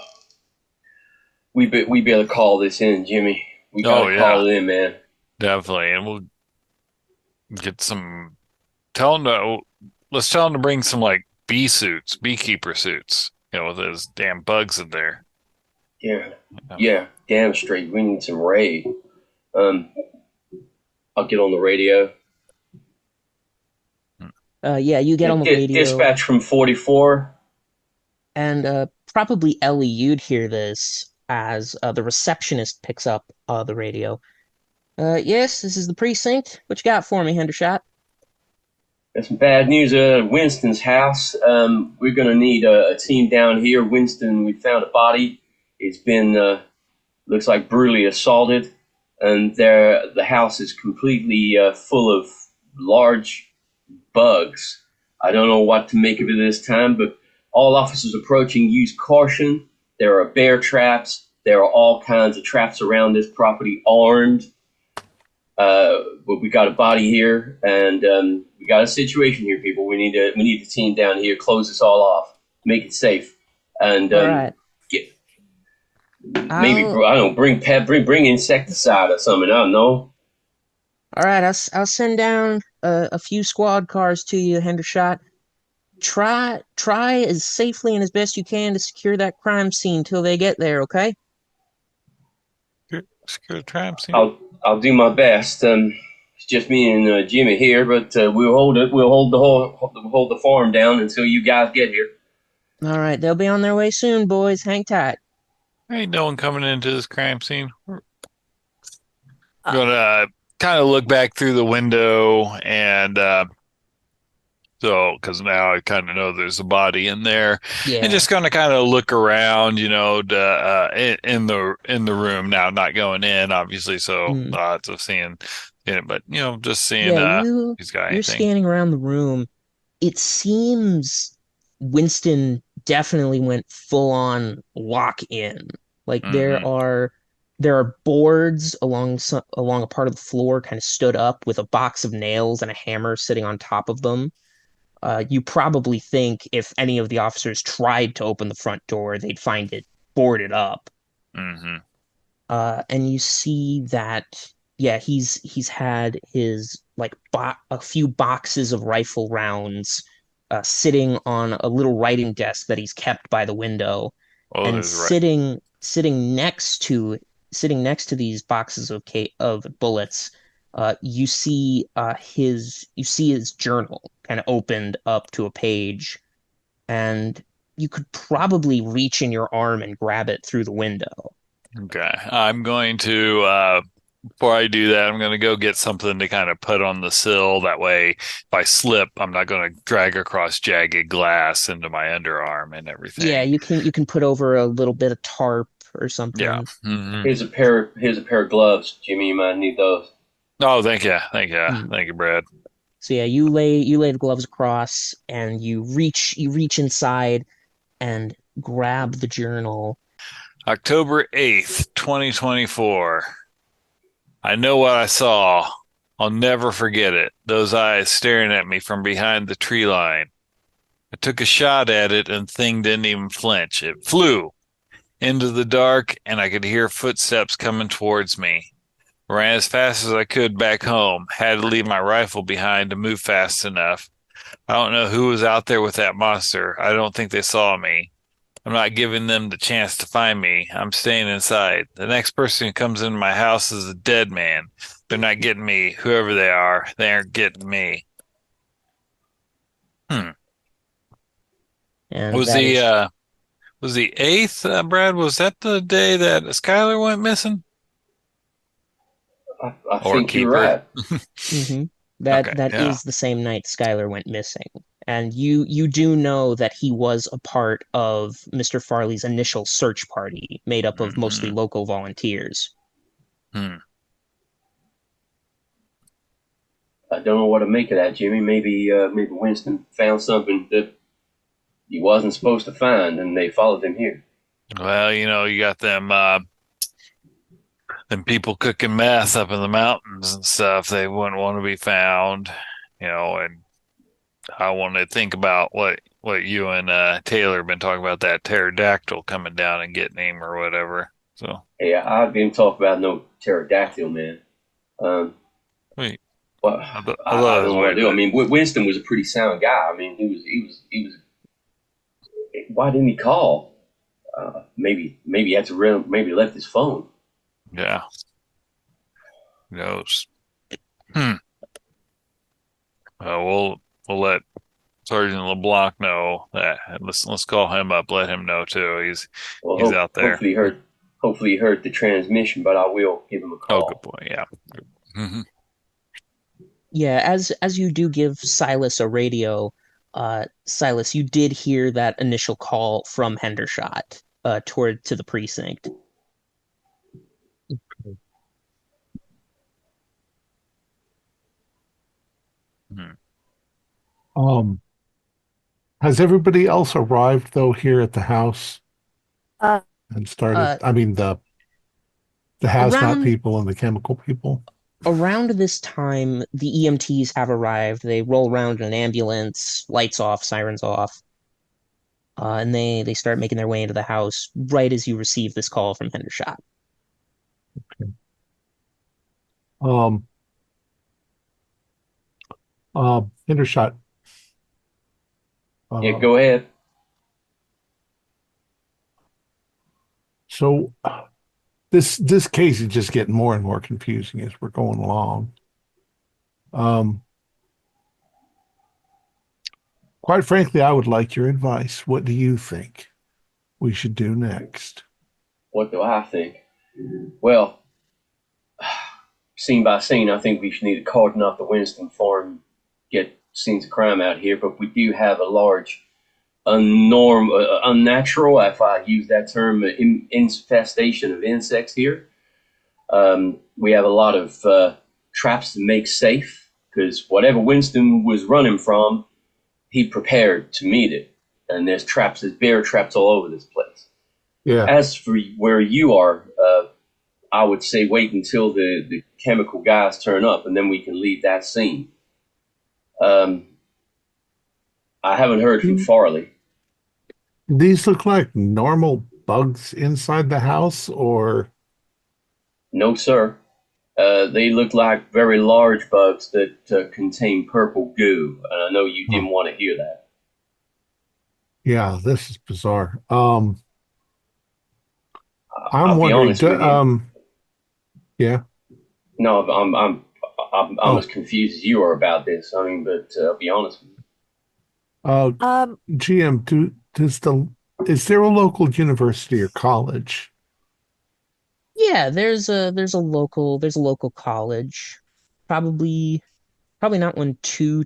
We better call this in, Jimmy. We gotta call it in, man. Definitely. And we'll get some... Let's tell him to bring some, like, beekeeper suits, with those damn bugs in there. Yeah, damn straight. We need some raid. I'll get on the radio. Yeah, you get on the radio. Dispatch from 44. And probably Ellie, you'd hear this as the receptionist picks up the radio. Yes, this is the precinct. What you got for me, Hendershot? Got some bad news at Winston's house. We're going to need a team down here. Winston, we found a body. It's been, looks like brutally assaulted. And the house is completely full of large bugs. I don't know what to make of it this time, but all officers approaching use caution. There are bear traps. There are all kinds of traps around this property, armed. But we got a body here, and we got a situation here, people. We need the team down here. Close this all off. Make it safe, and all right. Maybe I don't bring insecticide or something. I don't know. All right, I'll send down a few squad cars to you, Hendershot. Try as safely and as best you can to secure that crime scene till they get there. Okay? Secure the crime scene. I'll do my best. It's just me and Jimmy here, but we'll hold it. We'll hold the farm down until you guys get here. All right, they'll be on their way soon, boys. Hang tight. Ain't no one coming into this crime scene. We're gonna kind of look back through the window, and because now I kind of know there's a body in there, and just gonna kind of look around, in the room now, not going in, obviously. So lots of seeing it, but just seeing these guys. You're scanning around the room. It seems Winston definitely went full on lock in. Like there are boards along a part of the floor kind of stood up with a box of nails and a hammer sitting on top of them. You probably think if any of the officers tried to open the front door, they'd find it boarded up. Mm-hmm. And you see that, he's had his a few boxes of rifle rounds sitting on a little writing desk that he's kept by the window, and sitting next to these boxes of bullets. You see his journal kind of opened up to a page, and you could probably reach in your arm and grab it through the window. Okay. I'm going to, before I do that, I'm going to go get something to kind of put on the sill. That way, if I slip, I'm not going to drag across jagged glass into my underarm and everything. Yeah, you can put over a little bit of tarp or something. Yeah. Mm-hmm. Here's a pair of gloves, Jimmy. You might need those. Oh, thank you. Thank you. Mm. Thank you, Brad. So yeah, you lay the gloves across and you reach inside and grab the journal. October 8th, 2024. I know what I saw. I'll never forget it. Those eyes staring at me from behind the tree line. I took a shot at it and the thing didn't even flinch. It flew into the dark and I could hear footsteps coming towards me. Ran as fast as I could back home. Had to leave my rifle behind to move fast enough. I don't know who was out there with that monster. I don't think they saw me. I'm not giving them the chance to find me. I'm staying inside. The next person who comes into my house is a dead man. They're not getting me. Whoever they are, they aren't getting me. Hmm. And Was that the is uh was the 8th, Brad? Was that the day that Skyler went missing? I Or think you're Keeper? right. hmm Okay, that yeah. is the same night Skylar went missing. And you do know that he was a part of Mr. Farley's initial search party, made up of mostly Hmm. local volunteers. Hmm. I don't know what to make of that, Jimmy. Maybe Winston found something that he wasn't supposed to find, and they followed him here. Well, you got them people cooking meth up in the mountains and stuff. They wouldn't want to be found, and I want to think about what you and Taylor have been talking about, that pterodactyl coming down and getting him or whatever. So, Hey, I didn't talk about no pterodactyl, man. Um, wait, well, I thought I I don't was know what to waiting. do. I mean, Winston was a pretty sound guy. I mean, he was. Why didn't he call? Maybe that's real. Maybe he left his phone. Yeah, who knows? Hmm. We'll let Sergeant LeBlanc know that. Let's call him up. Let him know too. Well, He's out there. hopefully he heard the transmission, but I will give him a Oh, good call. boy. Yeah. Hmm. Yeah, as you do give Silas a radio, Silas, you did hear that initial call from Hendershot toward to the precinct. Hmm. Um, has everybody else arrived though here at the house Uh, and started? Uh, I mean, the hazmat around people and the chemical people. around this time, the EMTs have arrived. They roll around in an ambulance, lights off, sirens off, and they start making their way into the house right as you receive this call from Hendershot. Um, Hendershot. Yeah, Uh, go ahead. so this case is just getting more and more confusing as we're going along. Um, quite frankly, I would like your advice. What do you think we should do next? What do I think? Well, scene by scene, I think we should need to cordon off the Winston farm, get scenes of crime out here. But we do have a large, unnatural, if I use that term, infestation of insects here. We have a lot of traps to make safe because whatever Winston was running from, he prepared to meet it. And there's bear traps all over this place. Yeah. As for where you are, I would say wait until the chemical guys turn up, and then we can leave that scene. Um, I haven't heard from Farley. These look like normal bugs inside the house, or No, sir. They look like very large bugs that contain purple goo, and I know you huh. didn't want to hear that. Yeah, this is bizarre. I'm I'll be wondering, honest with you. yeah. No, I'm as Oh, confused as you are about this. I mean, but I'll be honest with you. uh, um, GM, is there a local university or college? Yeah, there's a local college. Probably probably not one too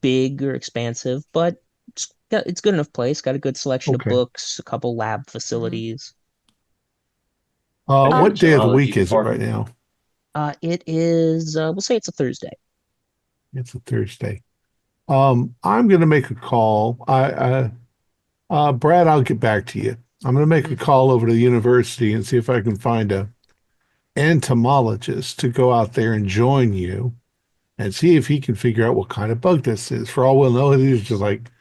big or expansive, but it's good enough place. Got a good selection of Okay. books, a couple lab facilities. A What good day of the geology week is it right department. now? It is, we'll say it's a Thursday. It's a Thursday. I'm going to make a call. Brad, I'll get back to you. I'm going to make a call over to the university and see if I can find a entomologist to go out there and join you and see if he can figure out what kind of bug this is. For all we'll know, it is just like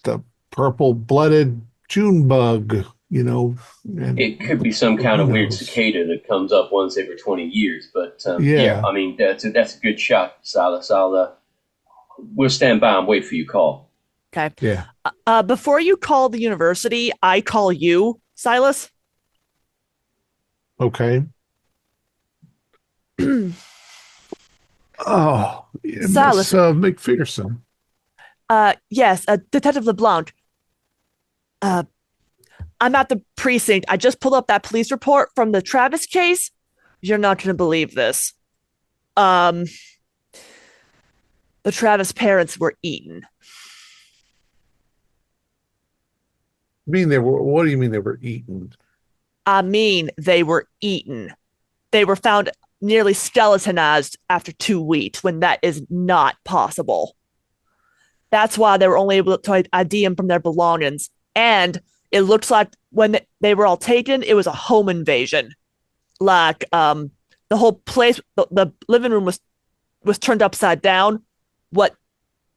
the purple-blooded June bug, and It could be some kind of weird knows? cicada that comes up once every 20 years. But Yeah. I mean, that's a good shot, Silas. We'll stand by and wait for your call. Okay. Yeah. Before you call the university, I call you, Silas. Okay. Oh, Silas. Miss McPherson. Yes, Detective LeBlanc. I'm at the precinct. I just pulled up that police report from the Travis case. You're not going to believe this. The Travis parents were eaten. What do you mean they were eaten? I mean, they were eaten. They were found nearly skeletonized after 2 weeks, when that is not possible. That's why they were only able to ID them from their belongings. And it looks like when they were all taken, it was a home invasion. Like the whole place, the living room was turned upside down. But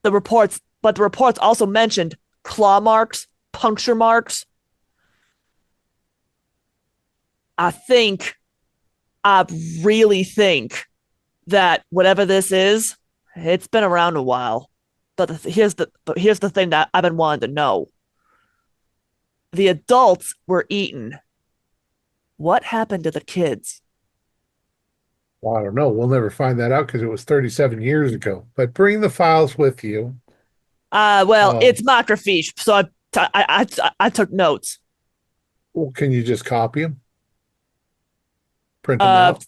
the reports also mentioned claw marks, puncture marks. I really think that whatever this is, it's been around a while. But here's the thing that I've been wanting to know. The adults were eaten. What happened to the kids? Well, I don't know. We'll never find that out because it was 37 years ago. But bring the files with you. It's microfiche, so I took notes. Well, can you just copy them? Print them out?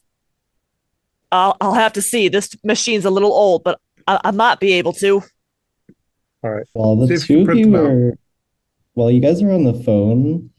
I'll have to see. This machine's a little old, but I might be able to. All right. While See the if you two of print you them out. while you guys are on the phone,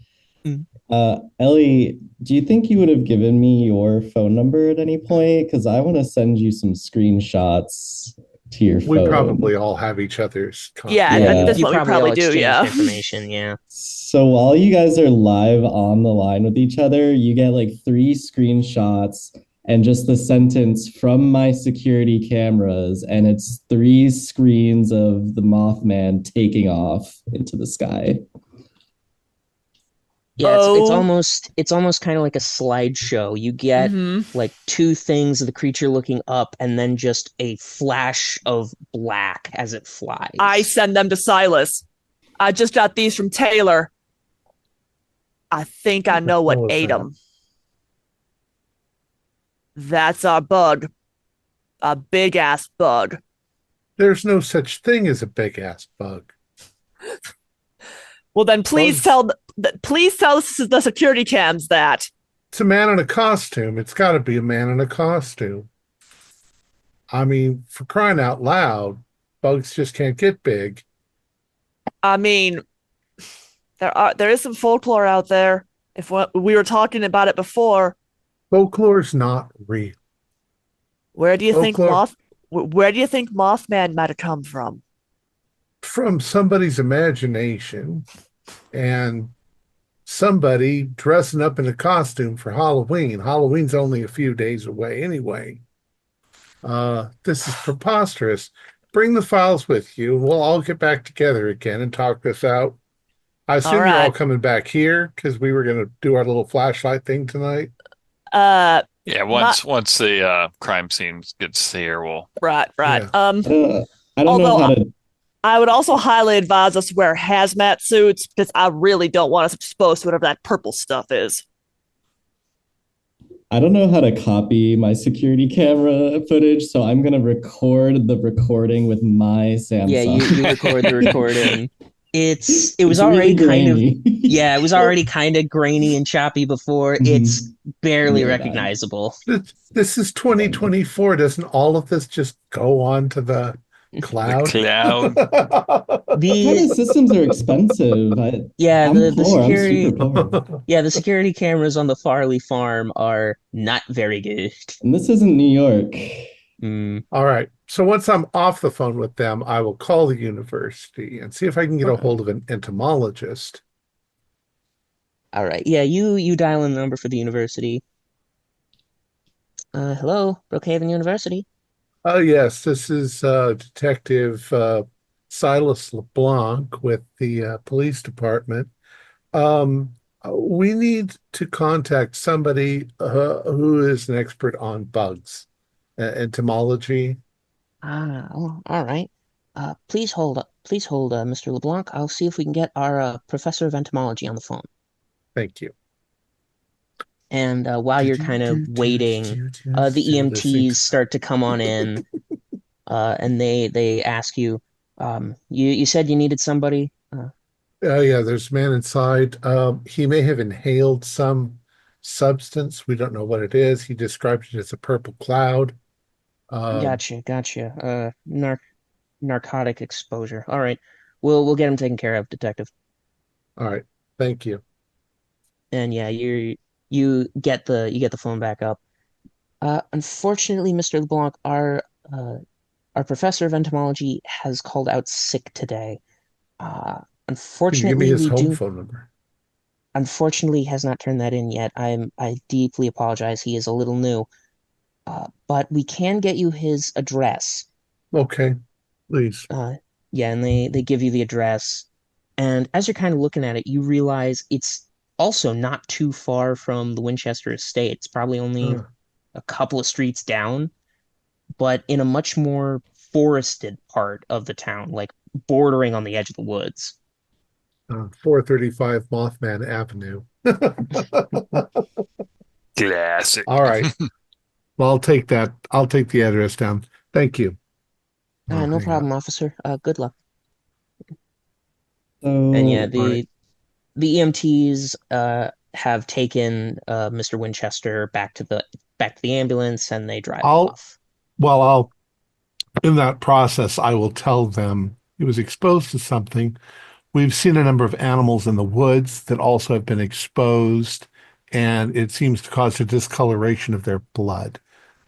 Ellie, do you think you would have given me your phone number at any point? Because I want to send you some screenshots to your We phone. probably all have each other's contacts. Yeah, Yeah. that's You what we all probably do. exchanged Yeah. information, yeah. So while you guys are live on the line with each other, you get like 3 screenshots and just the sentence from my security cameras, and it's 3 screens of the Mothman taking off into the sky. Yeah, it's Oh. it's almost kind of like a slideshow. You get like 2 things of the creature looking up, and then just a flash of black as it flies. I send them to Silas. I just got these from Taylor. I think I know what was ate that? them. That's our bug. A big ass bug. There's no such thing as a big ass bug. Well, then please Bugs. tell the security cams that. It's a man in a costume. It's got to be a man in a costume. I mean, for crying out loud, bugs just can't get big. I mean, there is some folklore out there. If we were talking about it before, Folklore's not real. where do you think Folklore. Mothman might have come from? From somebody's imagination and somebody dressing up in a costume for Halloween. Halloween's only a few days away anyway. This is preposterous. Bring the files with you. We'll all get back together again and talk this out. I assume you're all right. coming back here because we were going to do our little flashlight thing tonight. Uh, Yeah, once the crime scene gets here, we'll. right. Yeah. I don't know Although how to. I would also highly advise us to wear hazmat suits because I really don't want us exposed to whatever that purple stuff is. I don't know how to copy my security camera footage, so I'm gonna record the recording with my Samsung. Yeah, you record the recording. It was It's already really kind of grainy. it was already kind of grainy and choppy before. It's barely Really bad. recognizable. This is 2024. Doesn't all of this just go on to the Cloud. cloud. What kind of The systems are expensive? yeah, I'm the poor. I'm super security poor. yeah, the security cameras on the Farley farm are not very good. And this isn't New York. Mm, All right. So once I'm off the phone with them, I will call the university and see if I can get a okay. hold of an entomologist. All right. Yeah, you dial in the number for the university. Hello, Brookhaven University. Oh, yes, this is Detective Silas LeBlanc with the police department. We need to contact somebody who is an expert on bugs, entomology. Oh, all right. Please hold, Mr. LeBlanc. I'll see if we can get our professor of entomology on the phone. Thank you. And while you're kind of waiting, the Listening EMTs to start to come on in, and they ask you, you said you needed somebody. Oh, yeah, there's a man inside. He may have inhaled some substance. We don't know what it is. He described it as a purple cloud. Um, Gotcha. Narcotic exposure. All right, we'll get him taken care of, Detective. all right, thank you. And yeah, you get the phone back up. Unfortunately, Mr. LeBlanc, our professor of entomology has called out sick today. Uh, Can you give me unfortunately, his we home do. phone number? Unfortunately, has not turned that in yet. I deeply apologize. He is a little new. But we can get you his address. Okay, please. Uh, yeah, and they give you the address. And as you're kind of looking at it, you realize it's also not too far from the Winchester estate. It's probably only Uh, a couple of streets down, but in a much more forested part of the town, like bordering on the edge of the woods. 435 Mothman Avenue. Classic. All right. Well, I'll take that. I'll take the address down. Thank you. I'll No hang up. problem, officer. Good luck. And yeah, So, All right. the EMTs have taken Mr. Winchester back to the ambulance, and they drive I'll, off. well, I'll, in that process, I will tell them he was exposed to something. We've seen a number of animals in the woods that also have been exposed, and it seems to cause a discoloration of their blood.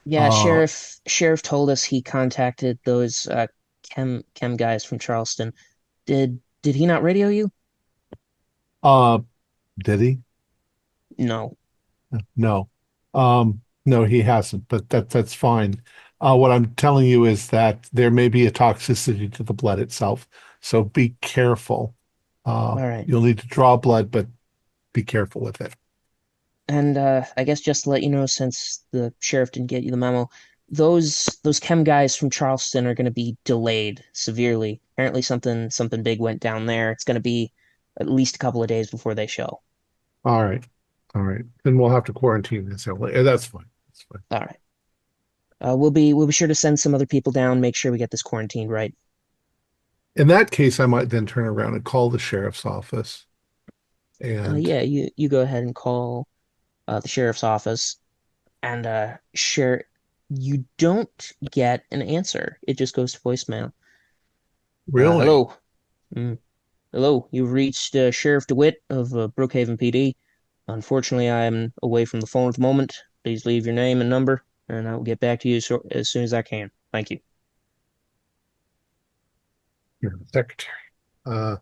Yeah, Uh, sheriff told us he contacted those chem guys from Charleston. Did he not radio you? uh, did he? No. No. No, he hasn't, but that's fine. What I'm telling you is that there may be a toxicity to the blood itself, so be careful. All right. You'll need to draw blood, but be careful with it. And I guess just to let you know, since the sheriff didn't get you the memo, those chem guys from Charleston are going to be delayed severely. Apparently, something big went down there. It's going to be at least a couple of days before they show. All right. All right. Then we'll have to quarantine this. That's fine. That's fine. All right. We'll be sure to send some other people down. Make sure we get this quarantined right. In that case, I might then turn around and call the sheriff's office. And Yeah, you go ahead and call the sheriff's office, and share. You don't get an answer. It just goes to voicemail. really, Hello. Mm. Hello, you've reached Sheriff DeWitt of Brookhaven PD. Unfortunately, I am away from the phone at the moment. Please leave your name and number, and I will get back to you as soon as I can. Thank you. you're the secretary. Uh,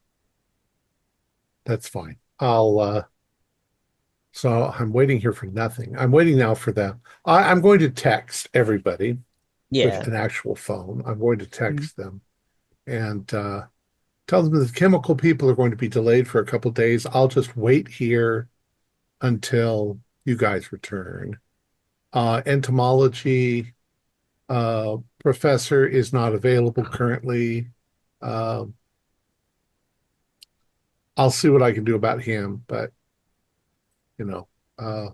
that's fine. So I'm waiting here for nothing. I'm waiting now for them. I'm going to text everybody with Yeah. an actual phone. I'm going to Mm. text them and tell them that the chemical people are going to be delayed for a couple days. I'll just wait here until you guys return. Entomology professor is not available currently. Um, I'll see what I can do about him, but you know, uh,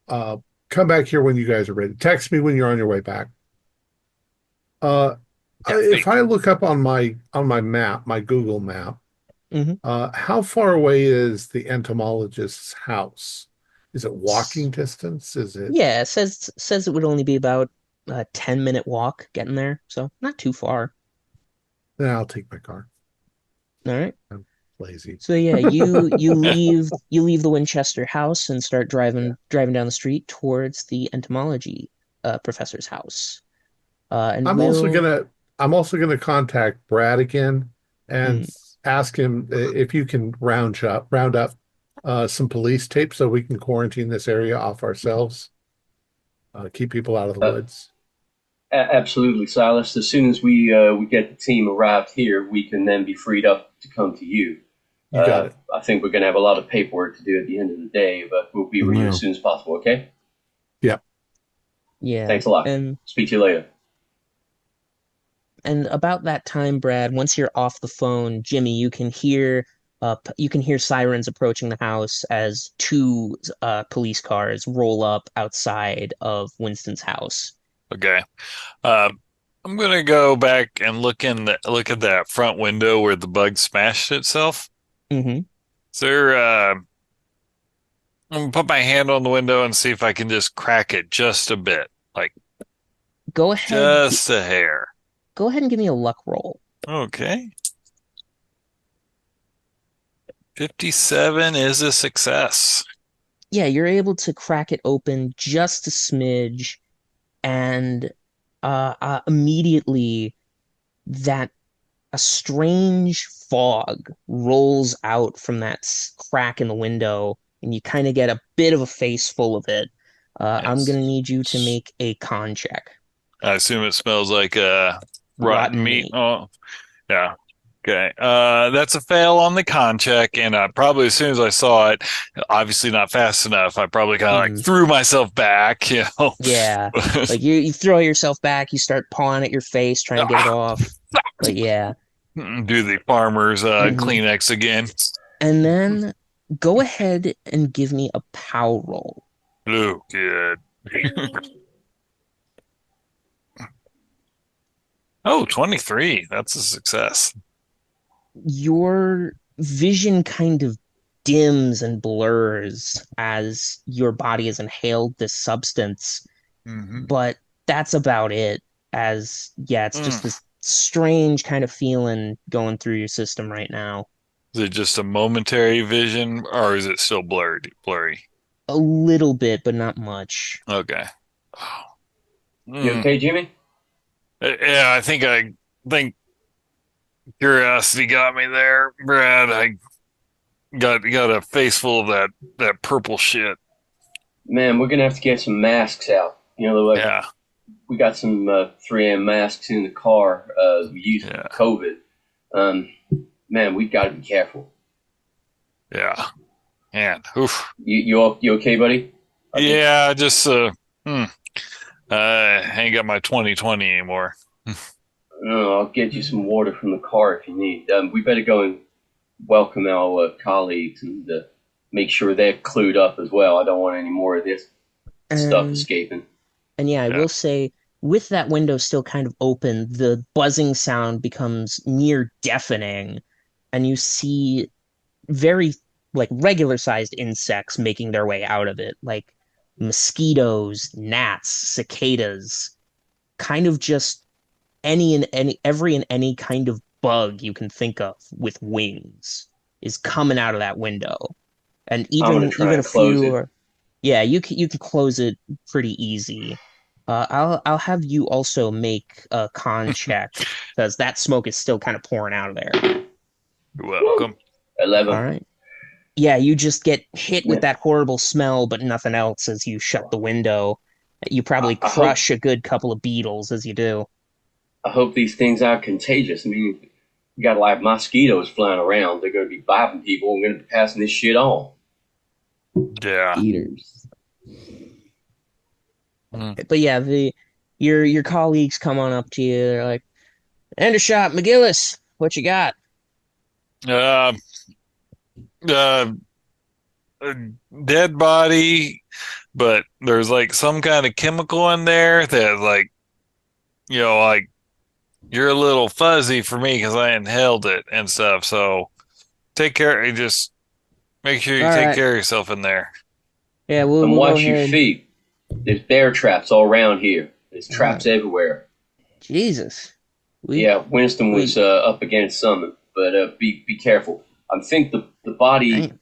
uh, come back here when you guys are ready. Text me when you're on your way back. Uh, if I look up on my map, my Google map, hmm how far away is the entomologist's house? Is it walking distance? Is it Yeah, it says it would only be about a 10-minute walk getting there, so not too far. Then I'll take my car. All right. I'm lazy. So yeah, you leave the Winchester house and start driving down the street towards the entomology professor's house. And I'm also gonna contact Brad again and mm, ask him if you can round up some police tape so we can quarantine this area off ourselves. Keep people out of the woods. Absolutely, Silas. As soon as we get the team arrived here, we can then be freed up to come to you. You got it. I think we're going to have a lot of paperwork to do at the end of the day, but we'll be with you as soon as possible, okay? Yeah. yeah, Thanks a lot. and Speak to you later. and about that time, Brad, once you're off the phone, Jimmy, you can hear sirens approaching the house as two police cars roll up outside of Winston's house. Okay. I'm gonna go back and look at that front window where the bug smashed itself. Mm-hmm. Is there I'm gonna put my hand on the window and see if I can just crack it just a bit, like Go ahead, just a hair. go ahead and give me a luck roll. Okay. 57 is a success. Yeah, you're able to crack it open just a smidge, and immediately that a strange fog rolls out from that crack in the window, and you kind of get a bit of a face full of it. I'm Yes. gonna need you to make a con check. I assume it smells like rotten meat. Meat. Oh, yeah. Okay. That's a fail on the con check, and probably as soon as I saw it, obviously not fast enough, I probably kind of like threw myself back, you know. Yeah, like you throw yourself back, you start pawing at your face, trying to get it off. But yeah. Do the farmer's Mhm. Kleenex again. And then go ahead and give me a pow roll. Oh, good. Oh, 23. That's a success. Your vision kind of dims and blurs as your body has inhaled this substance, Mm-hmm. but that's about it. Yeah, it's just this strange kind of feeling going through your system right now. Is it just a momentary vision, or is it still blurry? A little bit, but not much. Okay. You okay, Jimmy? Yeah, I think curiosity got me there, Brad. I got a face full of that purple shit. Man, we're going to have to get some masks out. You know, like Yeah. we got some 3M masks in the car we used for COVID. Man, we've got to be careful. Yeah. Man, oof. You okay, buddy? Yeah, just I ain't got my 2020 anymore. No, I'll get you some water from the car if you need. We better go and welcome our colleagues and make sure they're clued up as well. I don't want any more of this stuff escaping. And yeah, I will say, with that window still kind of open, the buzzing sound becomes near deafening, and you see very like regular sized insects making their way out of it, like mosquitoes, gnats, cicadas, kind of just every and any kind of bug you can think of with wings is coming out of that window. And even a few are, yeah, you can close it pretty easy. I'll have you also make a con check because that smoke is still kind of pouring out of there. You're welcome. 11. All right. Yeah, you just get hit with that horrible smell, but nothing else as you shut the window. You probably crush a good couple of beetles as you do. I hope these things aren't contagious. I mean, you got like mosquitoes flying around. They're going to be biting people. We're going to be passing this shit on. Yeah. Eaters. But yeah, your colleagues come on up to you. They're like, Endershot, McGillis, what you got? A dead body, but there's like some kind of chemical in there that like, you know, like you're a little fuzzy for me because I inhaled it and stuff. So take care. Just make sure you take care of yourself in there. Yeah, we'll watch go your ahead. feet. There's bear traps all around here. There's traps everywhere. Jesus. Winston was up against something, but be careful. I think the body,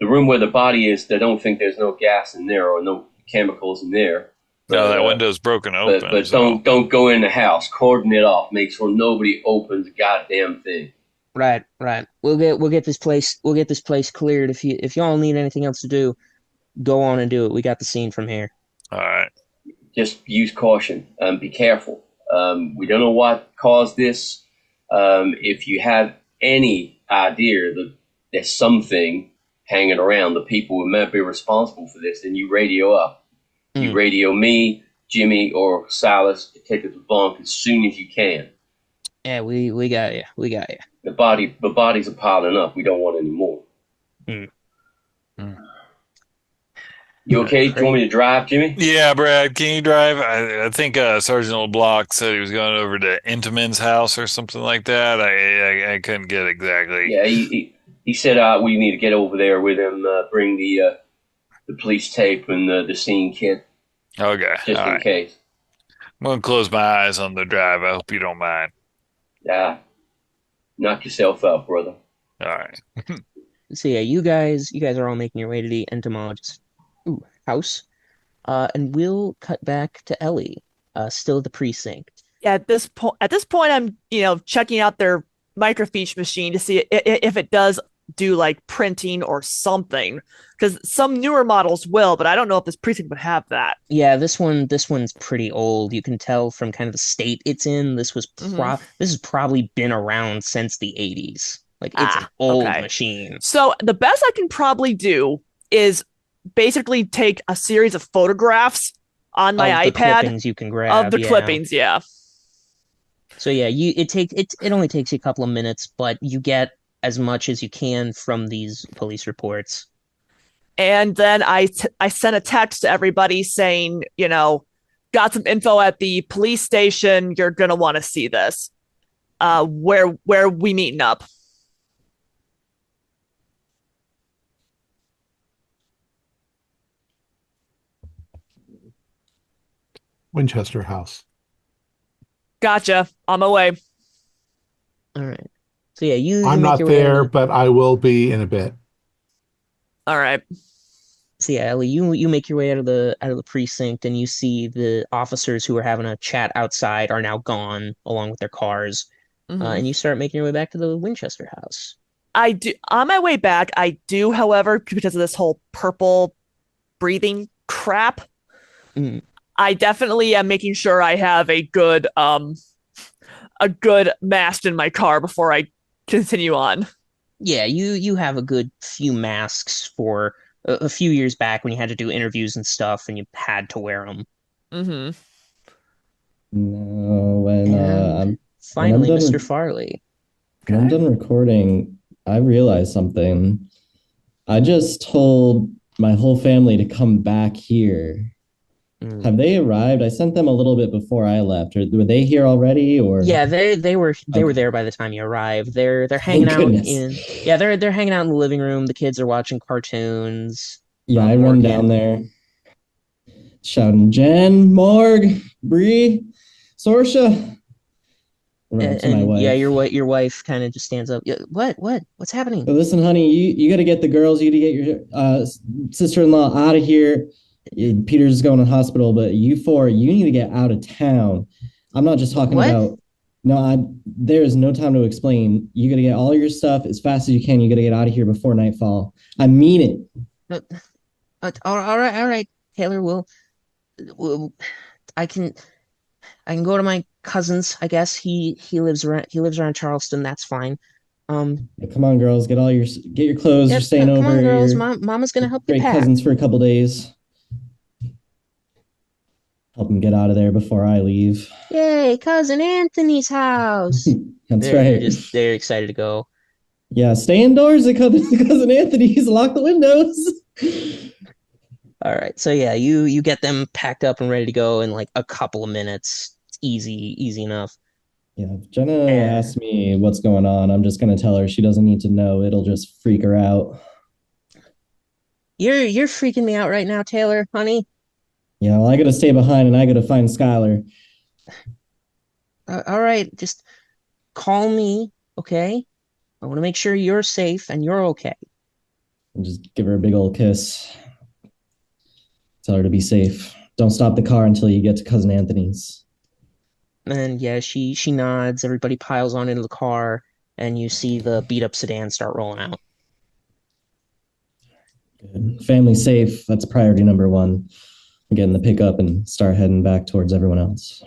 the room where the body is, they don't think there's no gas in there or no chemicals in there. No, that window's broken open. But don't go in the house. Cordon it off. Make sure nobody opens a goddamn thing. Right. We'll get this place cleared. If y'all need anything else to do, go on and do it. We got the scene from here. All right. Just use caution. Be careful. We don't know what caused this. If you have any idea that there's something hanging around, the people who might be responsible for this, then you radio up. You radio me, Jimmy, or Silas to take us to bunk as soon as you can. Yeah, we got you. We got you. The bodies are piling up. We don't want any more. You okay? Do you want me to drive, Jimmy? Yeah, Brad, can you drive? I think Sergeant LeBlanc said he was going over to Intamin's house or something like that. I couldn't get exactly. Yeah, he said we need to get over there with him. Bring the police tape and the scene kit. Okay, just in case. I'm going to close my eyes on the drive. I hope you don't mind. Yeah, knock yourself out, brother. All right. So yeah, you guys are all making your way to the entomologist's house, and we'll cut back to Ellie, still at the precinct. Yeah, at this point, I'm checking out their microfiche machine to see if it does do like printing or something, because some newer models will, but I don't know if this precinct would have that. Yeah, this one's pretty old. You can tell from kind of the state it's in. This has probably been around since the 80s. Like, it's an old machine. So the best I can probably do is basically take a series of photographs on my iPad. Clippings you can grab of the clippings, yeah. So yeah, it only takes you a couple of minutes, but you get as much as you can from these police reports. And then I sent a text to everybody saying, got some info at the police station. You're going to want to see this. Where we meeting up? Winchester House. Gotcha. On my way. All right. So yeah, I'm not there, but I will be in a bit. All right. So yeah, Ellie, you make your way out of the precinct, and you see the officers who were having a chat outside are now gone, along with their cars, and you start making your way back to the Winchester house. I do. On my way back, I do, however, because of this whole purple breathing crap, I definitely am making sure I have a good mask in my car before I continue on. Yeah, you have a good few masks for a few years back when you had to do interviews and stuff, and you had to wear them. No, finally, Mr. Farley. When I'm done recording, I realized something. I just told my whole family to come back here. Have they arrived? I sent them a little bit before I left. Were they here already? Or yeah, they were there by the time you arrived. They're hanging out they're hanging out in the living room. The kids are watching cartoons. Yeah, I run down there, shouting, "Jen, Morg, Bree, Sorsha." Yeah, your wife kind of just stands up. What's happening? So listen, honey, you got to get the girls. You got to get your sister-in-law out of here. Peter's going to the hospital, but you need to get out of town. I'm not just talking about. No, there is no time to explain. You got to get all your stuff as fast as you can. You got to get out of here before nightfall. I mean it. All right, Taylor. I can go to my cousin's. I guess he lives around Charleston. That's fine. Come on, girls, get your clothes. You're staying over. Come on, girls. Mama's gonna help you pack. Great cousins for a couple days. Help them get out of there before I leave. Yay, Cousin Anthony's house. That's right. They're excited to go. Yeah, stay indoors at Cousin Anthony's. Lock the windows. All right, so yeah, you get them packed up and ready to go in like a couple of minutes. It's easy enough. Yeah, if Jenna asks me what's going on, I'm just gonna tell her she doesn't need to know. It'll just freak her out. You're freaking me out right now, Taylor, honey. Yeah, well, I gotta stay behind and I gotta find Skyler. All right, just call me, okay? I want to make sure you're safe and you're okay. And just give her a big old kiss. Tell her to be safe. Don't stop the car until you get to Cousin Anthony's. And yeah, she nods. Everybody piles on into the car, and you see the beat up sedan start rolling out. Good. Family safe. That's priority number one. Get in the pickup and start heading back towards everyone else.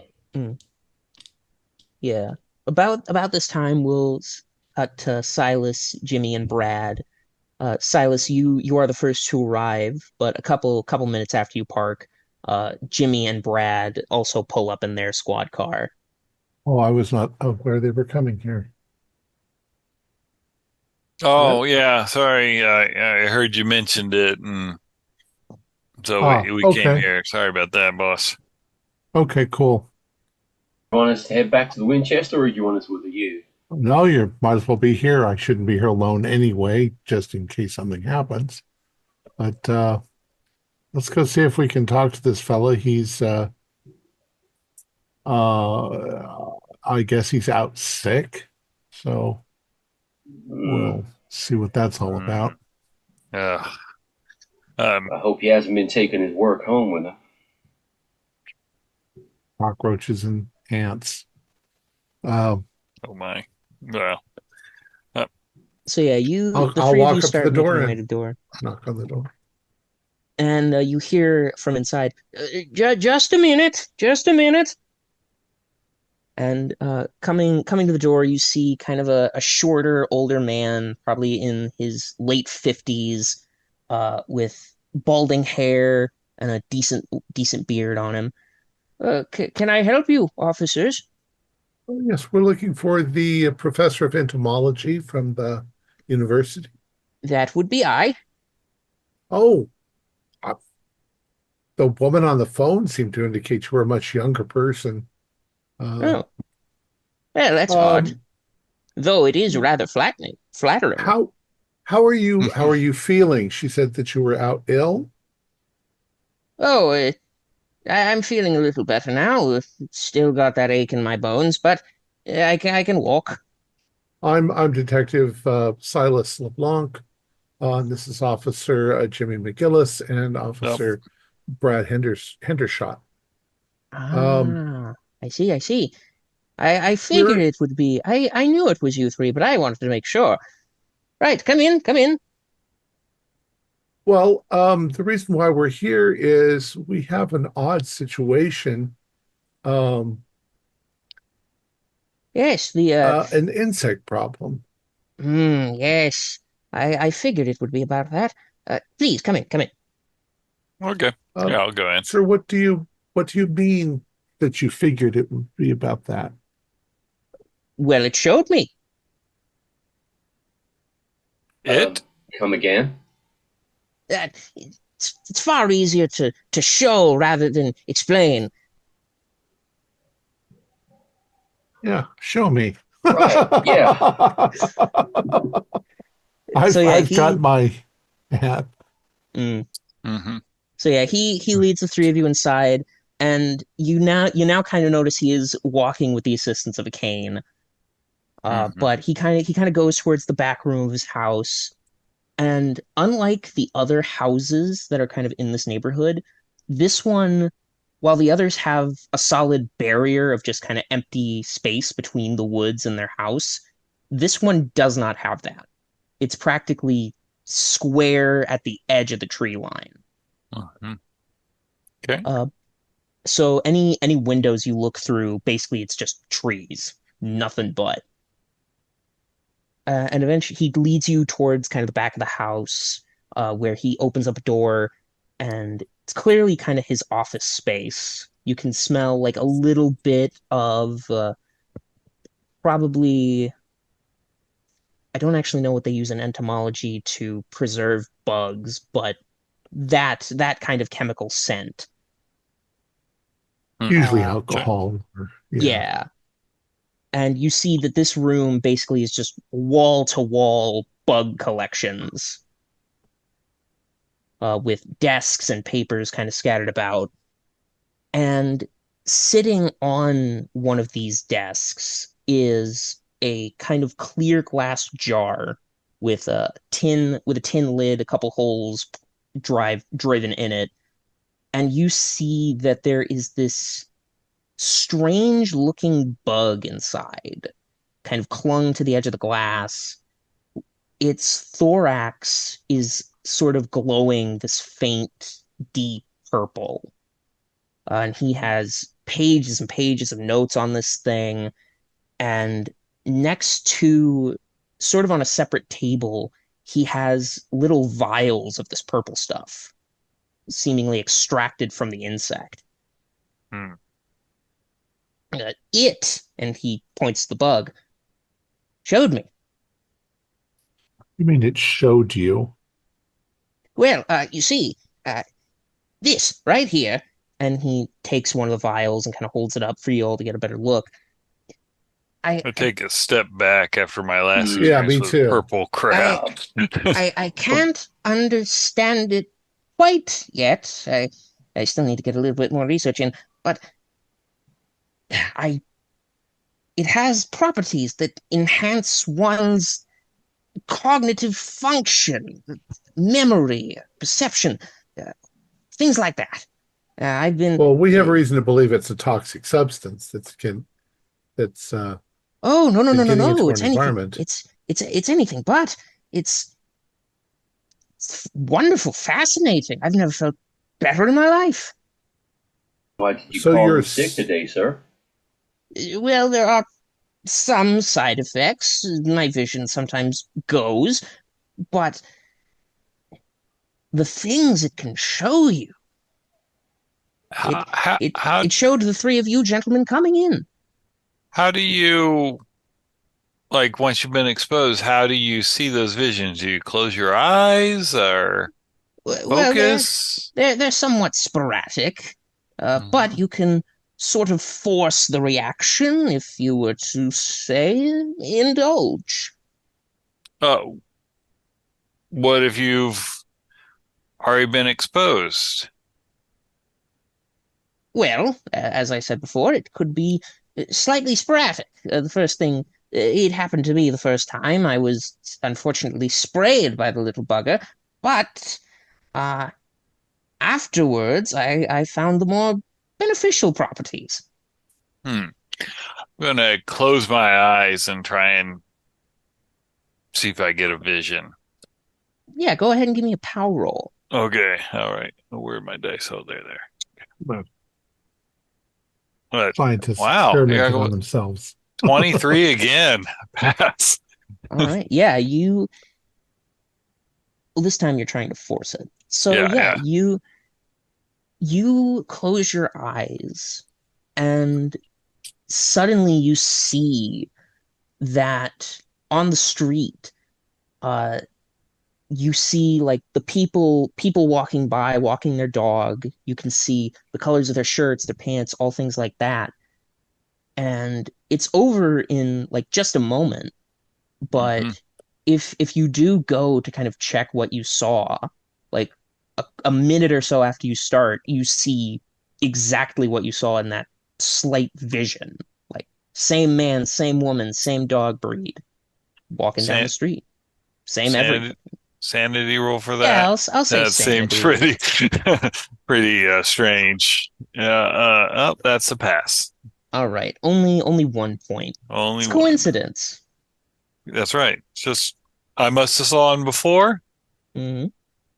Yeah, about this time, we'll cut to Silas, Jimmy, and Brad. Silas, you are the first to arrive, but a couple minutes after you park, Jimmy and Brad also pull up in their squad car. Oh, I was not aware they were coming here. Oh, yeah. Sorry. I heard you mentioned it, and so we came Okay. here. Sorry about that, boss. Okay, cool. You want us to head back to the Winchester, or do you want us with you? No, you might as well be here. I shouldn't be here alone anyway, just in case something happens. But let's go see if we can talk to this fella. He's I guess he's out sick. So we'll see what that's all about. I hope he hasn't been taking his work home with him. Cockroaches and ants. oh my. Well, So yeah, I'll the three of walk you up to start the door making your way and to the door. knock on the door. And you hear from inside, just a minute, just a minute. And coming to the door, you see kind of a shorter, older man, probably in his late 50s, with balding hair and a decent beard on him. Can I help you, officers? Oh, yes, we're looking for the professor of entomology from the university. That would be I. Oh, uh, the woman on the phone seemed to indicate you were a much younger person. Oh, well, that's odd. Though it is rather flattering. How are you feeling? She said that you were out ill. Oh, I'm feeling a little better now. Still got that ache in my bones, but I can walk. I'm Detective Silas LeBlanc. This is Officer Jimmy McGillis and Officer Brad Hendershot. Ah, I see, I see. I figured it would be. I knew it was you three, but I wanted to make sure. Right, come in, come in. Well, the reason why we're here is we have an odd situation. Yes, the An insect problem. yes. I figured it would be about that. Please come in, come in. okay. Yeah, I'll go in. Sir, what do you mean that you figured it would be about that? Well, it showed me. It? Come again? It's far easier to show rather than explain. Yeah, show me. Right, yeah. I've got my hat. Mm-hmm. So yeah, he leads the three of you inside, and you now kind of notice he is walking with the assistance of a cane. But he kind of goes towards the back room of his house, and unlike the other houses that are kind of in this neighborhood, this one, while the others have a solid barrier of just kind of empty space between the woods and their house, this one does not have that. It's practically square at the edge of the tree line. Mm-hmm. Okay. So any windows you look through, basically it's just trees, nothing but. And eventually he leads you towards kind of the back of the house, where he opens up a door, and it's clearly kind of his office space. You can smell like a little bit of probably. I don't actually know what they use in entomology to preserve bugs, but that kind of chemical scent. Usually alcohol. Yeah. And you see that this room basically is just wall to wall bug collections, with desks and papers kind of scattered about. And sitting on one of these desks is a kind of clear glass jar with a tin lid, a couple holes driven in it, and you see that there is this strange looking bug inside, kind of clung to the edge of the glass. Its thorax is sort of glowing this faint, deep purple. And he has pages and pages of notes on this thing. And next to, sort of on a separate table, he has little vials of this purple stuff, seemingly extracted from the insect. Hmm. And he points to the bug, showed me. You mean it showed you? Well, you see, this right here, and he takes one of the vials and kind of holds it up for you all to get a better look. I take a step back after my last Yeah, experience me with too. purple crap. I can't understand it quite yet. I still need to get a little bit more research in, but it has properties that enhance one's cognitive function, memory, perception, things like that. I've been. Well, we have reason to believe it's a toxic substance that's Oh, no, getting into our it's anything. environment. It's anything but. It's wonderful, fascinating. I've never felt better in my life. Why did you So call you're in sick today, sir? Well, there are some side effects. My vision sometimes goes, but the things it can show you. It showed the three of you gentlemen coming in. How do you, like, once you've been exposed, how do you see those visions? Do you close your eyes or Well, focus? they're somewhat sporadic, but you can sort of force the reaction if you were to, say, indulge. What if you've already been exposed? Well, as I said before, it could be slightly sporadic. The first thing, it happened to me the first time. I was unfortunately sprayed by the little bugger, but afterwards I found the more beneficial properties. I'm gonna close my eyes and try and see if I get a vision. Yeah, go ahead and give me a power roll. Okay, all right. Where are my dice? Oh, there. But, Scientists wow, experimenting on themselves. 23 again. Pass. All right. Yeah, well, this time you're trying to force it. So Yeah. you close your eyes and suddenly you see that on the street, you see like the people walking by, walking their dog. You can see the colors of their shirts, their pants, all things like that. And it's over in like just a moment. But if you do go to kind of check what you saw, like a minute or so after you start, you see exactly what you saw in that slight vision. Like same man, same woman, same dog breed walking down the street. Same everything. Sanity roll for that? Yeah, I'll say that sanity. seems pretty strange. Yeah. That's a pass. All right, only 1 point. Only It's one. coincidence. That's right. It's just I must have saw him before, Mm-hmm.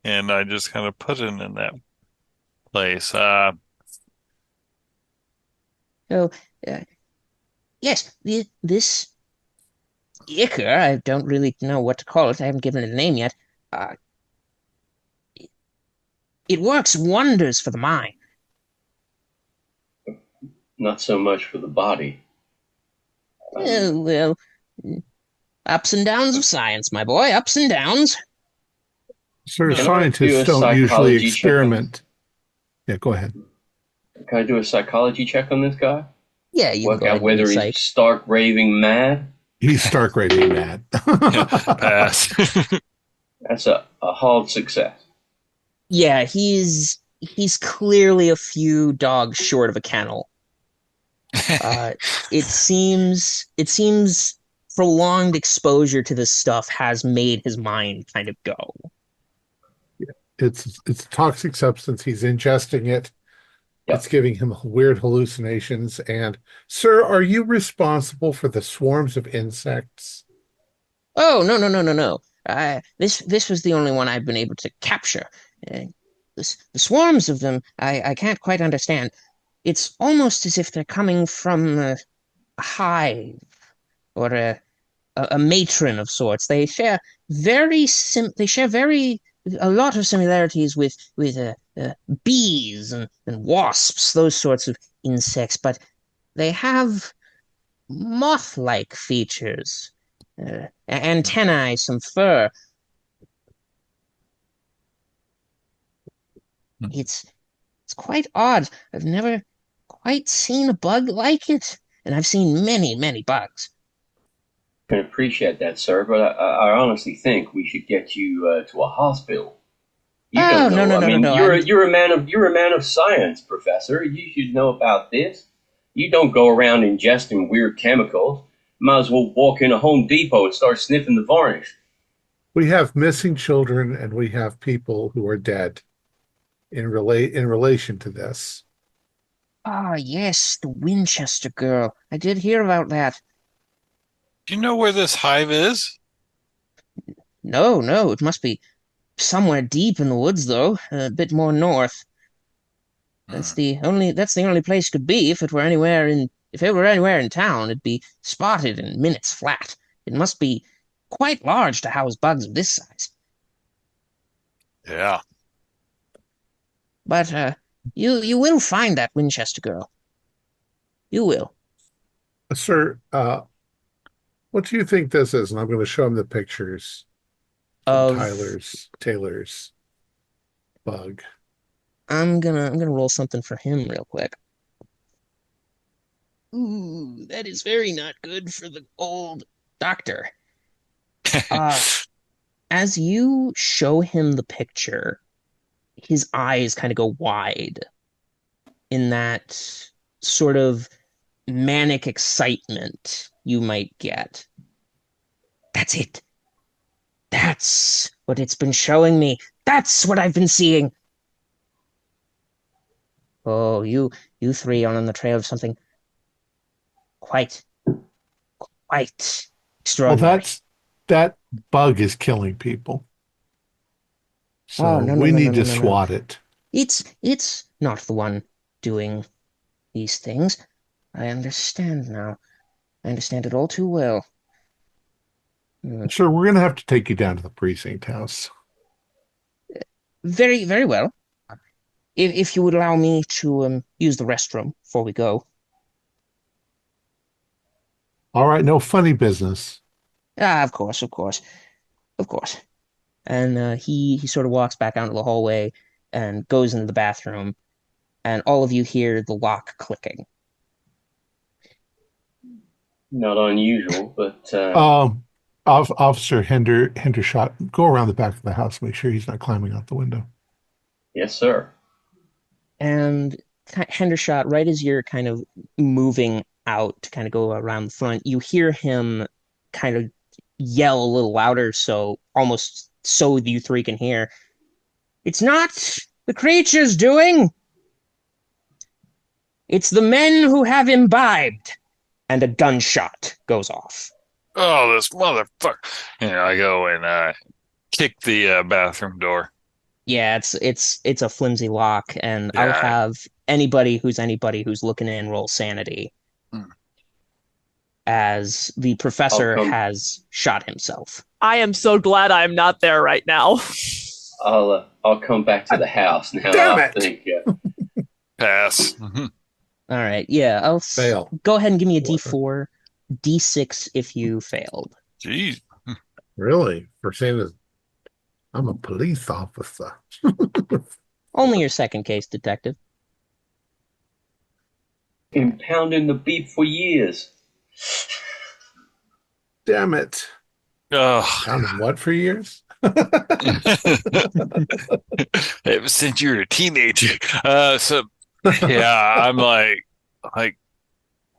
and I just kind of put it in that place. So, yes, this ichor, I don't really know what to call it. I haven't given it a name yet. It works wonders for the mind. Not so much for the body. Well, ups and downs of science, my boy. Ups and downs. Sir, Can I do scientists a don't usually psychology check on experiment. Yeah, go ahead. Can I do a psychology check on this guy? Yeah, you can Work go ahead out and whether give me he's psych. stark raving mad. He's stark raving mad. Pass. That's a hard success. Yeah, he's he's clearly a few dogs short of a kennel. It seems prolonged exposure to this stuff has made his mind kind of go. It's a toxic substance. He's ingesting it. Yep. It's giving him weird hallucinations. And, sir, are you responsible for the swarms of insects? Oh, no, no, no, no, no. This was the only one I've been able to capture. The swarms of them, I can't quite understand. It's almost as if they're coming from a hive or a matron of sorts. They share a lot of similarities with bees and wasps, those sorts of insects, but they have moth-like features, antennae, some fur. It's quite odd. I've never quite seen a bug like it, and I've seen many, many bugs. I can appreciate that, sir, but I honestly think we should get you to a hospital. You Oh, don't know. no, I no, mean, no, you're a man of science, Professor. You should know about this. You don't go around ingesting weird chemicals. Might as well walk into Home Depot and start sniffing the varnish. We have missing children and we have people who are dead in relation to this. Ah, yes, the Winchester girl. I did hear about that. Do you know where this hive is? No, no, it must be somewhere deep in the woods, though, a bit more north. That's the only place it could be. If it were anywhere in town, it'd be spotted in minutes flat. It must be quite large to house bugs of this size. Yeah. But you will find that Winchester girl. You will. Sir, what do you think this is? And I'm going to show him the pictures Of Taylor's bug. I'm gonna roll something for him real quick. Ooh, that is very not good for the old doctor. As you show him the picture, his eyes kind of go wide in that sort of manic excitement you might get. That's it. That's what it's been showing me. That's what I've been seeing. Oh, you three are on the trail of something quite Well, extraordinary. that bug is killing people. Oh, So no, no, we no, no, need no, to no, no. swat it. It's not the one doing these things. I understand now. I understand it all too well. Sir, we're going to have to take you down to the precinct house. Very, very well. If you would allow me to use the restroom before we go. All right, no funny business. Ah, of course, of course, of course. And he sort of walks back out into the hallway and goes into the bathroom, and all of you hear the lock clicking. Not unusual, but Officer Hendershot, go around the back of the house, make sure he's not climbing out the window. yes, sir. And Hendershot, right as you're kind of moving out to kind of go around the front, you hear him kind of yell a little louder, so almost so you three can hear. It's not the creature's doing. It's the men who have imbibed. And a gunshot goes off. Oh, this motherfucker. I go and kick the bathroom door. Yeah, it's a flimsy lock, and Yeah. I'll have anybody who's looking in roll sanity. As the professor has shot himself. I am so glad I'm not there right now. I'll come back to the house now. Damn I it. think. Pass. All right, yeah, I'll Fail. Go ahead and give me a D4, D6 if you failed. Jeez. Really? For saying that I'm a police officer. Only your second case, detective. Been pounding the beef for years. Damn it. Oh, Counted what for years? Ever since you were a teenager. So yeah, I'm like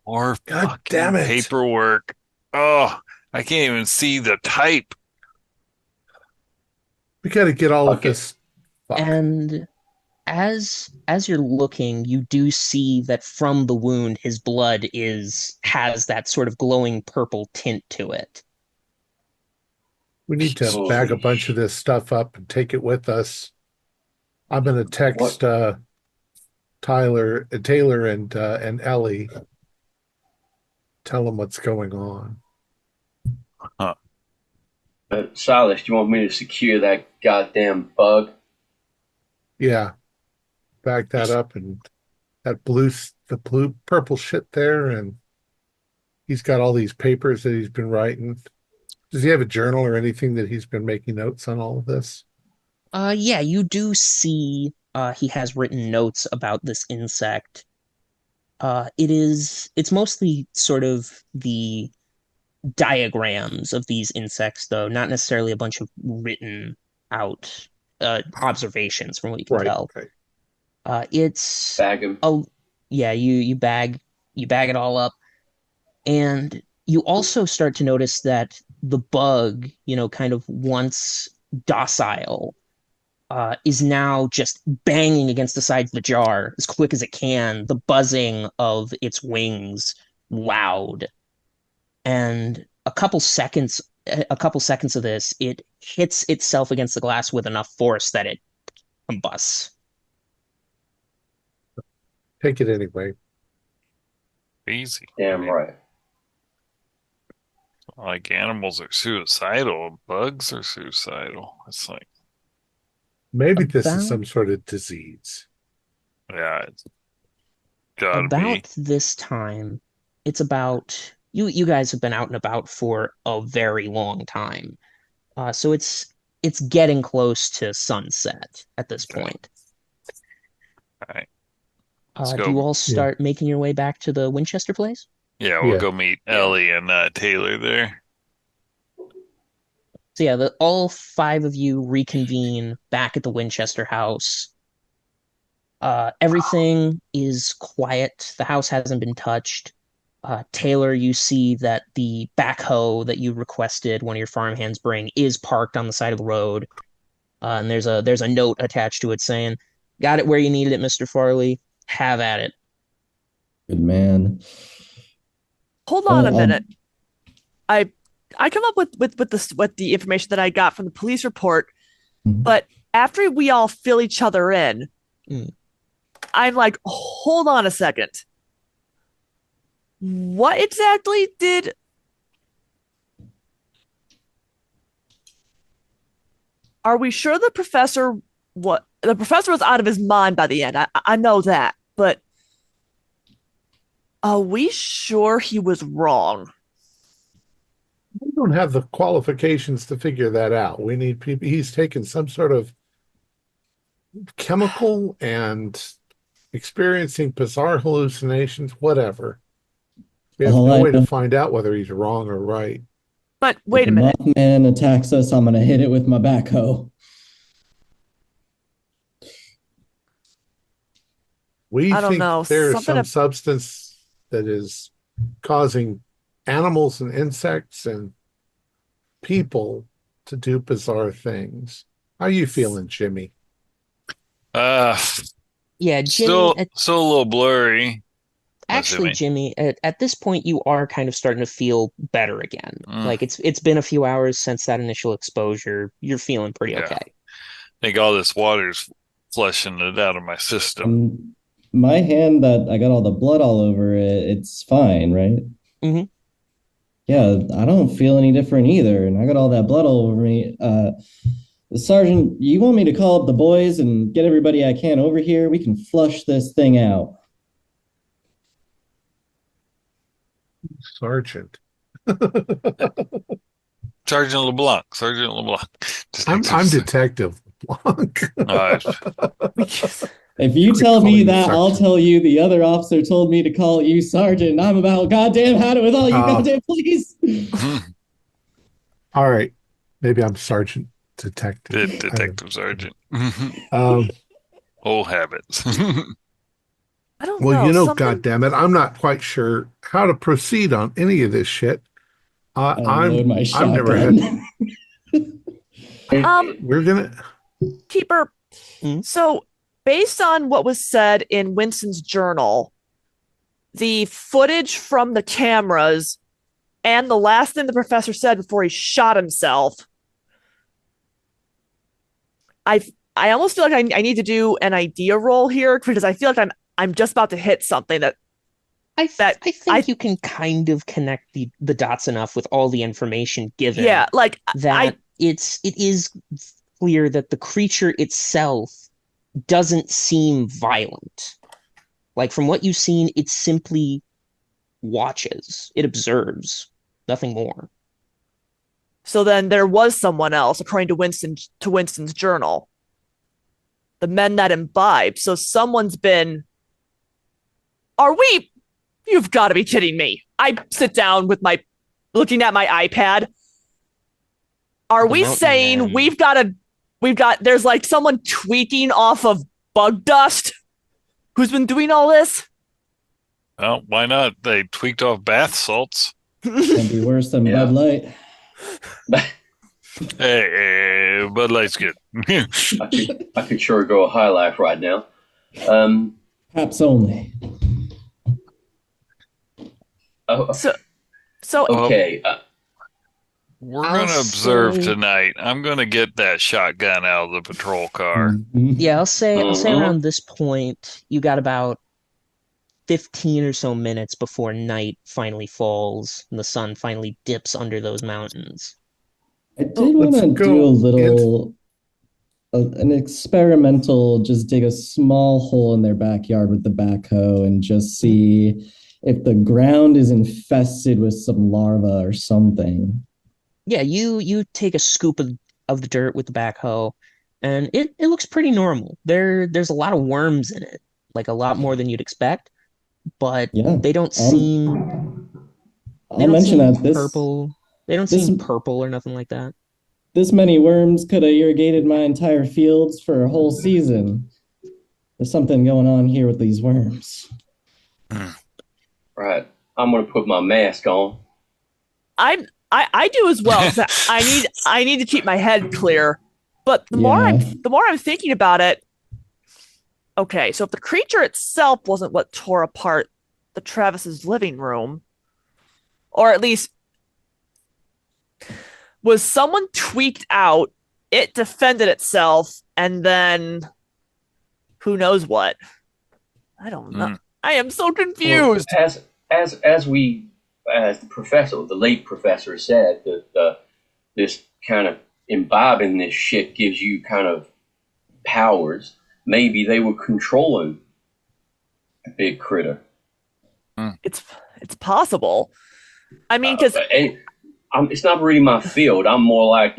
more God damn fucking it. paperwork. Oh, I can't even see the type. We got to get all of Okay. this. Fuck. And as you're looking, you do see that from the wound, his blood has that sort of glowing purple tint to it. We need to Holy bag a bunch of this stuff up and take it with us. I'm going to text Taylor and Ellie. Tell them what's going on. Silas, do you want me to secure that goddamn bug? Yeah, bag that up and the blue purple shit there, and he's got all these papers that he's been writing. Does he have a journal or anything that he's been making notes on all of this? Yeah, you do see he has written notes about this insect. It's mostly sort of the diagrams of these insects, though, not necessarily a bunch of written out observations from what you can tell. Right. It's Bag him. yeah, you bag it all up, and you also start to notice that the bug, kind of once docile, is now just banging against the sides of the jar as quick as it can, the buzzing of its wings loud. And a couple seconds of this, it hits itself against the glass with enough force that it combusts. Take it anyway. Easy. Damn right. Like animals are suicidal, bugs are suicidal. It's like, Maybe this is About- some sort of disease. yeah, it's gotta About be. this time, it's about you guys have been out and about for a very long time. So it's getting close to sunset at this Okay. point. All right. Let's Do go. you all start making your way back to the Winchester place? Yeah, we'll Yeah. go meet Ellie and Taylor there. So yeah, all five of you reconvene back at the Winchester house. Everything is quiet. The house hasn't been touched. Taylor, you see that the backhoe that you requested one of your farmhands bring is parked on the side of the road. And there's a note attached to it saying, "Got it where you needed it, Mr. Farley. Have at it." Good man. Hold on a Well, minute. I come up with the information that I got from the police report, Mhm. but after we all fill each other in, Mm. I'm like, hold on a second. What exactly did Are we sure the professor was out of his mind by the end? I know that, but are we sure he was wrong? We don't have the qualifications to figure that out. We need people. He's taken some sort of chemical and experiencing bizarre hallucinations, whatever. We have All no I way to know- find out whether he's wrong or right. But wait a If minute. Mothman attacks us, I'm gonna hit it with my backhoe. We I don't think know, there's something some ab- substance that is causing animals and insects and people to do bizarre things. How you feeling, Jimmy? Yeah, Jimmy. Still a little blurry. Actually, assuming. Jimmy, at this point, you are kind of starting to feel better again. Mm. Like it's been a few hours since that initial exposure. You're feeling pretty Yeah. okay. I think all this water's flushing it out of my system. My hand that I got all the blood all over it, it's fine, right? Mhm. Yeah, I don't feel any different either, and I got all that blood all over me. Sergeant, you want me to call up the boys and get everybody I can over here? We can flush this thing out. Sergeant. Sergeant LeBlanc. I'm Detective LeBlanc. If you Quit tell calling me me that, I'll Sergeant. tell you the other officer told me to call you Sergeant. I'm about goddamn had it with all you Oh. goddamn police. All right. Maybe I'm Sergeant detective. Detective Sergeant. Um, Old habits. I don't well, know. goddammit, I'm not quite sure how to proceed on any of this shit. Unload my I've never had. shotgun. We're gonna. Keeper. So, based on what was said in Winston's journal, the footage from the cameras, and the last thing the professor said before he shot himself, I almost feel like I need to do an idea roll here because I feel like I'm just about to hit something that I think you can kind of connect the dots enough with all the information given. Yeah, like that it is clear that the creature itself doesn't seem violent. Like from what you've seen, it simply watches, it observes, nothing more. So then there was someone else, according to Winston's journal. The men that imbibed. So someone's been. You've got to be kidding me. I sit down with looking at my iPad. Are we saying there's like someone tweaking off of bug dust who's been doing all this? Well, why not? They tweaked off bath salts. Can't be worse than Bud Light. Hey, Bud Light's good. I could sure go a high life right now. Perhaps only. So okay. We're going to observe tonight. I'm going to get that shotgun out of the patrol car. Yeah, I'll say around this point, you got about 15 or so minutes before night finally falls and the sun finally dips under those mountains. I did want to do a little, an experimental, just dig a small hole in their backyard with the backhoe and just see if the ground is infested with some larva or something. Yeah, you take a scoop of the dirt with the backhoe, and it looks pretty normal. There's a lot of worms in it, like a lot more than you'd expect, but they don't seem. I'll mention that purple. They don't seem purple or nothing like that. This many worms could have irrigated my entire fields for a whole season. There's something going on here with these worms. Right. I'm gonna put my mask on. I do as well. I need to keep my head clear. But the more I'm thinking about it, okay, so if the creature itself wasn't what tore apart the Travis's living room, or at least was someone tweaked out, it defended itself, and then who knows what? I don't know. I am so confused. Well, as the late professor said, that this kind of imbibing this shit gives you kind of powers. Maybe they were controlling a big critter. It's possible. I mean, because it's not really my field. I'm more like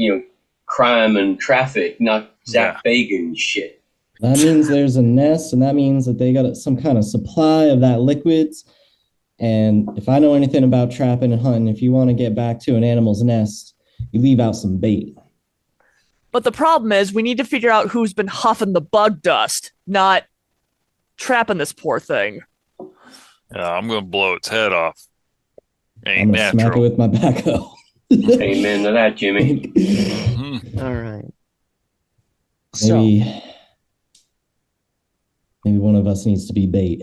crime and traffic, not Zach Bagan shit. That means there's a nest, and that means that they got some kind of supply of that liquids. And if I know anything about trapping and hunting, if you want to get back to an animal's nest, you leave out some bait. But the problem is we need to figure out who's been huffing the bug dust, not trapping this poor thing. Yeah, I'm going to blow its head off. I'm going to smack it with my backhoe. Amen to that, Jimmy. All right. Maybe one of us needs to be bait.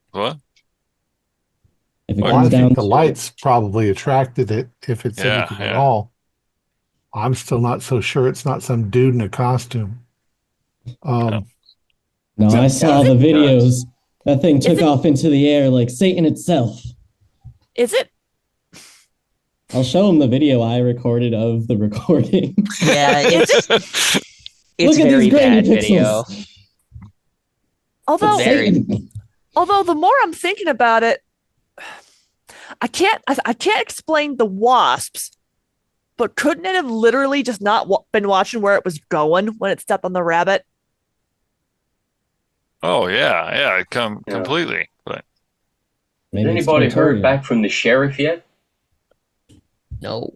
What? If it I think the lights probably attracted it, if it's anything at all. I'm still not so sure it's not some dude in a costume. No, I saw the videos. That thing took off into the air like Satan itself. Is it? I'll show him the video I recorded of the recording. Yeah, it's Look at very these bad granny video. pixels. Although the more I'm thinking about it, I can't explain the wasps, but couldn't it have literally just not been watching where it was going when it stepped on the rabbit? Oh yeah, completely. But has anybody heard back from the sheriff yet? No.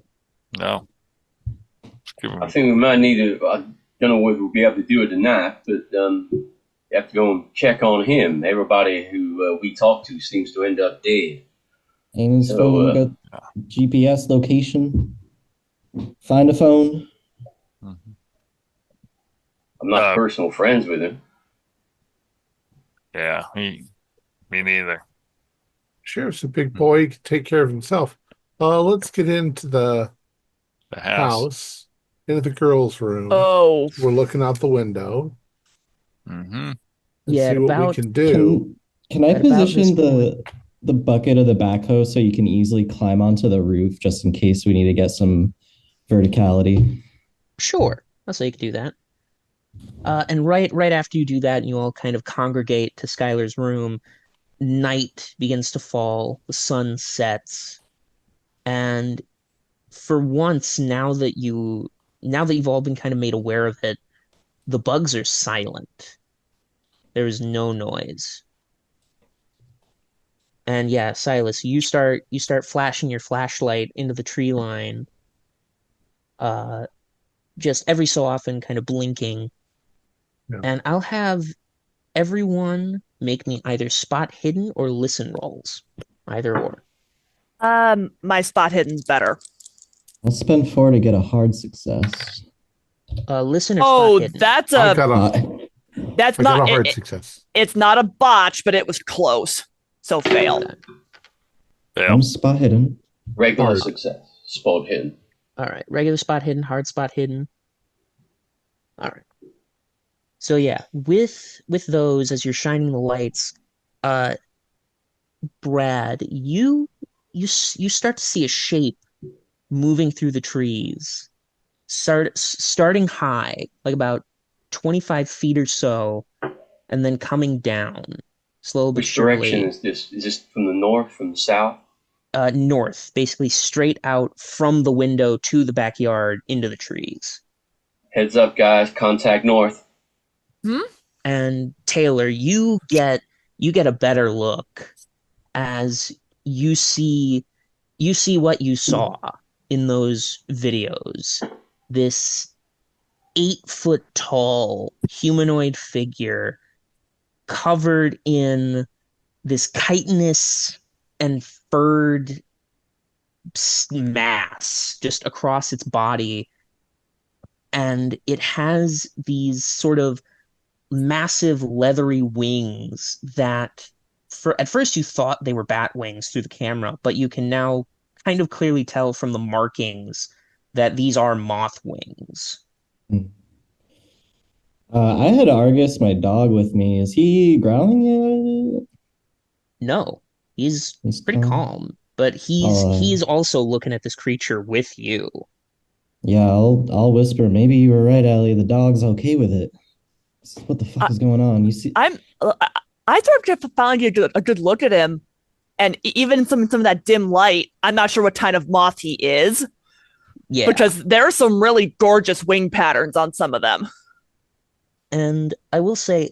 I think we might need to. I don't know whether we'll be able to do it tonight, but you have to go and check on him. Everybody who we talk to seems to end up dead. Amy's phone got GPS location. Find a phone. I'm not personal friends with him. Yeah, me neither. Sheriff's a big boy. He can take care of himself. Let's get into the house, into the girls' room. Oh. We're looking out the window. Mm-hmm. Yeah, see what we can do. Can I position the bucket of the backhoe so you can easily climb onto the roof just in case we need to get some verticality? Sure. I'll say you can do that. And right after you do that, you all kind of congregate to Skyler's room. Night begins to fall. The sun sets. And for once, now that you've all been kind of made aware of it, the bugs are silent. There is no noise. And yeah, Silas, you start flashing your flashlight into the tree line. Just every so often kind of blinking. Yeah. And I'll have everyone make me either spot hidden or listen rolls. Either or. My spot hidden's better. I'll spend 4 to get a hard success. Listen or spot hidden. That's I got not a hard success. It's not a botch, but it was close. So fail. I'm spot hidden. Regular success. Spot hidden. All right. Regular spot hidden, hard spot hidden. All right. So yeah, with those as you're shining the lights, Brad, you start to see a shape moving through the trees, starting high, like about 25 feet or so, and then coming down slowly but surely. Which direction is this? Is this from the north, from the south? North, basically straight out from the window to the backyard into the trees. Heads up, guys! Contact north. And Taylor, you get a better look as you see what you saw in those videos. This 8-foot tall humanoid figure covered in this chitinous and furred mass just across its body. And it has these sort of massive leathery wings that at first you thought they were bat wings through the camera, but you can now kind of clearly tell from the markings that these are moth wings. I had Argus, my dog, with me. Is he growling yet? No, he's pretty calm, but he's also looking at this creature with you. Yeah, I'll whisper. Maybe you were right, Allie. The dog's okay with it. What the fuck is going on? You see, I sort of finally get a good look at him, and even some of that dim light, I'm not sure what kind of moth he is. Yeah, because there are some really gorgeous wing patterns on some of them. And I will say,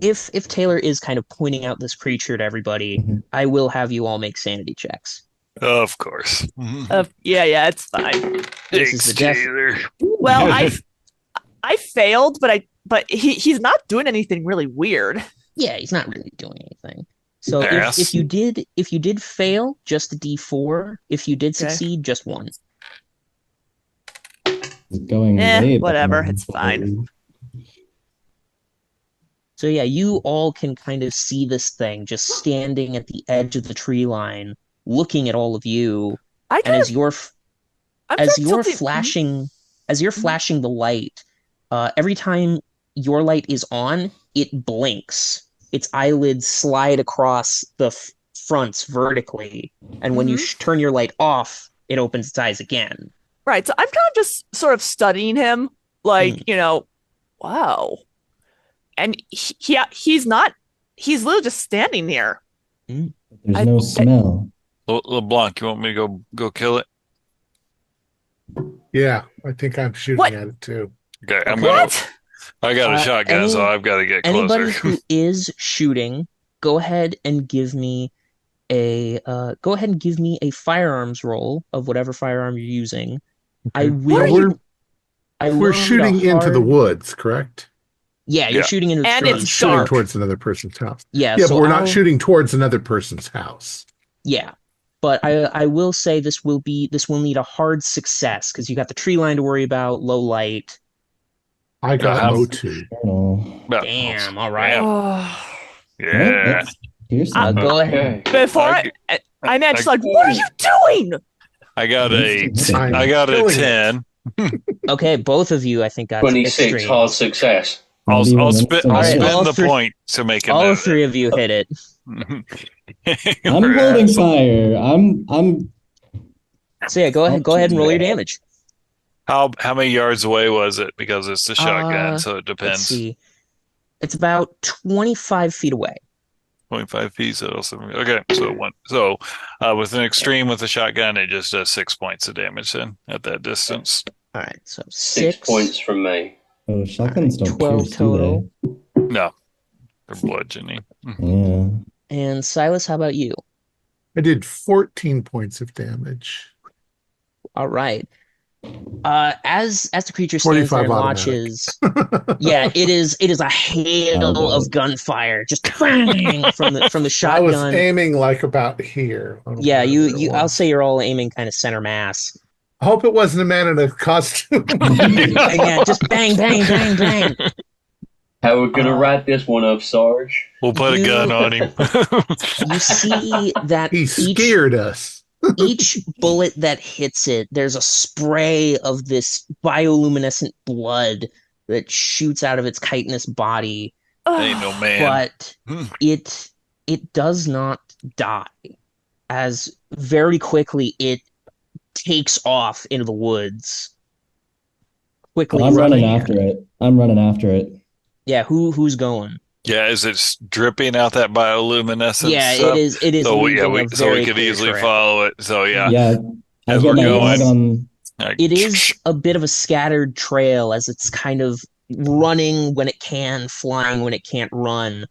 if Taylor is kind of pointing out this creature to everybody, I will have you all make sanity checks. Of course. Yeah, it's fine. Thanks, Taylor. Well, I failed, but he's not doing anything really weird. Yeah, he's not really doing anything. So if you did fail, just a D4. If you did succeed, just 1. Going whatever, it's fine. So yeah, you all can kind of see this thing just standing at the edge of the tree line, looking at all of you. As you're flashing the light, every time your light is on, it blinks. Its eyelids slide across the fronts vertically, and when you turn your light off, it opens its eyes again. Right, so I'm kind of just sort of studying him, like, wow. And he's literally just standing there. There's no smell. LeBlanc, you want me to go kill it? Yeah, I think I'm shooting at it too. Okay, I got a shotgun, so I've got to get closer. Anybody who is shooting, go ahead and give me a firearms roll of whatever firearm you're using. I Now will. I will we're need a shooting into the hard- woods, correct? Yeah, you're Yeah. shooting into the And We're it's strange. shooting dark. towards another person's house. Yeah, Yeah, so but we're not I'll- shooting towards another person's house. Yeah, but I will say this will need a hard success because you got the tree line to worry about, low light. I got how- Motu. Yeah. Damn, all right. Damn. Oh. Yeah. Here's Go ahead. Okay. Before I'm actually like, what are you doing? I got a I'm I got a killing it. 10. Okay, both of you, I think, got 26 extreme. hard success. I'll Maybe I'll even spit some I'll All right, spend all the three- point to make a All note. three of you hit it. I'm holding fire. I'm So yeah, go ahead and roll your damage. How many yards away was it? Because it's the shotgun, so it Let's depends. see. It's about 25 feet away. 25 feet. So okay. So with an extreme with a shotgun, it just does 6 points of damage then at that distance. All right, so 6 points from me. oh, shotguns don't 12 pierce, do total. No, they're bludgeoning. they? Yeah. And Silas, how about you? I did 14 points of damage. All right. As the creature stands there 45 and automatic. watches, yeah, it is a hail Oh, of gunfire, just bang from the I was shotgun. aiming like about here. I don't know Yeah, where you it I'll was. say you're all aiming kind of center mass. I hope it wasn't a man in a costume. Yeah, just bang, bang, bang, bang. How we gonna Uh, wrap this one up, Sarge? We'll put a You- gun on him. You see that He scared us. each bullet that hits it, there's a spray of this bioluminescent blood that shoots out of its chitinous body, Ain't no man. but it does not die. As very quickly it takes off into the woods. Quickly I'm running running. after it. I'm running after it. Yeah, who's going? Yeah, is it dripping out that bioluminescence? Yeah, stuff? it is. It is. So leaving we a very could clear easily trail. follow it. So yeah, Yeah. I've As got we're my going. dog on. Like, It is a bit of a scattered trail as it's kind of running when it can, flying when it can't run.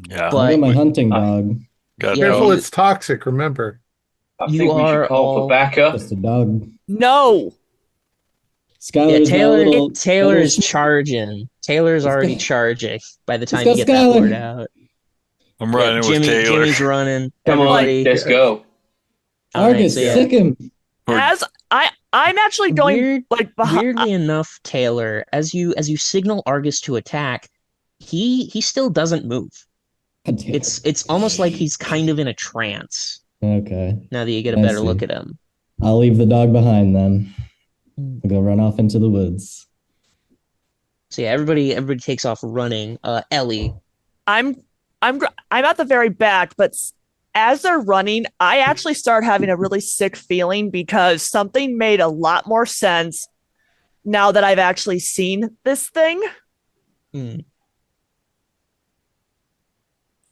Yeah, I But got my hunting dog. got Yeah, Careful, you- it's toxic, remember. I You think we are should call all- for backup. Just a dog. No. Skyler's my little. Taylor is little- charging. Taylor's Let's already go. charging by the time Let's you go, get that Skyler. word out. I'm running with Taylor. Jimmy's running. Come on, Everybody- let's go. All right, Argus, so yeah. sick him. As I'm actually going Weird- like behind. Weirdly enough, Taylor, as you signal Argus to attack, he still doesn't move. God damn it. It's almost like he's kind of in a trance Okay. now that you get a I better see. look at him. I'll leave the dog behind then. I'll go run off into the woods. So yeah, everybody takes off running. Ellie, I'm at the very back, but as they're running, I actually start having a really sick feeling because something made a lot more sense now that I've actually seen this thing. Hmm.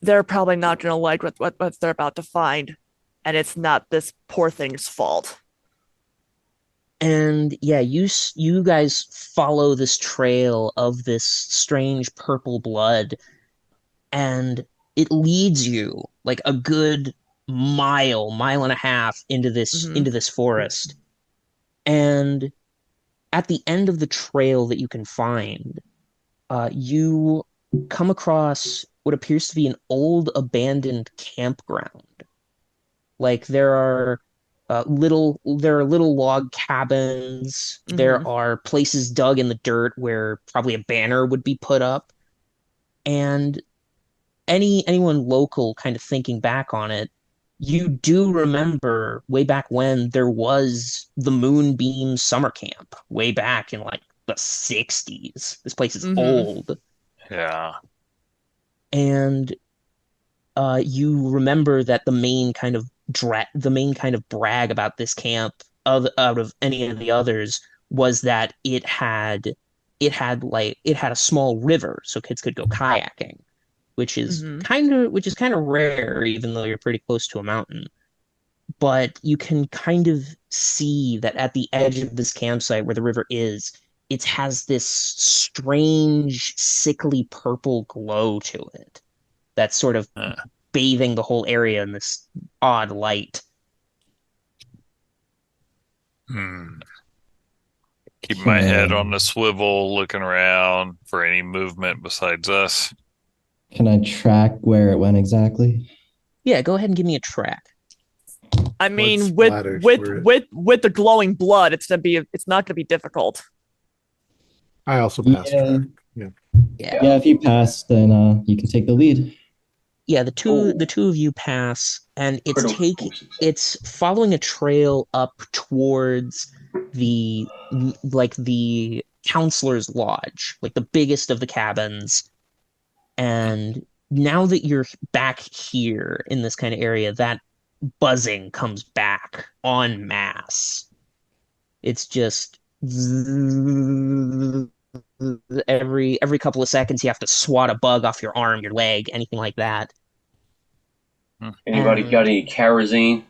They're probably not going to like what they're about to find, and it's not this poor thing's fault. and yeah, you guys follow this trail of this strange purple blood, and it leads you like a good mile and a half into this Mhm. into this forest. And at the end of the trail that you can find, you come across what appears to be an old abandoned campground. Like there are little log cabins. There Mhm. are places dug in the dirt where probably a banner would be put up. And anyone local kind of thinking back on it, you do remember way back when there was the Moonbeam summer camp way back in like the 60s. This place is Mhm. old. Yeah. And you remember that the main kind of brag about this camp out of any of the others was that it had a small river so kids could go kayaking, which is Mhm. kind of rare even though you're pretty close to a mountain. But you can kind of see that at the edge of this campsite where the river is, it has this strange sickly purple glow to it that's sort of Uh. bathing the whole area in this odd light. Hmm. Keep my head on the swivel, looking around for any movement besides us. Can I track where it went exactly? Yeah, go ahead and give me a track. I mean, splatters were it? with the glowing blood, it's not gonna be difficult. I also passed Yeah. track. Yeah. Yeah, if you pass, then you can take the lead. Yeah, the two of you pass, and it's following a trail up towards the counselor's lodge, like the biggest of the cabins. And now that you're back here in this kind of area, that buzzing comes back en masse. It's just every couple of seconds you have to swat a bug off your arm, your leg, anything like that. Anybody got any kerosene?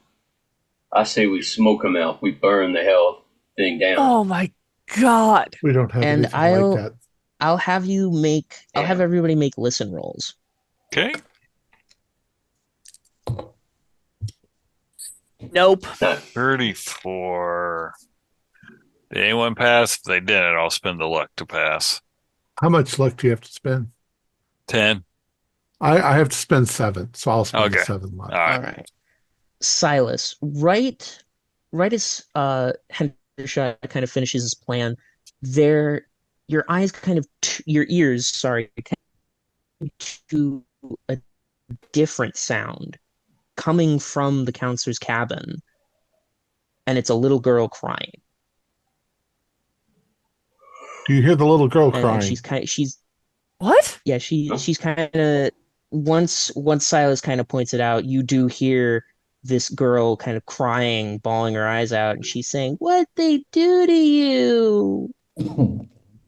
I say we smoke them out. We burn the hell thing down. Oh my god! We don't have anything like that. I'll have everybody make listen rolls. Okay. Nope. 34. Did anyone pass? If they didn't, I'll spend the luck to pass. How much luck do you have to spend? 10. I have to spend 7, so I'll spend Okay. 7 luck. All All right. Silas, right as Hendershot kind of finishes his plan, your eyes kind of your ears, sorry, kind of to a different sound coming from the counselor's cabin, and it's a little girl crying. Do you hear the little girl And crying? she's What? yeah, she's kind of once Silas kind of points it out, you do hear this girl kind of crying, bawling her eyes out, and she's saying, "What they do to you?"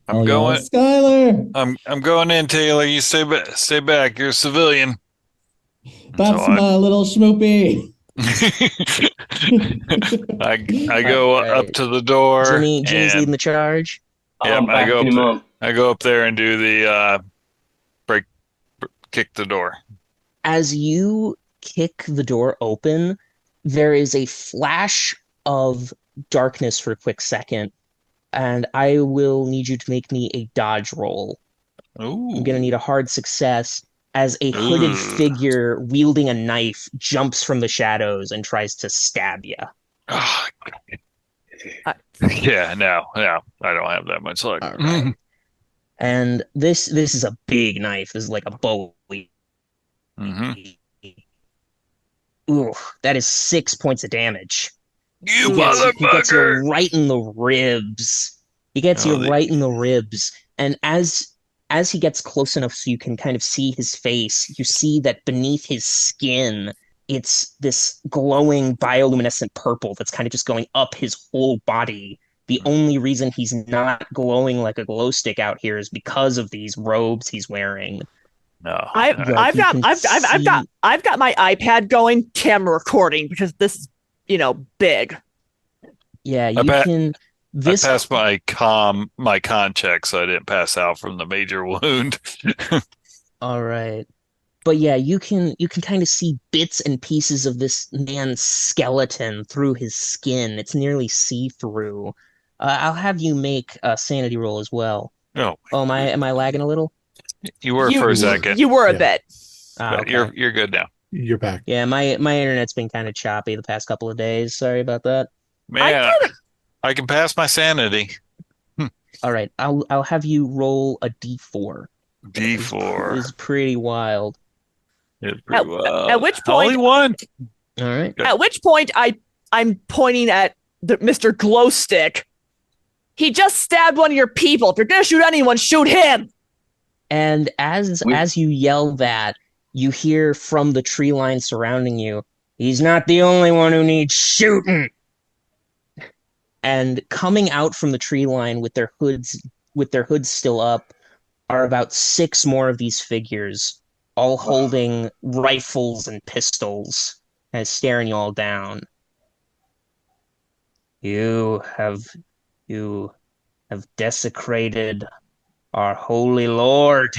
I'm going. Skyler! I'm going in, Taylor. You stay back. You're a civilian. That's my little schmoopy. I go up to the door. Jimmy's leading the charge. Yep, I go up there and do the kick the door. As you kick the door open, there is a flash of darkness for a quick second, and I will need you to make me a dodge roll. Ooh. I'm going to need a hard success as a hooded figure wielding a knife jumps from the shadows and tries to stab you. Yeah, no, I don't have that much luck. All right. And this is a big knife. This is like a Bowie. Mm-hmm. Ooh, that is 6 points of damage. You He gets you right in the ribs. And as he gets close enough so you can kind of see his face, you see that beneath his skin, it's this glowing bioluminescent purple that's kind of just going up his whole body. The only reason he's not glowing like a glow stick out here is because of these robes he's wearing. No, I've got my iPad going, camera recording, because this is, big. Yeah, you can. I passed my con check, so I didn't pass out from the major wound. All right. But yeah, you can kind of see bits and pieces of this man's skeleton through his skin. It's nearly see-through. I'll have you make a sanity roll as well. Oh, am I lagging a little? You were for a second. You were a bit. Okay. You're good now. You're back. Yeah, my internet's been kind of choppy the past couple of days. Sorry about that. Man, I can pass my sanity. All right, I'll have you roll a D4. D4 is pretty wild. At which point, only one. All right. At which point, I'm pointing at Mr. Glowstick. He just stabbed one of your people. If you're gonna shoot anyone, shoot him. And as you yell that, you hear from the tree line surrounding you, "He's not the only one who needs shooting." And coming out from the tree line with their hoods still up are about 6 more of these figures, all holding rifles and pistols and staring you all down. You have desecrated our holy lord.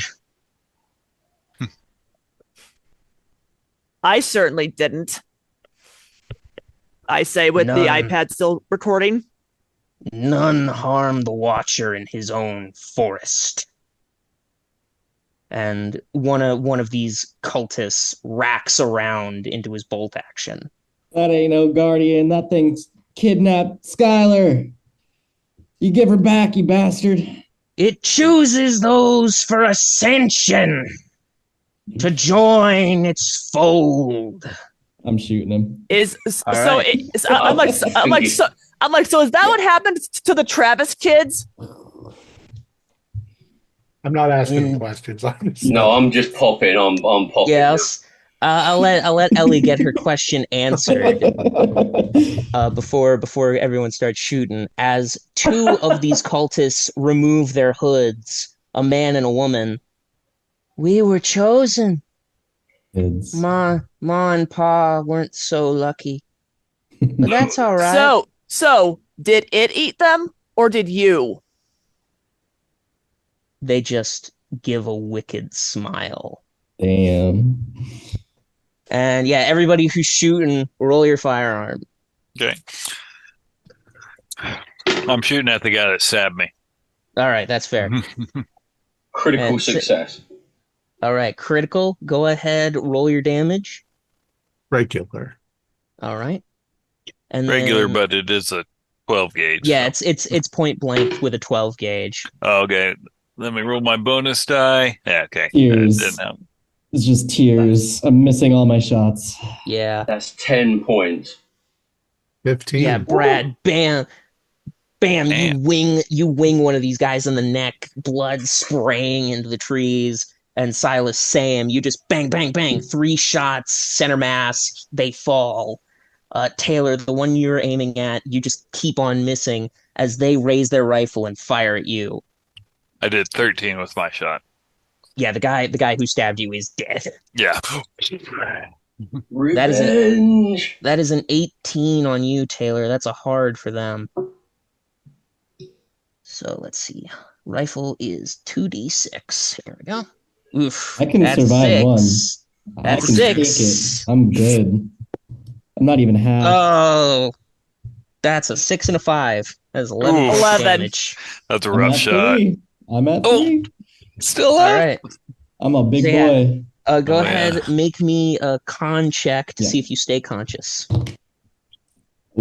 I certainly didn't. I say with the iPad still recording. None harm the Watcher in his own forest. And one of these cultists racks around into his bolt action. That ain't no guardian. That thing's kidnapped Skyler. You give her back, you bastard. It chooses those for ascension to join its fold. I'm shooting him. I'm like, so is that what happened to the Travis kids? I'm not asking questions. I'm just popping. I'm popping. Yes. I'll let Ellie get her question answered before everyone starts shooting. As two of these cultists remove their hoods, a man and a woman, we were chosen. Kids. Ma and Pa weren't so lucky, but that's all right. So did it eat them or did you? They just give a wicked smile. Damn. And yeah, everybody who's shooting, roll your firearm. Okay. I'm shooting at the guy that stabbed me. All right, that's fair. Critical success. All right, critical. Go ahead, roll your damage. Regular. All right. And Regular, then, but it is a 12 gauge. yeah, it's point blank with a 12 gauge. Okay. Let me roll my bonus die. Yeah, okay. Tears. Didn't help. It's just tears. I'm missing all my shots. Yeah. That's 10 points. 15. Yeah, Brad, bam. Bam, you wing one of these guys in the neck, blood spraying into the trees. And Silas, Sam, you just bang, bang, bang, 3 shots, center mass, they fall. Taylor, the one you're aiming at, you just keep on missing as they raise their rifle and fire at you. I did 13 with my shot. Yeah, the guy who stabbed you is dead. Yeah. Revenge. That is an 18 on you, Taylor. That's a hard for them. So let's see. Rifle is 2d6. Here we go. Oof. I can that's survive 6. one. That's I can 6. take it. I'm good. I'm not even half. Oh, that's a 6 and a 5. That's 11 Ooh. damage. That's a I'm rough at shot. 3. I'm at 3. Still All up. right. I'm a big So, yeah. boy. Go Oh, ahead, yeah. make me a con check to Yeah. see if you stay conscious.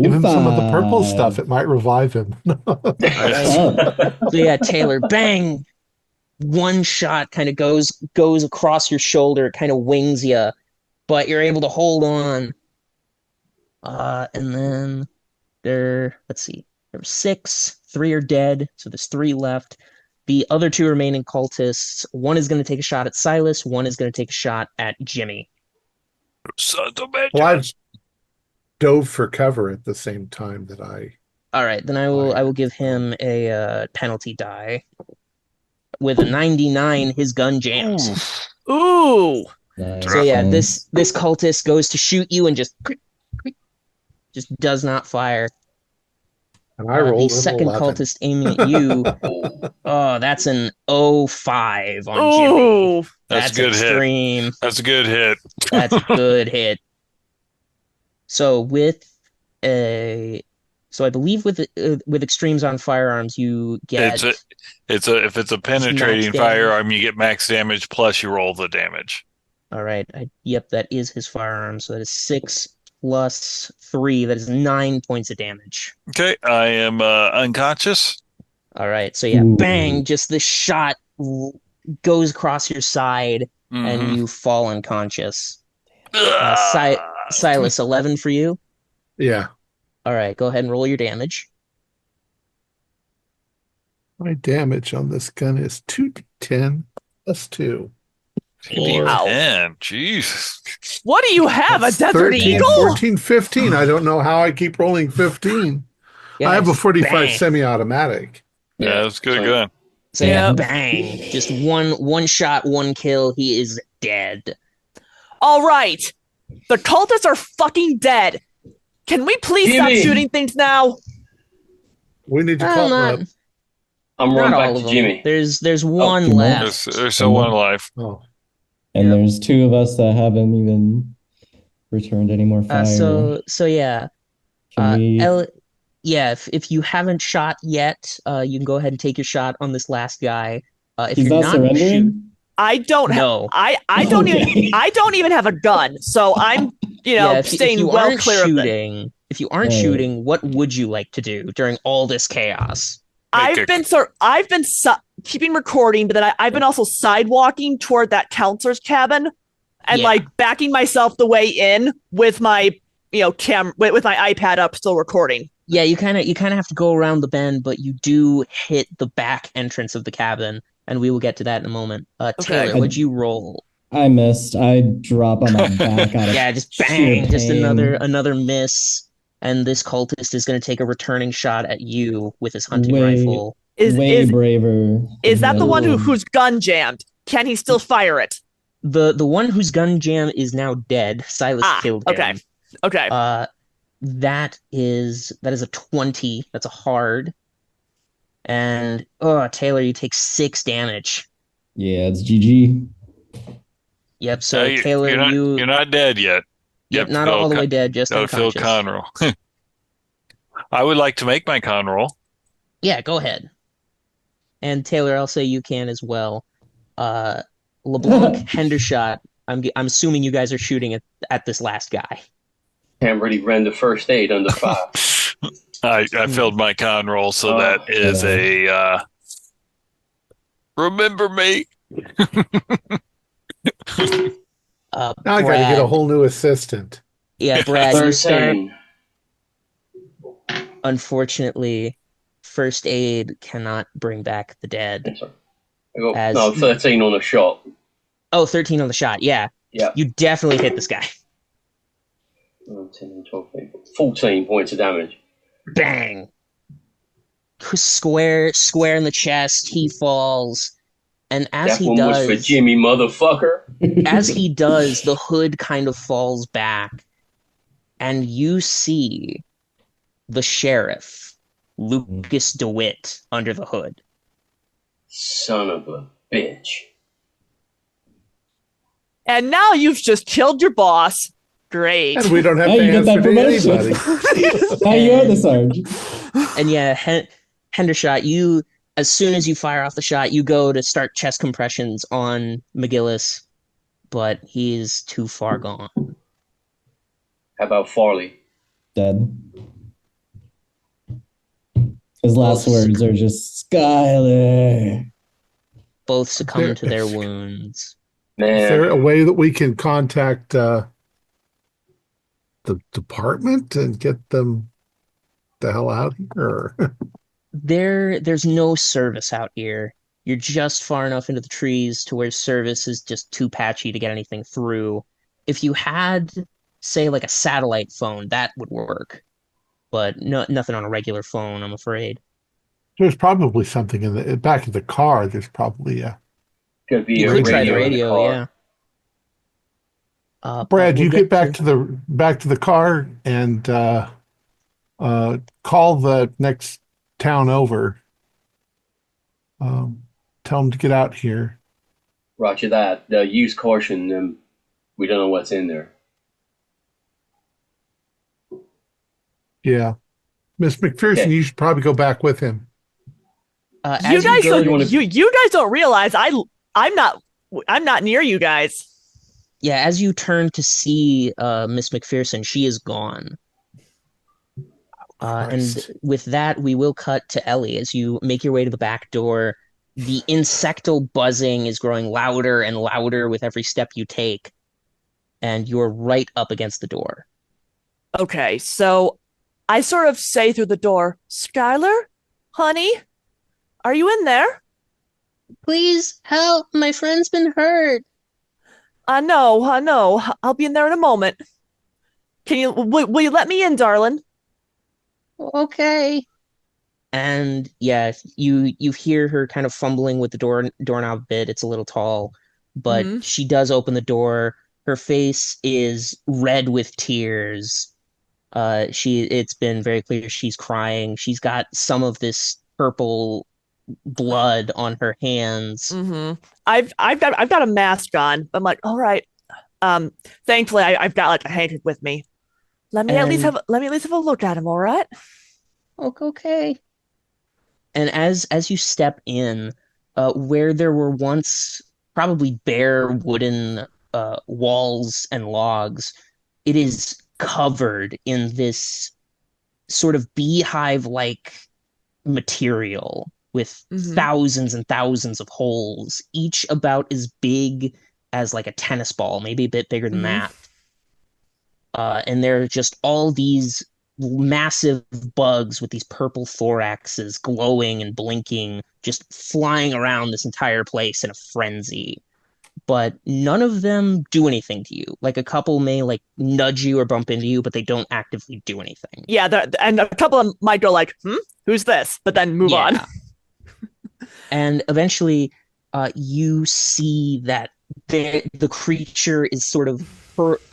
Give him some of the 5. purple stuff. It might revive him. What's up? So yeah, Taylor, bang! One shot kind of goes across your shoulder, kind of wings you, but you're able to hold on. And then let's see, there were 6, 3 are dead, so there's 3 left. The other 2 remaining cultists, one is going to take a shot at Silas, one is going to take a shot at Jimmy. Son of a Well, I dove for cover at the same time that I. All right, then I will give him a penalty die. With a 99, his gun jams. Ooh. Nice. So yeah, this cultist goes to shoot you and just does not fire. And I rolled the an second 11. cultist aiming at you. Oh, that's an 05 on Jimmy. Ooh. That's a good extreme. hit. That's a good hit. That's a good hit. So I believe with extremes on firearms, you get If it's a penetrating firearm, you get max damage plus you roll the damage. All right. Yep, that is his firearm. So that is 6 plus 3. That is 9 points of damage. Okay, I am unconscious. All right. So yeah, Ooh. bang! Just the shot goes across your side, and you fall unconscious. Silas, 11 for you. Yeah. All right. Go ahead and roll your damage. My damage on this gun is 2d10 plus 2. Wow. Man, jeez. What do you have? A Desert 13, Eagle? 14, 15. I don't know how I keep rolling 15. Yeah, I have a just 45 bang. semi-automatic. Yeah, that's good gun. So yeah, Yep. bang! Just one shot, one kill. He is dead. All right. The cultists are fucking dead. Can we please stop Jimmy. shooting things now? We need to Well, call not, up. I'm not running all back of to them. Jimmy. There's one two more. left. There's still one alive. Oh, And Yep. there's 2 of us that haven't even returned any more fire. So yeah. Can we? Yeah, if you haven't shot yet, you can go ahead and take your shot on this last guy. If He's you're not not surrendering? I don't have no. I don't even Okay. I don't even have a gun, so I'm Yeah, if staying you well aren't clear of that. shooting, if you aren't Right. shooting, what would you like to do during all this chaos? I've been keeping recording, but then I've been also sidewalking toward that counselor's cabin and Yeah. like backing myself the way in with my with my iPad up, still recording. Yeah, you kind of have to go around the bend, but you do hit the back entrance of the cabin, and we will get to that in a moment. Okay. Taylor, what'd you roll? I missed. I drop on my back out of Yeah, just sheer bang, just pain. another miss, and this cultist is going to take a returning shot at you with his hunting Way- rifle. Way braver. Is that the one Ooh. who's gun jammed? Can he still fire it? The one whose gun jam is now dead. Silas killed him. Okay. Okay. That is a 20. That's a hard. And Taylor, you take 6 damage. Yeah, it's GG. Yep. So No, Taylor, you're not dead yet. Yep, not all the way dead, just Gotta fill unconscious. con roll. I would like to make my con roll. Yeah, go ahead. And Taylor, I'll say you can as well. LeBlanc, Hendershot. I'm assuming you guys are shooting at this last guy. Can't really render first aid under fire. I filled my con roll, so that is a remember me. Now I got to get a whole new assistant. Yeah, Brad, you start. 13. Unfortunately, first aid cannot bring back the dead. I got 13 on a shot. Oh, 13 on the shot. Yeah. Yeah. You definitely hit this guy. 10, 12, 14 points of damage. Bang. Square in the chest. He falls. And as that one was for Jimmy, motherfucker. As he does, the hood kind of falls back. And you see the sheriff, Lucas DeWitt, under the hood. Son of a bitch. And now you've just killed your boss. Great. And we don't have Now to you get that answer to promotion. anybody. Now you are the Sarge. And yeah, Hendershot, you, as soon as you fire off the shot, you go to start chest compressions on McGillis, but he's too far gone. How about Farley? Dead. His last words are just Skyler. Both succumb to their wounds. Man. Is there a way that we can contact the department and get them the hell out here? There's no service out here. You're just far enough into the trees to where service is just too patchy to get anything through. If you had, say, like a satellite phone, that would work. But nothing on a regular phone, I'm afraid. There's probably something in the back of the car. There's probably Could be You a could try the radio in radio, car. yeah. Brad, we'll you get back to the car and call the next town over. Tell them to get out here. Roger that. Use caution. We don't know what's in there. Yeah, Miss McPherson, Okay. you should probably go back with him. You guys to- don't realize I'm not near you guys. Yeah, as you turn to see Miss McPherson, she is gone. And Christ. with that, we will cut to Ellie as you make your way to the back door. The insectal buzzing is growing louder and louder with every step you take, and you're right up against the door. Okay, so I sort of say through the door, Skyler, honey, are you in there? Please help! My friend's been hurt. I know. I'll be in there in a moment. Will you let me in, darling? Okay. And yeah, you hear her kind of fumbling with the doorknob a bit. It's a little tall, but she does open the door. Her face is red with tears. It's been very clear she's crying. She's got some of this purple blood on her hands. Mm-hmm. I've got a mask on. I'm like, all right. Thankfully I've got like a handkerchief with me. Let me at least have a look at him, all right? Okay. And as you step in, where there were once probably bare wooden walls and logs, it is covered in this sort of beehive-like material with thousands and thousands of holes, each about as big as like a tennis ball, maybe a bit bigger than that. And there are just all these massive bugs with these purple thoraxes glowing and blinking, just flying around this entire place in a frenzy. But none of them do anything to you. Like a couple may like nudge you or bump into you, but they don't actively do anything. Yeah, and a couple of them might go like, who's this? But then move on. And eventually you see that the creature is sort of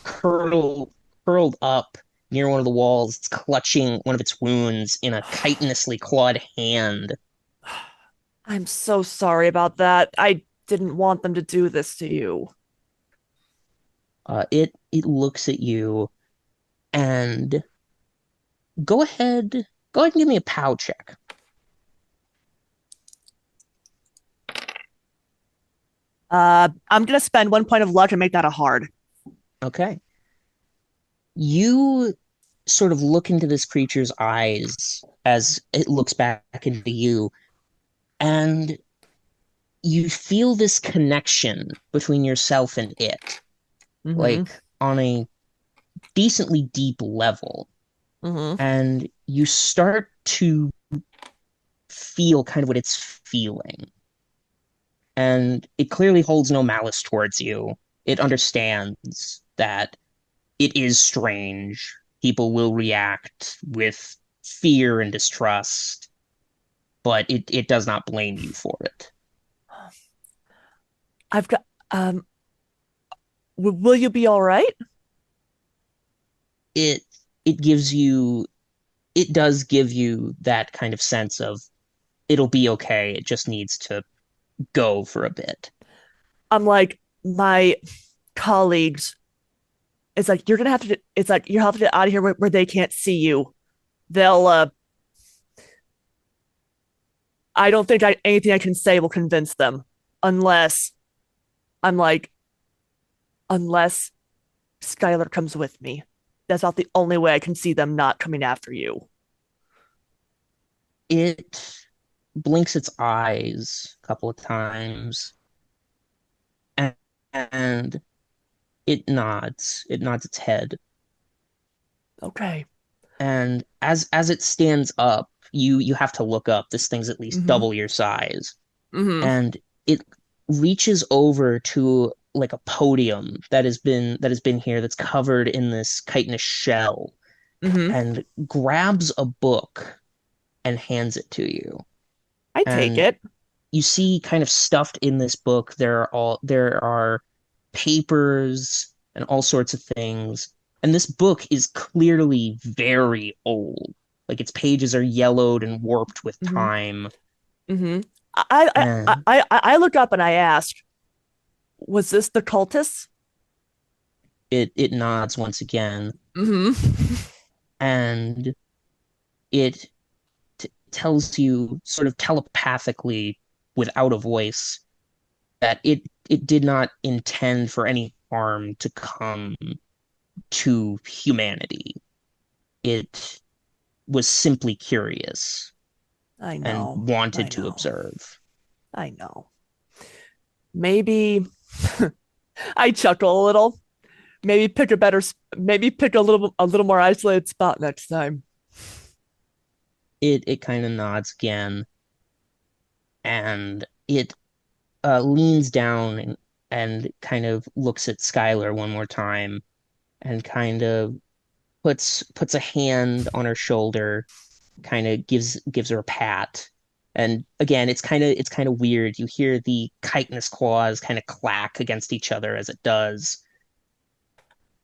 curled up near one of the walls. It's clutching one of its wounds in a chitinously clawed hand. I'm so sorry about that. I didn't want them to do this to you. It looks at you and go ahead and give me a POW check. I'm gonna spend 1 point of luck and make that a hard. Okay. You sort of look into this creature's eyes as it looks back into you, and you feel this connection between yourself and it, like on a decently deep level. And you start to feel kind of what it's feeling. And it clearly holds no malice towards you. It understands that it is strange. People will react with fear and distrust, but it does not blame you for it. I've got, will you be all right? It does give you that kind of sense of it'll be okay. It just needs to go for a bit. I'm like, my colleagues, it's like, you have to get out of here where they can't see you. They'll, I don't think anything I can say will convince them unless Skyler comes with me. That's not the only way I can see them not coming after you. It blinks its eyes a couple of times and it nods its head. Okay. And as it stands up, you have to look up. This thing's at least double your size. And it reaches over to like a podium that has been here, that's covered in this chitinous shell, and grabs a book and hands it to you. I take it. You see, kind of stuffed in this book, there are papers and all sorts of things. And this book is clearly very old. Like its pages are yellowed and warped with time. I look up and I ask, was this the cultists? It nods once again. And it tells you sort of telepathically without a voice that it did not intend for any harm to come to humanity. It was simply curious. I know. And wanted to observe. I know. Maybe I chuckle a little. Maybe pick a little more isolated spot next time. It kind of nods again, and it leans down and kind of looks at Skyler one more time, and kind of puts a hand on her shoulder, kind of gives her a pat. And again, it's kind of weird. You hear the chitinous claws kind of clack against each other as it does.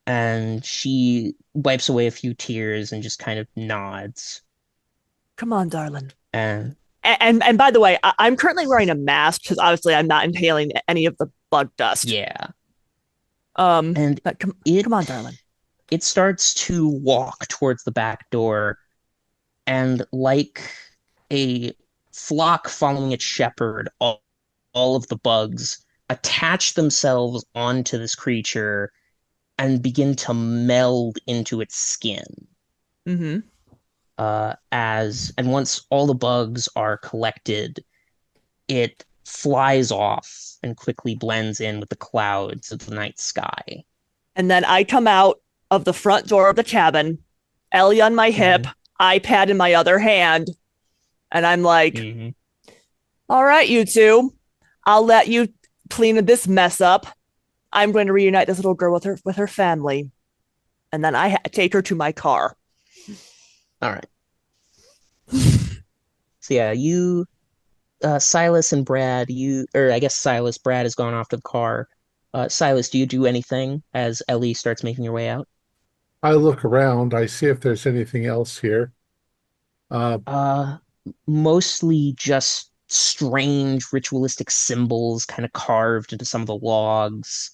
And she wipes away a few tears and just kind of nods. Come on, darling. And by the way, I'm currently wearing a mask because obviously I'm not inhaling any of the bug dust. Yeah. But come on, darling. It starts to walk towards the back door, And like a flock following its shepherd, all of the bugs attach themselves onto this creature and begin to meld into its skin. Mm-hmm. And once all the bugs are collected, it flies off and quickly blends in with the clouds of the night sky. And then I come out of the front door of the cabin, Ellie on my hip, iPad in my other hand, and I'm like, all right, you two, I'll let you clean this mess up. I'm going to reunite this little girl with her family. And then I take her to my car. All right. So yeah, you, Silas and Brad, I guess Silas, Brad has gone off to the car. Silas, do you do anything as Ellie starts making her way out? I look around. I see if there's anything else here. Mostly just strange ritualistic symbols kind of carved into some of the logs.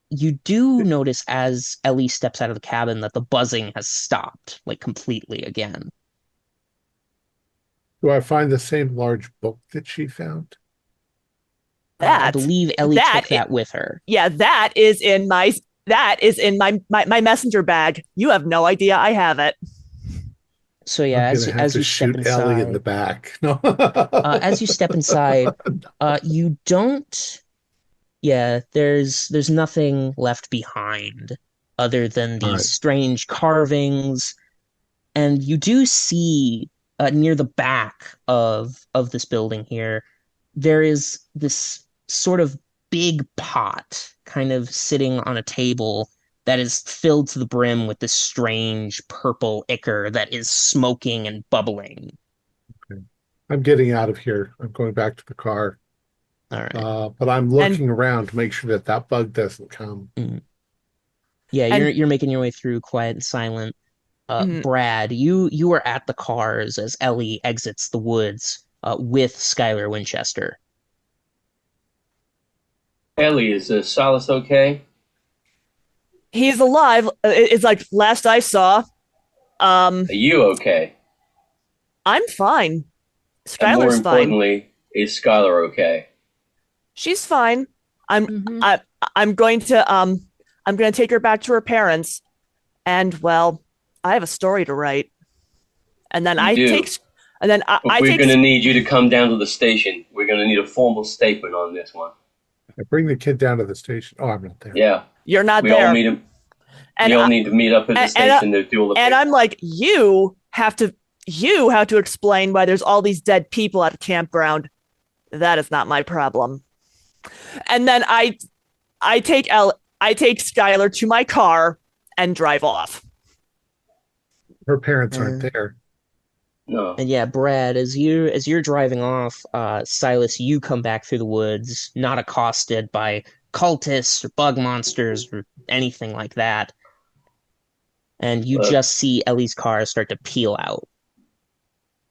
You do notice as Ellie steps out of the cabin that the buzzing has stopped, like completely again. Do I find the same large book that she found? I believe Ellie took that with her. Yeah, that is in my messenger bag. You have no idea I have it. So yeah, as you step inside, Ellie in the back. No. As you step inside, you don't. Yeah, there's nothing left behind other than these strange carvings, and you do see near the back of this building here, there is this sort of big pot kind of sitting on a table that is filled to the brim with this strange purple ichor that is smoking and bubbling. Okay. I'm getting out of here. I'm going back to the car. All right. But I'm looking around to make sure that bug doesn't come. Yeah, you're making your way through quiet and silent. Brad, you are at the cars as Ellie exits the woods with Skyler Winchester. Ellie, is Silas okay? He's alive. It's like last I saw. Are you okay? I'm fine. Skyler's and more fine. importantly, is Skyler okay? She's fine. I'm going to take her back to her parents, and well, I have a story to write. And then we're going to need you to come down to the station. We're going to need a formal statement on this one. I bring the kid down to the station. Oh, I'm not there. Yeah. You're not there. We all need to meet up at the station to do all the paperwork. And I'm like, you have to explain why there's all these dead people at a campground. That is not my problem. And then I take Skyler to my car and drive off. Her parents aren't there. No. And yeah, Brad, as you're driving off, Silas, you come back through the woods, not accosted by cultists or bug monsters or anything like that. And you just see Ellie's car start to peel out.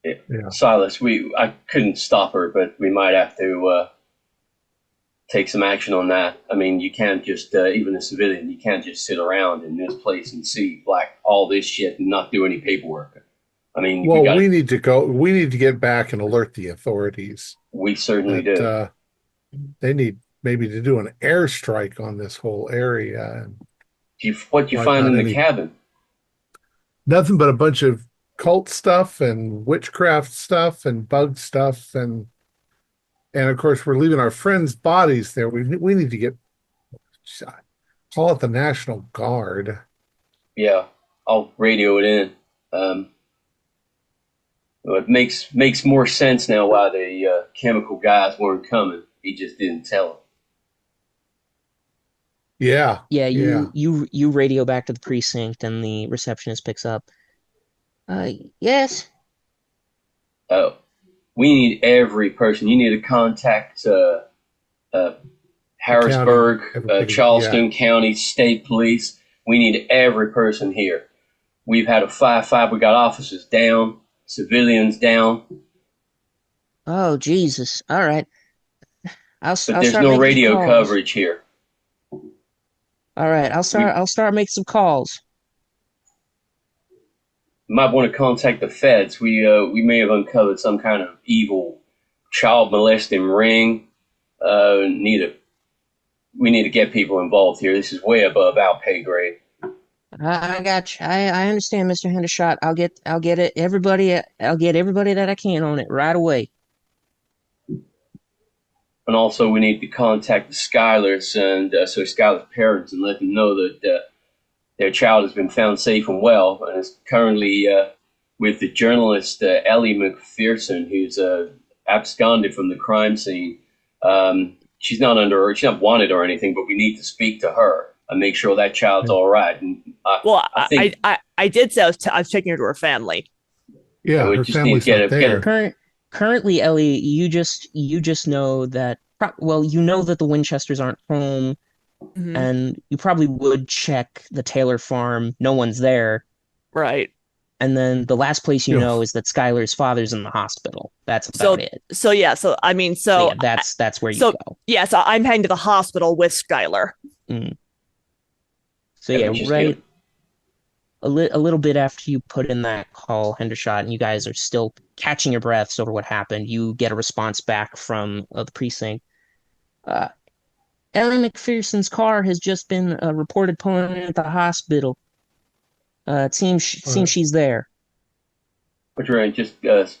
Yeah. Silas, I couldn't stop her, but we might have to take some action on that. I mean, you can't just, even a civilian, you can't just sit around in this place and see like all this shit and not do any paperwork. I mean, we need to go. We need to get back and alert the authorities. We certainly do. They need maybe to do an airstrike on this whole area. What you find in the cabin? Nothing but a bunch of cult stuff and witchcraft stuff and bug stuff and of course we're leaving our friends' bodies there. We need to call it the National Guard. Yeah, I'll radio it in. It makes more sense now why the chemical guys weren't coming. He just didn't tell them. Yeah. Yeah, you radio back to the precinct and the receptionist picks up. Yes. Oh, we need every person. You need to contact Harrisburg, Charleston County State Police. We need every person here. We've had a 5-5. We got officers down. Civilians down. Oh Jesus! All right, but there's no radio coverage here. All right, I'll start making some calls. might want to contact the feds. We may have uncovered some kind of evil child molesting ring. We need to get people involved here. This is way above our pay grade. I got you. I understand, Mr. Hendershot. I'll get it. I'll get everybody that I can on it right away. And also, we need to contact the Skylers and Skyler's parents and let them know that their child has been found safe and well, and is currently with the journalist Ellie McPherson, who's absconded from the crime scene. She's not wanted or anything, but we need to speak to her and make sure that child's all right. And I did say I was taking her to her family. Yeah, her family's not there. Currently, Ellie, you just know that. You know that the Winchesters aren't home, and you probably would check the Taylor farm. No one's there, right? And then the last place you know is that Skyler's father's in the hospital. That's about it. So that's where you go. Yeah, so I'm heading to the hospital with Skyler. Mm. So right. A little bit after you put in that call, Hendershot, and you guys are still catching your breaths over what happened, you get a response back from the precinct. Ellie McPherson's car has just been reported pulling in at the hospital. It seems she's there. But right, just get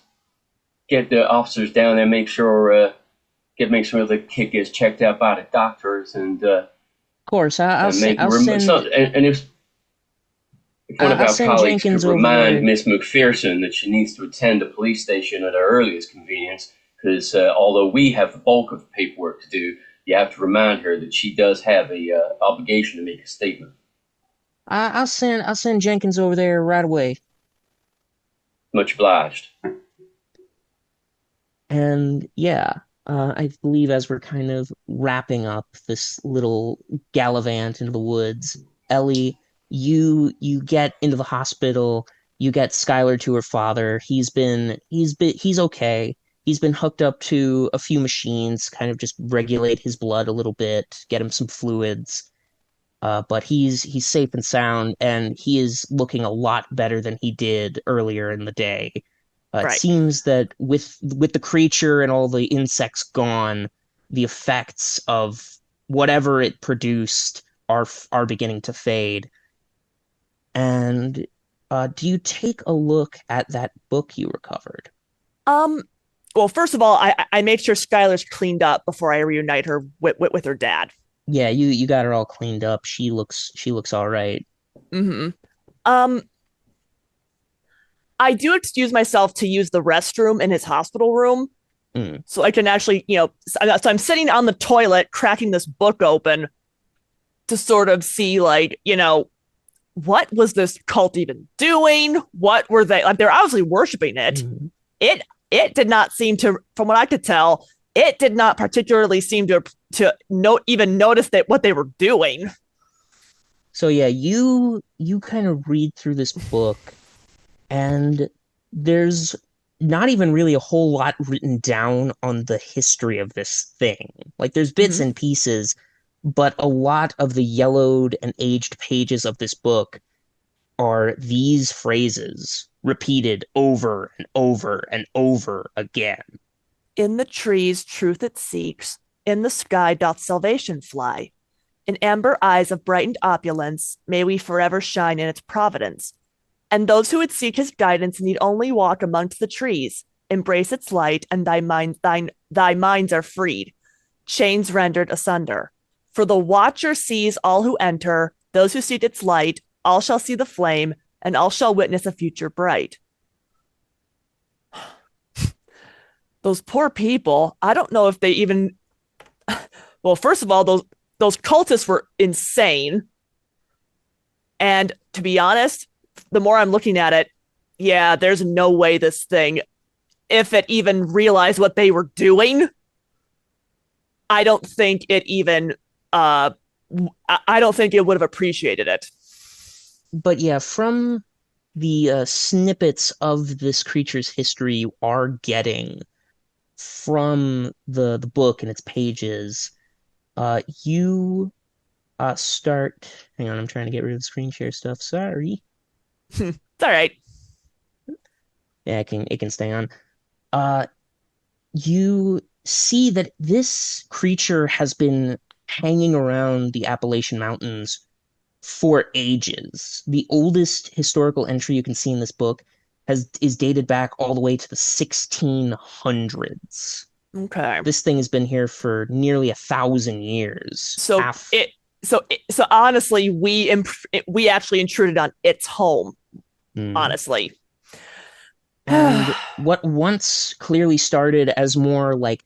the officers down there, make sure the kid gets checked out by the doctors, and of course, I'll send. If one of our colleagues could remind Miss McPherson that she needs to attend the police station at her earliest convenience, because although we have the bulk of the paperwork to do, you have to remind her that she does have a obligation to make a statement. I'll send Jenkins over there right away. Much obliged. And I believe as we're kind of wrapping up this little gallivant into the woods, Ellie, you get into the hospital. You get Skyler to her father. He's okay. He's been hooked up to a few machines, kind of just regulate his blood a little bit, get him some fluids. But he's safe and sound, and he is looking a lot better than he did earlier in the day. Right. It seems that with the creature and all the insects gone, the effects of whatever it produced are beginning to fade. And do you take a look at that book you recovered? Well, first of all, I made sure Skyler's cleaned up before I reunite her with her dad. Yeah, you got her all cleaned up. She looks all right. Mm-hmm. I do excuse myself to use the restroom in his hospital room, so I can actually, so I'm sitting on the toilet, cracking this book open to sort of see, what was this cult even doing? What were they like? They're obviously worshiping it. Mm-hmm. It did not seem to, from what I could tell, it did not particularly seem to even notice that what they were doing. So yeah, you kind of read through this book, and there's not even really a whole lot written down on the history of this thing. Like, there's bits and pieces, but a lot of the yellowed and aged pages of this book are these phrases repeated over and over and over again. In the trees truth it seeks, in the sky doth salvation fly. In amber eyes of brightened opulence, may we forever shine in its providence. And those who would seek his guidance need only walk amongst the trees, embrace its light, and thy minds are freed, chains rendered asunder. For the watcher sees all who enter, those who seek its light, all shall see the flame, and all shall witness a future bright. Those poor people, I don't know if they even... Well, first of all, those cultists were insane. And to be honest, the more I'm looking at it, yeah, there's no way this thing, if it even realized what they were doing, I don't think it even, I don't think it would have appreciated it. But yeah, from the snippets of this creature's history you are getting from the book and its pages, you start... Hang on, I'm trying to get rid of the screen share stuff. Sorry. It's all right. Yeah, it can stay on. You see that this creature has been hanging around the Appalachian Mountains for ages. The oldest historical entry you can see in this book is dated back all the way to the 1600s. Okay. This thing has been here for nearly 1,000 years. So honestly, we actually intruded on its home. Honestly. And what once clearly started as more like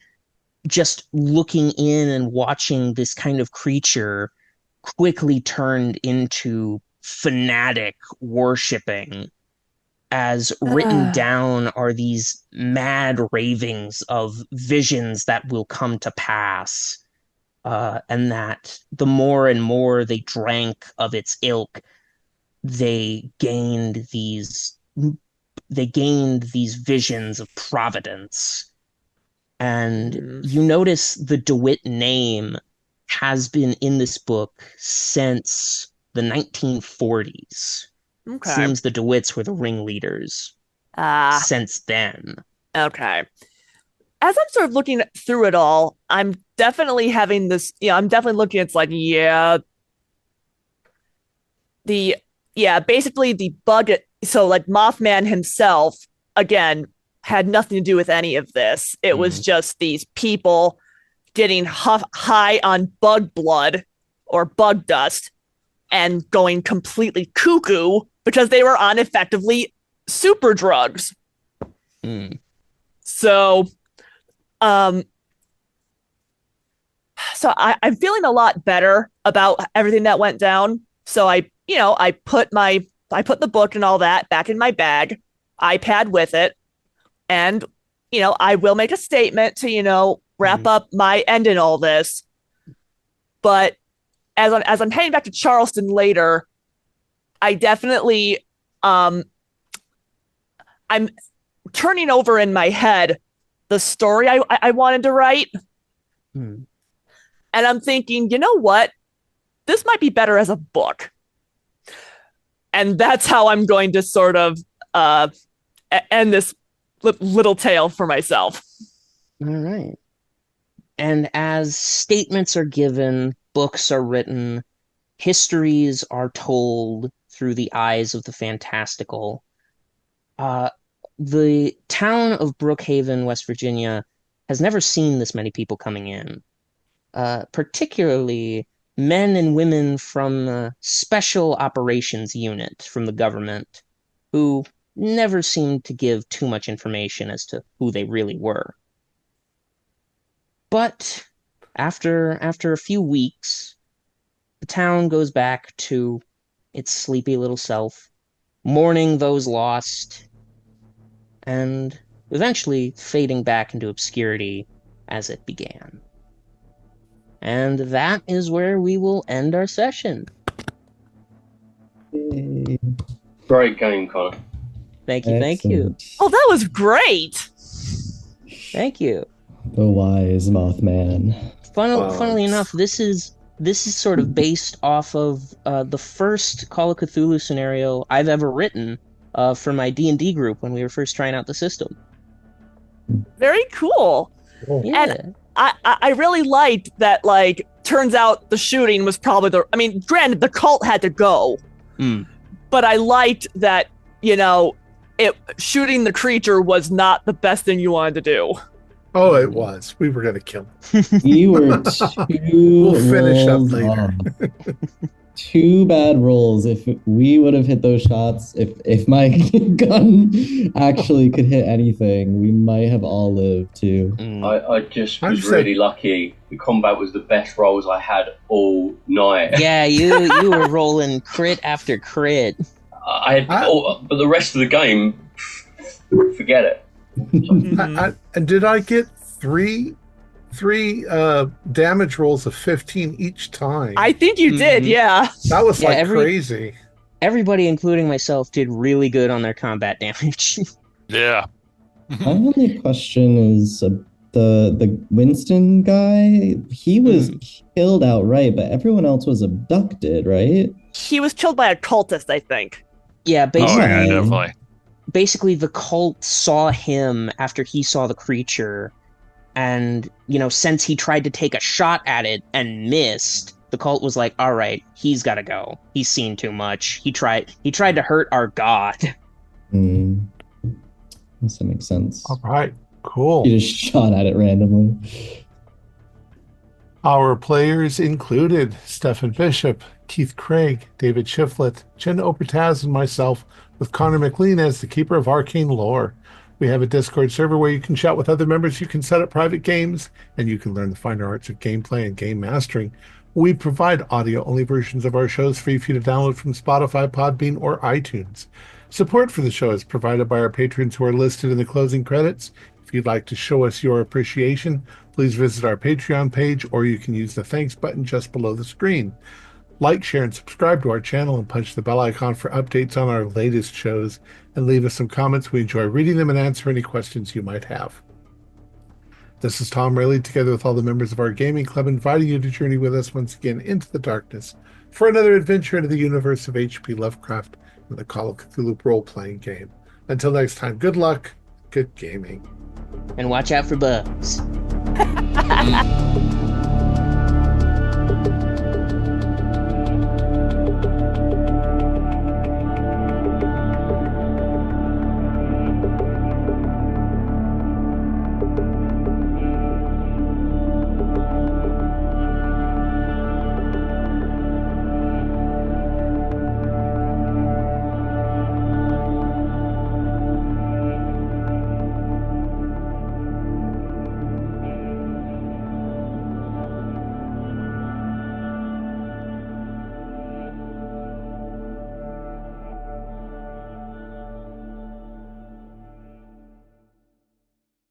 just looking in and watching this kind of creature quickly turned into fanatic worshipping, as written down are these mad ravings of visions that will come to pass, and that the more and more they drank of its ilk, they gained these visions of providence. And you notice the DeWitt name has been in this book since the 1940s. Okay. Seems the DeWitts were the ringleaders since then. Okay. As I'm sort of looking through it all, I'm definitely having this, I'm definitely looking, it's like, basically the bug, so like Mothman himself, again, had nothing to do with any of this. It was just these people getting high on bug blood or bug dust and going completely cuckoo because they were on effectively super drugs. So, I'm feeling a lot better about everything that went down. So I put the book and all that back in my bag, iPad with it, and I will make a statement to wrap up my end in all this. But as I'm heading back to Charleston later, I definitely I'm turning over in my head the story I wanted to write. And I'm thinking, you know what? This might be better as a book. And that's how I'm going to sort of end this little tale for myself. All right. And as statements are given, books are written, histories are told through the eyes of the fantastical, the town of Brookhaven, West Virginia, has never seen this many people coming in, particularly men and women from the Special Operations Unit from the government, who never seemed to give too much information as to who they really were. But after a few weeks, the town goes back to its sleepy little self, mourning those lost, and eventually fading back into obscurity as it began. And that is where we will end our session. Great game, Connor. Thank you, thank you. Oh, that was great. Thank you. The wise Mothman. Funnily enough, this is sort of based off of the first Call of Cthulhu scenario I've ever written for my D&D group when we were first trying out the system. Very cool. Yeah. And I really liked that, like, turns out the shooting was probably granted, the cult had to go. But I liked that, shooting the creature was not the best thing you wanted to do. Oh, it was. We were going to kill him. You were two We'll finish up rolls later. off. Two bad rolls. If we would have hit those shots, if my gun actually could hit anything, we might have all lived too. I just was really lucky. The combat was the best rolls I had all night. Yeah, you were rolling crit after crit. But the rest of the game, forget it. And did I get three damage rolls of 15 each time? I think you did, yeah. That was crazy. Everybody, including myself, did really good on their combat damage. Yeah. My only question is the Winston guy. He was killed outright, but everyone else was abducted, right? He was killed by a cultist, I think. Yeah, basically. Oh, yeah, definitely. basically the cult saw him after he saw the creature, and since he tried to take a shot at it and missed, the cult was like, all right, he's got to go. He's seen too much. He tried to hurt our god. That makes sense. All right, cool. You just shot at it randomly. Our players included Stephen Bishop, Keith Craig, David Shiflett, Jen Obertaz, and myself, with Connor McLean as the keeper of arcane lore. We have a Discord server where you can chat with other members, you can set up private games, and you can learn the finer arts of gameplay and game mastering. We provide audio-only versions of our shows free for you to download from Spotify, Podbean, or iTunes. Support for the show is provided by our patrons who are listed in the closing credits. If you'd like to show us your appreciation, please visit our Patreon page, or you can use the thanks button just below the screen. Like, share, and subscribe to our channel, and punch the bell icon for updates on our latest shows, and leave us some comments. We enjoy reading them and answer any questions you might have. This is Thom Raley, together with all the members of our gaming club, inviting you to journey with us once again into the darkness for another adventure into the universe of H.P. Lovecraft and the Call of Cthulhu role-playing game. Until next time, good luck, good gaming. And watch out for bugs.